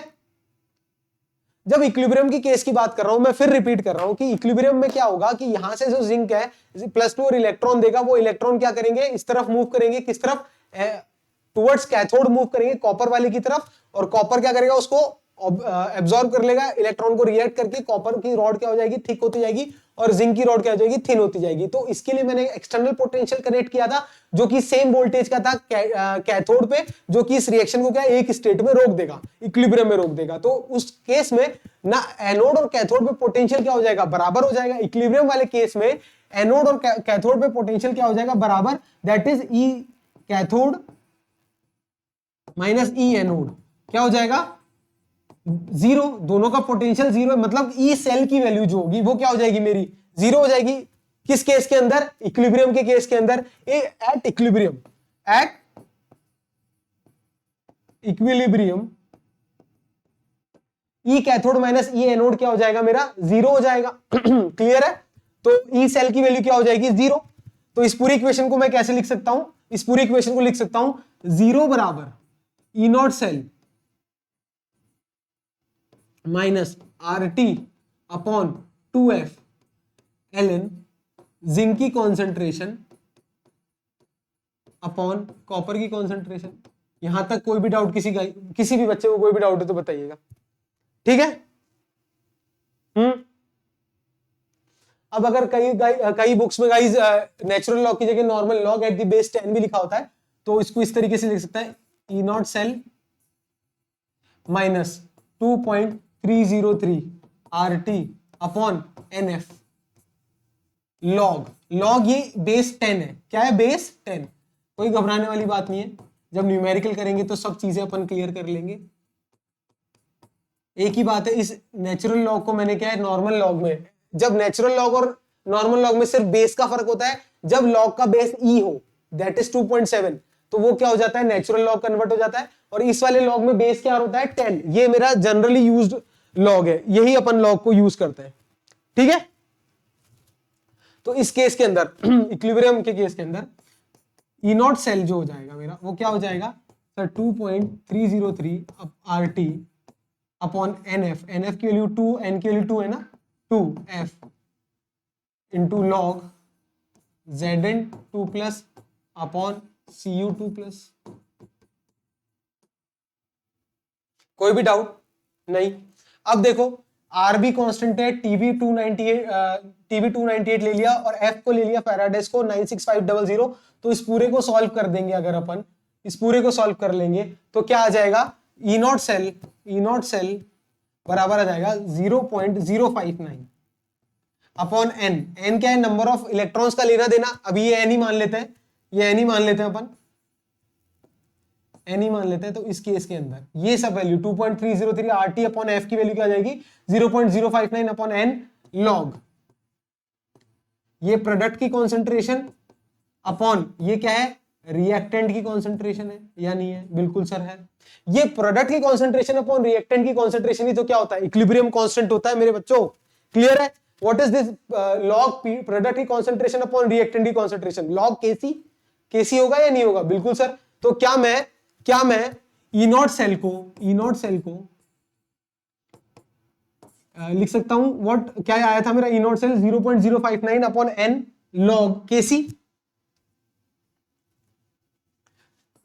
जब इक्विलिब्रियम की केस की बात कर रहा हूं, मैं फिर रिपीट कर रहा हूं कि इक्विलिब्रियम में क्या होगा कि यहां से जो जिंक है +2 और इलेक्ट्रॉन देगा, वो इलेक्ट्रॉन क्या करेंगे? इस तरफ मूव करेंगे। किस तरफ? टुवर्ड्स कैथोड मूव करेंगे कॉपर वाले की तरफ, और कॉपर क्या करेगा, उसको एब्जॉर्ब कर लेगा, इलेक्ट्रॉन को रिएक्ट करके कॉपर की रॉड क्या हो जाएगी, थिक होती जाएगी, और जिंक की रॉड क्या हो जाएगी, थिन होती जाएगी। तो इसके लिए मैंने एक्सटर्नल पोटेंशियल कनेक्ट किया था जो कि सेम वोल्टेज का था कैथोड पे, जो कि इस रिएक्शन को क्या एक स्टेट में रोक देगा, इक्विलिब्रियम में रोक देगा। तो उस केस में ना एनोड और कैथोड पे पोटेंशियल क्या हो जाएगा, बराबर हो जाएगा। इक्विलिब्रियम वाले केस में एनोड और कैथोड पे पोटेंशियल क्या हो जाएगा, बराबर, that is E cathode minus E anode क्या हो जाएगा, जीरो। दोनों का पोटेंशियल जीरो है, मतलब ई सेल की वैल्यू जो होगी वो क्या हो जाएगी, मेरी जीरो हो जाएगी। किस केस के अंदर, इक्विलिब्रियम के केस के अंदर, at equilibrium, at equilibrium E cathode minus E anode क्या हो जाएगा, मेरा जीरो हो जाएगा। क्लियर है? तो ई सेल की वैल्यू क्या हो जाएगी, जीरो। तो इस पूरी इक्वेशन को मैं कैसे लिख सकता हूं, इस पूरी इक्वेशन को लिख सकता हूं, जीरो बराबर E not cell minus R T upon 2f ln zinc की कॉन्सेंट्रेशन अपॉन कॉपर की कॉन्सेंट्रेशन। यहां तक कोई भी डाउट, किसी भी बच्चे को कोई भी डाउट है तो बताइएगा, ठीक है? अब अगर कई बुक्स में गाइस नेचुरल लॉग की जगह normal log at the base 10 भी लिखा होता है, तो इसको इस तरीके से लिख सकता है, E not cell minus 2.303 R T upon N F log. Log ये बेस 10 है, क्या है, बेस 10। कोई घबराने वाली बात नहीं है, जब न्यूमेरिकल करेंगे तो सब चीजें अपन क्लियर कर लेंगे। एक ही बात है, इस नेचुरल लॉग को मैंने क्या है, नॉर्मल लॉग में, जब नेचुरल लॉग और नॉर्मल लॉग में सिर्फ बेस का फर्क होता है, जब लॉग का बेस ई हो, दैट इज 2.7, तो वो क्या हो जाता है, नेचुरल लॉग कन्वर्ट हो जाता है। और इस वाले लॉग में बेस क्या होता है, 10। ये मेरा जनरली यूज्ड लॉग है, यही अपन लॉग को यूज करते हैं, ठीक है? तो इस केस के अंदर, इक्विलिब्रियम के केस के अंदर, ई नॉट सेल जो हो जाएगा मेरा, वो क्या हो जाएगा sir, 2.303 R T upon N F की वैल्यू 2, एन की वैल्यू 2 है ना, 2f into log Zn 2 plus upon Cu 2 plus. कोई भी डाउट नहीं? अब देखो, आर बी कॉन्स्टेंट है, टीबी 298 ले लिया, और एफ को ले लिया फैराडेस को 96500। तो इस पूरे को सॉल्व कर देंगे, अगर अपन इस पूरे को सॉल्व कर लेंगे तो क्या आ जाएगा, ई नॉट सेल बराबर आ जाएगा 0.059 अपॉन एन। एन क्या है, नंबर ऑफ इलेक्ट्रॉन्स का लेना देना। अभी ये एन ही मान लेते हैं, ये एन ही मान लेते हैं अपन, एन ही मान लेते हैं। तो इस केस के अंदर ये सब value 2.303 R T upon F की वैल्यू क्या आ जाएगी, 0.059 अपॉन एन लॉग, ये प्रोडक्ट की कॉन्सेंट्रेशन अपॉन ये क्या है, रिएक्टेंट की कॉन्सेंट्रेशन है या नहीं है? बिल्कुल सर है। ये प्रोडक्ट की कॉन्सेंट्रेशन अपॉन रिएक्टेंट की कॉन्सेंट्रेशन ही तो क्या होता है, इक्विलिब्रियम कांस्टेंट होता है मेरे बच्चों। क्लियर है? What is this log product की कॉन्सेंट्रेशन अपॉन रिएक्टेंट की कॉन्सेंट्रेशन, लॉग केसी होगा या नहीं होगा? बिल्कुल सर। तो क्या मैं ई नॉट सेल को लिख सकता हूं, व्हाट क्या आया था मेरा, E not cell 0.059 upon N log K C,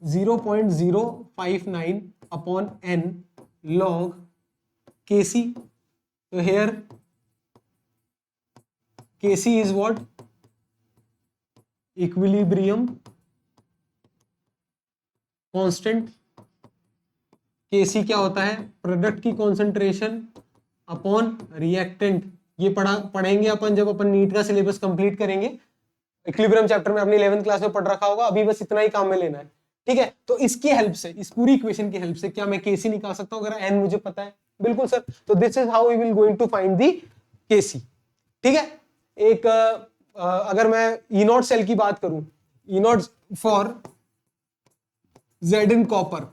0.059 upon n log kc. So here kc is what, equilibrium constant। kc क्या होता है, प्रोडक्ट की कॉन्सेंट्रेशन अपॉन रिएक्टेंट। ये पढ़ेंगे अपन जब अपन नीट का सिलेबस कंप्लीट करेंगे। इक्विलिब्रियम चैप्टर में अपनी 11th क्लास में पढ़ रखा होगा, अभी बस इतना ही काम में लेना है, ठीक है? तो इसकी हेल्प से, इस पूरी इक्वेशन की हेल्प से क्या मैं केसी निकाल सकता हूं, अगर एन मुझे पता है? बिल्कुल सर। तो this is how we will going to find the K C, ठीक है? एक अगर मैं ई नॉट सेल की बात करूं, E naught for Z in copper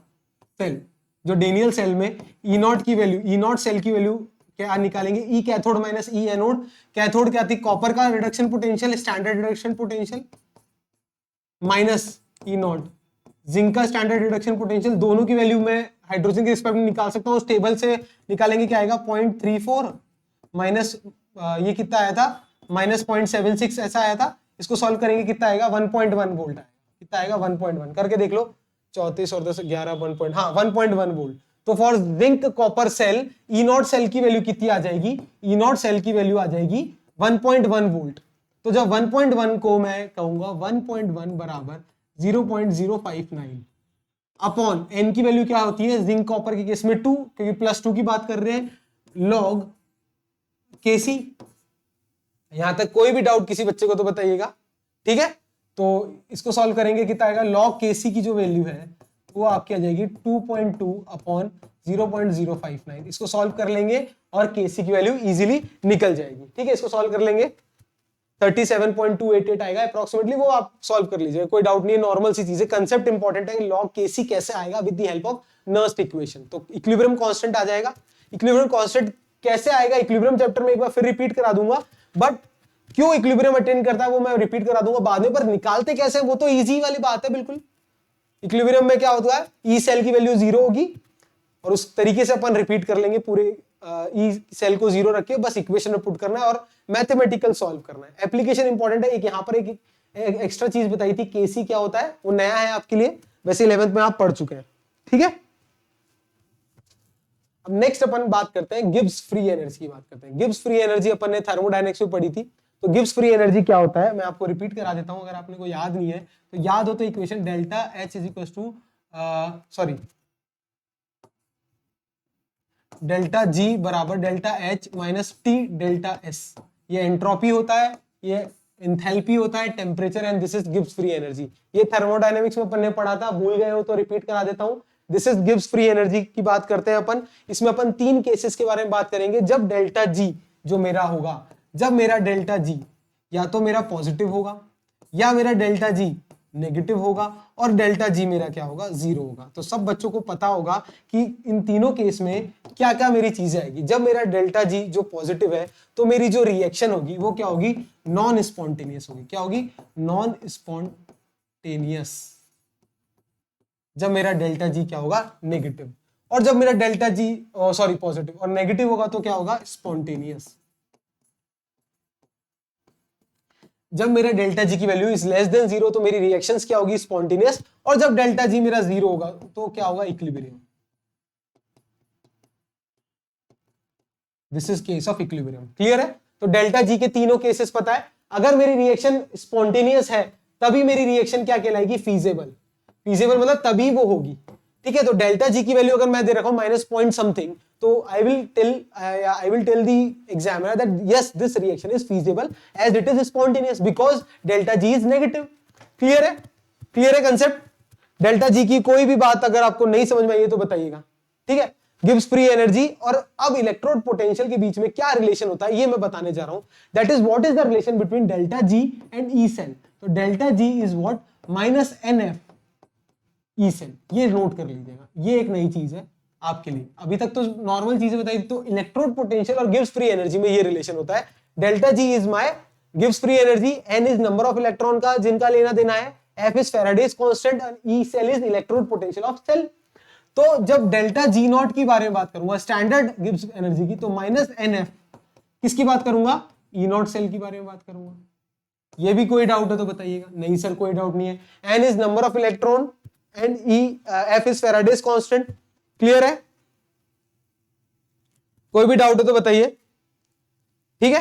cell, जो डेनियल सेल में ई नॉट सेल की वैल्यू क्या निकालेंगे, E cathode minus E anode. Cathode क्या थी, कॉपर का reduction potential, standard reduction potential, minus E naught zinc का स्टैंडर्ड रिडक्शन पोटेंशियल। दोनों की वैल्यू मैं हाइड्रोजन के रिस्पेक्ट में निकाल सकता हूं। उस टेबल से निकालेंगे, क्या आएगा, 0.34 माइनस ये कितना आया था, माइनस 0.76 ऐसा आया था। इसको सॉल्व करेंगे, कितना आएगा, 1.1 वोल्ट आएगा। कितना आएगा, 1.1 करके देख लो। 34 और 10 11 1.1 वोल्ट। तो for zinc copper cell E not cell की वैल्यू कितनी आ जाएगी? ई नॉट सेल की वैल्यू आ जाएगी 1.1 वोल्ट। तो जब 1.1 को मैं कहूंगा 1.1 बराबर 0.059 अपॉन एन की वैल्यू क्या होती है जिंक कॉपर के केस में 2, क्योंकि +2 की बात कर रहे हैं, लॉग केसी। यहां तक कोई भी डाउट किसी बच्चे को तो बताइएगा, ठीक है। तो इसको सॉल्व करेंगे, कितना आएगा? लॉग केसी की जो वैल्यू है वो आपकी आ जाएगी 2.2 अपॉन 0.059। इसको सॉल्व कर लेंगे और केसी की वैल्यू इजीली निकल जाएगी, ठीक है। इसको सॉल्व कर लेंगे 37.288 आएगा अप्रोक्सीमेटली, वो आप सॉल्व कर लीजिए, कोई डाउट नहीं है, नॉर्मल सी चीजें। कंसेप्ट इंपॉर्टेंट है, लॉग केसी कैसे आएगा with the help of Nernst equation. तो इक्विलिब्रियम कांस्टेंट आ जाएगा। इक्विलिब्रियम कांस्टेंट कैसे आएगा? इक्विलिब्रियम चैप्टर में एक बार फिर रिपीट करा दूंगा, बट क्यों इक्विलिब्रियम अटेन करता है वो मैं रिपीट करा दूंगा बाद में, पर निकालते कैसे वो तो इजी वाली बात है बिल्कुल। इक्विलिब्रियम में क्या होता है? ई सेल की वैल्यू 0 होगी और उस तरीके से अपन रिपीट कर लेंगे, पूरे ई सेल को 0 रख के बस इक्वेशन में पुट करना है और मैथमेटिकल सॉल्व करना है। एप्लीकेशन इंपॉर्टेंट है। एक यहां पर एक एक्स्ट्रा चीज बताई थी, केसी क्या होता है, वो नया है आपके लिए, वैसे 11th में आप पढ़ चुके हैं, ठीक है। अब नेक्स्ट अपन बात करते हैं गिब्स फ्री एनर्जी की बात करते हैं। गिब्स फ्री एनर्जी अपन ने थर्मोडायनेमिक्स में पढ़ी थी। तो गिब्स फ्री एनर्जी क्या होता है मैं आपको रिपीट करा देता हूं, अगर आपने को याद नहीं है तो याद हो तो equation delta H is equal to delta G बराबर delta H minus T delta S. ये एंट्रोपी होता है, ये एंथैल्पी होता है, temperature, and this is Gibbs free energy. ये थर्मोडायनेमिक्स में अपन ने पढ़ा था, भूल गए हो तो रिपीट करा देता हूं। This is Gibbs free energy की बात करते हैं अपन। इसमें अपन 3 केसेस के बारे में बात करेंगे। जब डेल्टा जी जो मेरा होगा, जब मेरा डेल्टा जी या तो मेरा पॉजिटिव होगा या मेरा डेल्टा जी नेगेटिव होगा और डेल्टा जी मेरा क्या होगा? 0 होगा। तो सब बच्चों को पता होगा कि इन तीनों केस में क्या क्या मेरी चीजें आएगी। जब मेरा डेल्टा जी जो पॉजिटिव है तो मेरी जो रिएक्शन होगी वो क्या होगी? नॉन स्पॉन्टेनियस होगी। क्या होगी? Non spontaneous. जब मेरा डेल्टा जी क्या होगा? नेगेटिव। और जब मेरा डेल्टा जी पॉजिटिव और नेगेटिव होगा तो क्या होगा? स्पॉन्टेनियस। जब मेरा डेल्टा जी की वैल्यू इज लेस देन 0 तो मेरी रिएक्शंस क्या होगी? स्पॉन्टेनियस। और जब डेल्टा जी मेरा 0 होगा तो क्या होगा? Equilibrium. This is case of equilibrium. Clear है? तो डेल्टा जी के तीनों केसेस पता है। अगर मेरी रिएक्शन स्पॉन्टेनियस है तभी मेरी रिएक्शन क्या कहलाएगी? फीजेबल। फीजेबल मतलब तभी वो होगी, ठीक है। तो डेल्टा जी की वैल्यू अगर मैं दे रखा हूं माइनस पॉइंट समथिंग, तो I will tell the examiner that yes this reaction is feasible as it is spontaneous because delta G is negative. Clear है? क्लियर है कंसेप्ट? डेल्टा जी की कोई भी बात अगर आपको नहीं समझ में आई तो बताइएगा, ठीक है। गिब्स फ्री एनर्जी और अब इलेक्ट्रोड पोटेंशियल के बीच में क्या रिलेशन होता है ये मैं बताने जा रहा हूं। That is what is the relation between delta G and E cell. तो delta G is what? Minus N F E cell. ये नोट कर लीजिएगा, ये एक नई चीज है आपके लिए। अभी तक तो नॉर्मल चीजें बताई, तो इलेक्ट्रोड पोटेंशियल और गिब्स फ्री एनर्जी में ये रिलेशन होता है। Delta G is my Gibbs free energy, N is number of electron का जिनका लेना देना है, F is Faraday's constant and E cell is electrode potential of cell. तो जब डेल्टा जी नॉट की बारे में बात करूंगा स्टैंडर्ड गिब्स एनर्जी की, तो माइनस एन एफ किसकी बात करूंगा? ई नॉट सेल की बारे में बात करूंगा। ये भी कोई डाउट है तो बताइएगा। नहीं सर कोई डाउट नहीं है। N is number of electron and E F is Faraday's constant. Clear है? कोई भी डाउट है तो बताइए, ठीक है।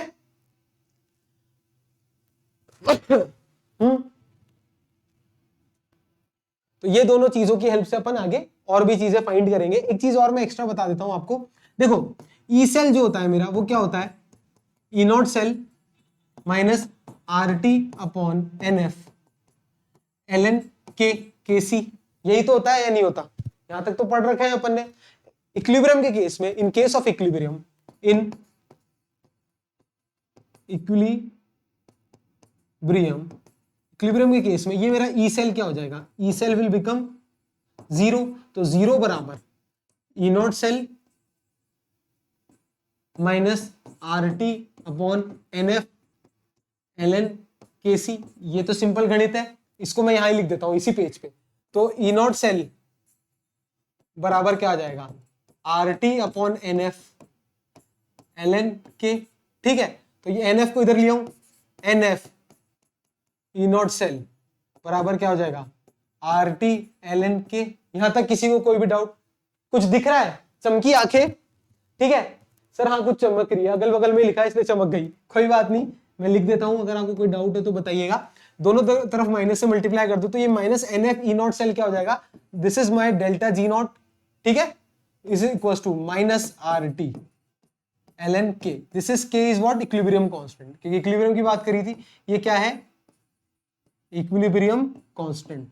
तो ये दोनों चीजों की हेल्प से अपन आगे और भी चीजें फाइंड करेंगे। एक चीज और मैं एक्स्ट्रा बता देता हूं आपको। देखो ई सेल जो होता है मेरा वो क्या होता है? E not cell minus R T upon N F L N K C. यही तो होता है या नहीं होता? यहां तक तो पढ़ रखे हैं अपन ने। इक्विलिब्रियम के केस में, in case of equilibrium, in equilibrium के केस में ये मेरा ई सेल क्या हो जाएगा? E cell will become 0। तो 0 बराबर E not cell minus R T upon N F L N K C. ये तो सिंपल गणित है, इसको मैं यहां ही लिख देता हूं इसी पेज पे। तो ई नॉट सेल बराबर क्या आ जाएगा? R T upon N F L N K, ठीक है। तो ये एन एफ को इधर लिया हूं, N F E not cell बराबर क्या हो जाएगा? आर टी एल एन के। यहां तक किसी को कोई भी डाउट? कुछ दिख रहा है? चमकी आंखें? ठीक है सर, हाँ कुछ चमक रही है, अगल बगल में लिखा है इसलिए चमक गई, कोई बात नहीं, मैं लिख देता हूं, अगर आपको कोई डाउट है तो बताइएगा। दोनों तरफ माइनस से मल्टीप्लाई कर दो तो ये minus N F E not cell क्या हो जाएगा, this is my delta G not, ठीक है, is equal to minus R T L N K. This is K is what, equilibrium constant, क्योंकि इक्विलिब्रियम की बात करी थी, ये क्या है, इक्विलिब्रियम कांस्टेंट।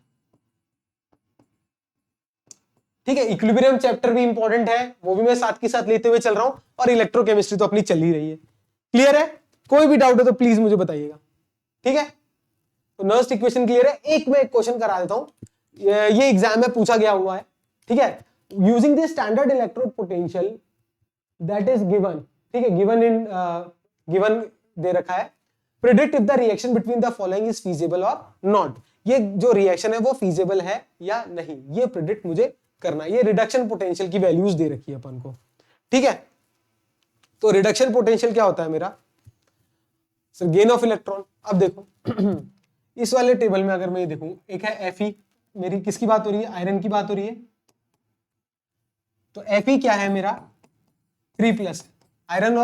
ठीक है, इक्विलिब्रियम चैप्टर भी इंपॉर्टेंट है, वो भी मैं साथ के साथ लेते हुए चल रहा हूं, और इलेक्ट्रोकेमिस्ट्री तो अपनी चल ही रही है। क्लियर है? कोई भी डाउट है तो प्लीज मुझे बताइएगा। ठीक है, तो नर्स्ट इक्वेशन क्लियर है। एक मैं एक क्वेश्चन करा देता हूं, ये एग्जाम में पूछा गया हुआ है। ठीक है, using the standard electrode potential that is given, ठीक है, गिवन दे रखा है, predict if the reaction between the following is feasible और नॉट। ये जो रिएक्शन है वो फीजिबल है या नहीं, ये प्रेडिक्ट मुझे करना है। ये रिडक्शन पोटेंशियल की वैल्यूज दे रखी है अपन को। ठीक है, तो रिडक्शन पोटेंशियल क्या होता है मेरा, सर गेन ऑफ इलेक्ट्रॉन। अब देखो इस वाले टेबल में अगर मैं ये देखूं, एक है Fe, मेरी किसकी बात हो रही है, आयरन की बात हो रही है, तो Fe क्या है मेरा 3+ आयरन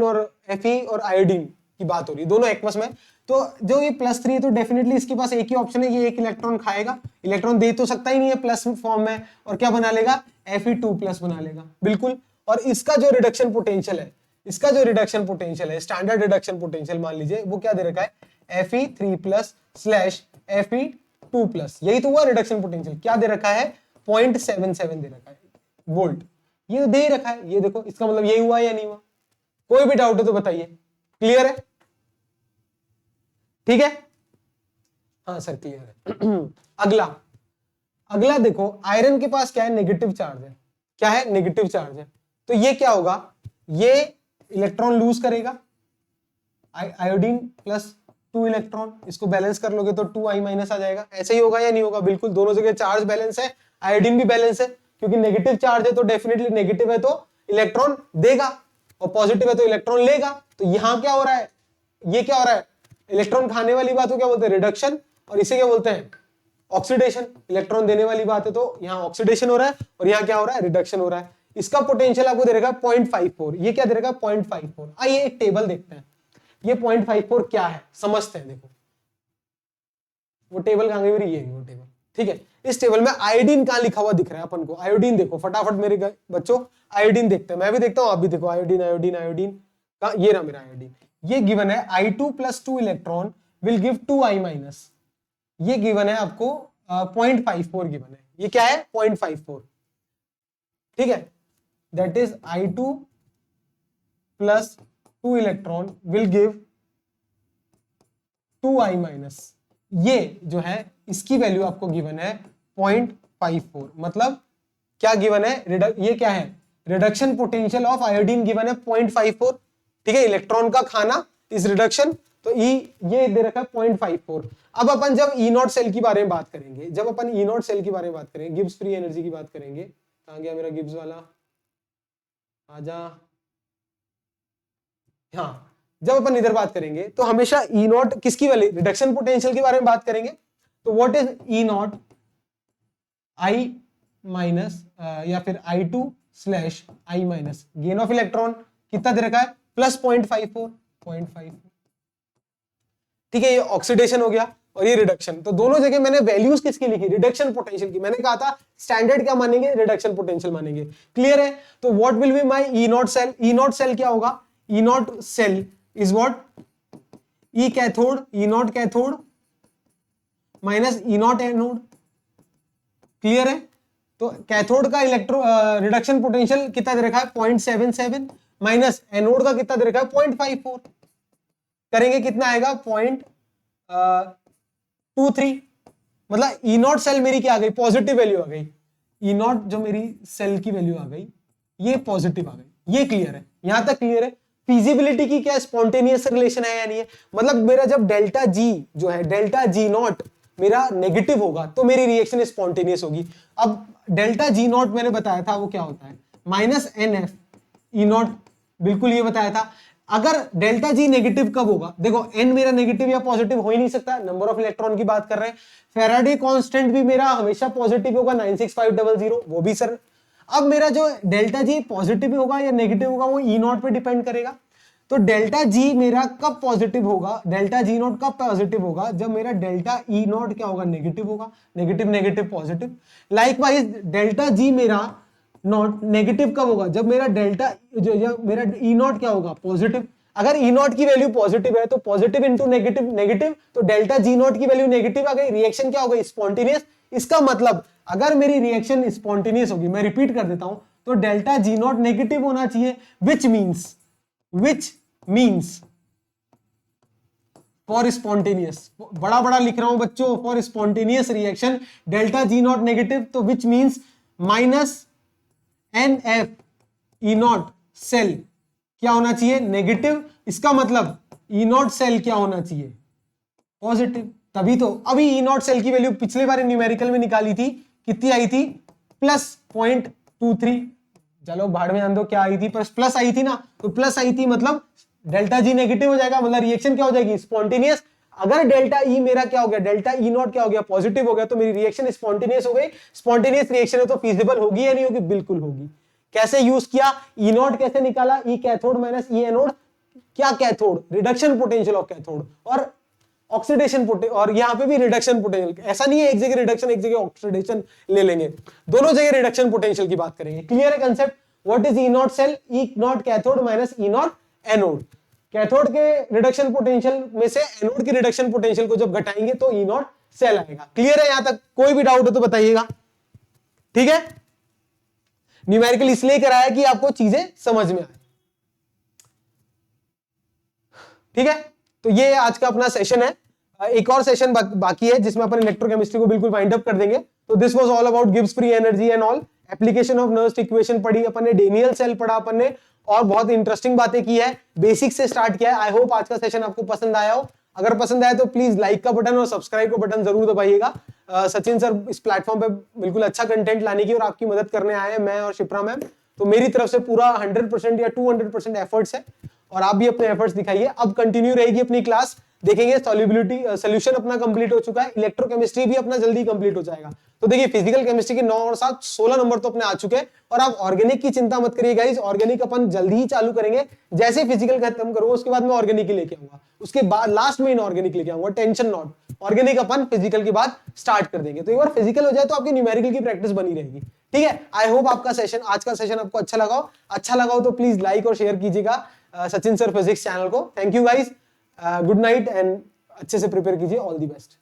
और Fe और आयोडीन की बात हो रही है, दोनों एक्वस में। तो जो ये +3 है तो डेफिनेटली इसके पास एक ही ऑप्शन है, ये एक इलेक्ट्रॉन खाएगा, इलेक्ट्रॉन दे तो सकता ही नहीं है प्लस फॉर्म में, और क्या बना लेगा, Fe2+ बना लेगा, बिल्कुल। और इसका जो रिडक्शन पोटेंशियल है, इसका जो रिडक्शन पोटेंशियल है, स्टैंडर्ड रिडक्शन पोटेंशियल मान लीजिए, वो क्या दे रखा है, Fe3+/Fe2+, यही तो हुआ रिडक्शन पोटेंशियल। क्या दे रखा है, 0.77 दे रखा है वोल्ट, ये दे रखा है, ये देखो, इसका मतलब यही हुआ या नहीं हुआ? कोई भी डाउट है तो बताइए। क्लियर है? ठीक है, हाँ सर क्लियर है। अगला देखो, आयरन के पास क्या है, नेगेटिव चार्ज है, क्या है, नेगेटिव चार्ज है, तो ये क्या होगा, ये इलेक्ट्रॉन लूज करेगा, आयोडीन +2 इलेक्ट्रॉन, इसको बैलेंस कर लोगे तो 2I- आ जाएगा, ऐसे ही होगा या नहीं होगा? बिल्कुल, दोनों जगह चार्ज बैलेंस है, आयोडीन भी बैलेंस है, क्योंकि नेगेटिव चार्ज है तो डेफिनेटली नेगेटिव है तो इलेक्ट्रॉन देगा, और पॉजिटिव है तो इलेक्ट्रॉन लेगा। तो यहां क्या हो रहा है, ये क्या हो रहा है, इलेक्ट्रॉन खाने वाली बात को क्या बोलते हैं, रिडक्शन, और इसे क्या बोलते हैं, ऑक्सीडेशन। इलेक्ट्रॉन देने वाली बात है तो यहां ऑक्सीडेशन हो रहा है, और यहां क्या हो रहा है, रिडक्शन हो रहा है। इसका पोटेंशियल आपको दे रखा है 0.54, ये क्या दे रखा है, 0.54। आइए एक टेबल देखते हैं, ये 0.54 क्या है, समझते हैं। देखो वो टेबल कहां गई मेरी, ये वो टेबल। ठीक है, इस टेबल में आयोडीन कहां लिखा हुआ दिख रहा है अपन को, आयोडीन देखो फटाफट मेरे बच्चों, आयोडीन देखते हैं, मैं भी देखता हूं, आप भी देखो, आयोडीन आयोडीन आयोडीन का, ये रहा मेरा आयोडीन। ये गिवन है I2+2 electron will give 2I-, ये गिवन है आपको 0.54 गिवन है, ये क्या है, 0.54। ठीक है, that is I2+2 electron will give 2I-, ये जो है इसकी वैल्यू आपको गिवन है 0.54। मतलब क्या गिवन है, ये क्या है, reduction potential of iodine given है 0.54। ठीक है, इलेक्ट्रॉन का खाना इस रिडक्शन, तो ये दे रखा है 0.54। अब अपन जब E0 सेल की बारे में बात करेंगे, जब अपन E0 सेल की बारे में बात करेंगे, गिब्स फ्री एनर्जी की बात करेंगे, कहां गया मेरा गिब्स वाला, आजा, हाँ, जब अपन इधर बात करेंगे तो हमेशा E0 किसकी वाली, रिडक्शन पोटेंशियल के बारे में बात करेंगे। तो व्हाट इज E0, I- या फिर I2/I-, गेन ऑफ इलेक्ट्रॉन कितना दे रखा है, +0.54। ठीक है, ये ऑक्सीडेशन हो गया और ये रिडक्शन, तो दोनों जगह मैंने वैल्यूज किसकी लिखी, रिडक्शन पोटेंशियल की। मैंने कहा था स्टैंडर्ड क्या मानेंगे, रिडक्शन पोटेंशियल मानेंगे। क्लियर है? तो what will be my E0 cell, E0 cell क्या होगा, E0 cell is what, E cathode, E0 cathode minus E0 anode. Clear है? तो कैथोड का रिडक्शन पोटेंशियल कितना दे रखा है, 0.77, माइनस एनोड का कितना दे रखा है, 0.54, करेंगे कितना आएगा, 0.23। मतलब E0 सेल मेरी क्या आ गई, पॉजिटिव वैल्यू आ गई, E0 जो मेरी सेल की वैल्यू आ गई ये पॉजिटिव आ गई। ये क्लियर है? यहां तक क्लियर है? फिजिबिलिटी की क्या स्पॉन्टेनियस रिलेशन है या नहीं है? मतलब मेरा जब डेल्टा जी जो है, डेल्टा G0 मेरा नेगेटिव होगा तो मेरी रिएक्शन स्पॉन्टेनियस होगी। अब डेल्टा G0 मैंने बताया था वो क्या होता है, -NF E0, बिल्कुल ये बताया था। अगर डेल्टा जी नेगेटिव कब होगा, देखो n मेरा नेगेटिव या पॉजिटिव हो ही नहीं सकता, नंबर ऑफ इलेक्ट्रॉन की बात कर रहे हैं। फैराडे कांस्टेंट भी मेरा हमेशा पॉजिटिव होगा 96500, वो भी सर। अब मेरा जो डेल्टा जी पॉजिटिव होगा या नेगेटिव होगा वो ई नॉट पे डिपेंड करेगा। तो डेल्टा जी मेरा कब पॉजिटिव होगा, डेल्टा जी नॉट कब पॉजिटिव होगा, जब मेरा डेल्टा ई नॉट क्या होगा, नेगेटिव होगा। Negative negative positive. Likewise delta G मेरा नॉट नेगेटिव कब होगा, जब मेरा डेल्टा जब मेरा ई नॉट क्या होगा, पॉजिटिव। अगर ई नॉट की वैल्यू पॉजिटिव है तो पॉजिटिव इंटू नेगेटिव नेगेटिव, तो डेल्टा जी नॉट की वैल्यू नेगेटिव आ गई, रिएक्शन क्या होगा, स्पॉन्टेनियस। इसका मतलब अगर मेरी रिएक्शन स्पॉन्टेनियस होगी, मैं रिपीट कर देता हूं, तो डेल्टा जी नॉट नेगेटिव होना चाहिए, विच मीन्स फॉर स्पॉन्टेनियस, बड़ा बड़ा लिख रहा हूं बच्चों, for spontaneous reaction delta G naught negative, तो which means minus NF E not cell क्या होना चाहिए, नेगेटिव। इसका मतलब ई नॉट सेल क्या होना चाहिए, पॉजिटिव। तभी तो अभी ई नॉट सेल की वैल्यू पिछले बार न्यूमेरिकल में निकाली थी, कितनी आई थी, +0.23। चलो भाड़ में जान दो क्या आई थी, प्लस आई थी ना, तो प्लस आई थी मतलब डेल्टा जी नेगेटिव हो जाएगा, मतलब रिएक्शन क्या हो जाएगी, स्पॉन्टेनियस। अगर डेल्टा ई मेरा क्या हो गया, डेल्टा ई नॉट क्या हो गया, पॉजिटिव हो गया, तो मेरी रिएक्शन स्पॉन्टेनियस हो गई। स्पॉन्टेनियस रिएक्शन है तो फिजिबल होगी या नहीं होगी, बिल्कुल होगी। कैसे यूज किया, ई नॉट कैसे निकाला, ई कैथोड माइनस ई एनोड, क्या cathode, reduction potential of cathode, और ऑक्सीडेशन पोटेंशियल, और यहां पे भी रिडक्शन पोटेंशियल। ऐसा नहीं है एक जगह रिडक्शन एक जगह ऑक्सीडेशन ले लेंगे, दोनों जगह रिडक्शन पोटेंशियल की बात करेंगे। क्लियर है concept. What is E not cell, E not cathode minus E not anode. Cathode के रिडक्शन पोटेंशियल में से एनोड की रिडक्शन पोटेंशियल को जब घटाएंगे तो ई नॉट सेल आएगा। क्लियर है यहां तक, कोई भी डाउट हो तो बताइएगा, ठीक है। न्यूमेरिकल इसलिए कराया कि आपको चीजें समझ में आए, ठीक है। तो ये आज का अपना सेशन है, एक और सेशन बाकी है जिसमें अपन इलेक्ट्रोकेमिस्ट्री को बिल्कुल वाइंड अप कर देंगे। तो this was all about Gibbs free energy and all, application of Nernst equation पढ़ी अपन ने, डेनियल सेल पढ़ा अपन ने, और बहुत इंटरेस्टिंग बातें की है, बेसिक से स्टार्ट किया है। आई होप आज का सेशन आपको पसंद आया हो। अगर पसंद आया तो प्लीज लाइक का बटन और सब्सक्राइब का बटन जरूर दबाइएगा। सचिन सर इस प्लेटफॉर्म पे बिल्कुल अच्छा कंटेंट लाने की और आपकी मदद करने आए हैं, मैं और शिप्रा मैम। तो मेरी तरफ से पूरा 100% या 200% एफर्ट्स है, और आप भी अपने एफर्ट्स दिखाइए। अब कंटिन्यू रहेगी अपनी क्लास, देखेंगे सॉल्युबिलिटी सोल्यूशन अपना कंप्लीट हो चुका है, इलेक्ट्रोकेमिस्ट्री भी अपना जल्दी कंप्लीट हो जाएगा। तो देखिए फिजिकल केमिस्ट्री के 9 और 7 16 नंबर तो अपने आ चुके हैं। और आप ऑर्गेनिक की चिंता मत करिए गाइस, ऑर्गेनिक अपन जल्दी ही चालू करेंगे। जैसे फिजिकल खत्म करूंगा उसके बाद मैं ऑर्गेनिक ही लेके आऊंगा, उसके बाद लास्ट में इनऑर्गेनिक लेके आऊंगा, tension not. Organic upon physical के बाद स्टार्ट कर देंगे। तो एक बार फिजिकल हो जाए तो आपकी न्यूमेरिकल की प्रैक्टिस बनी रहेगी, ठीक है। आई होप आपका सेशन, आज का सेशन आपको अच्छा लगा हो तो प्लीज लाइक और शेयर कीजिएगा सचिन सर फिजिक्स चैनल को। Thank you guys, good night and अच्छे से प्रिपेयर कीजिए, ऑल दी बेस्ट।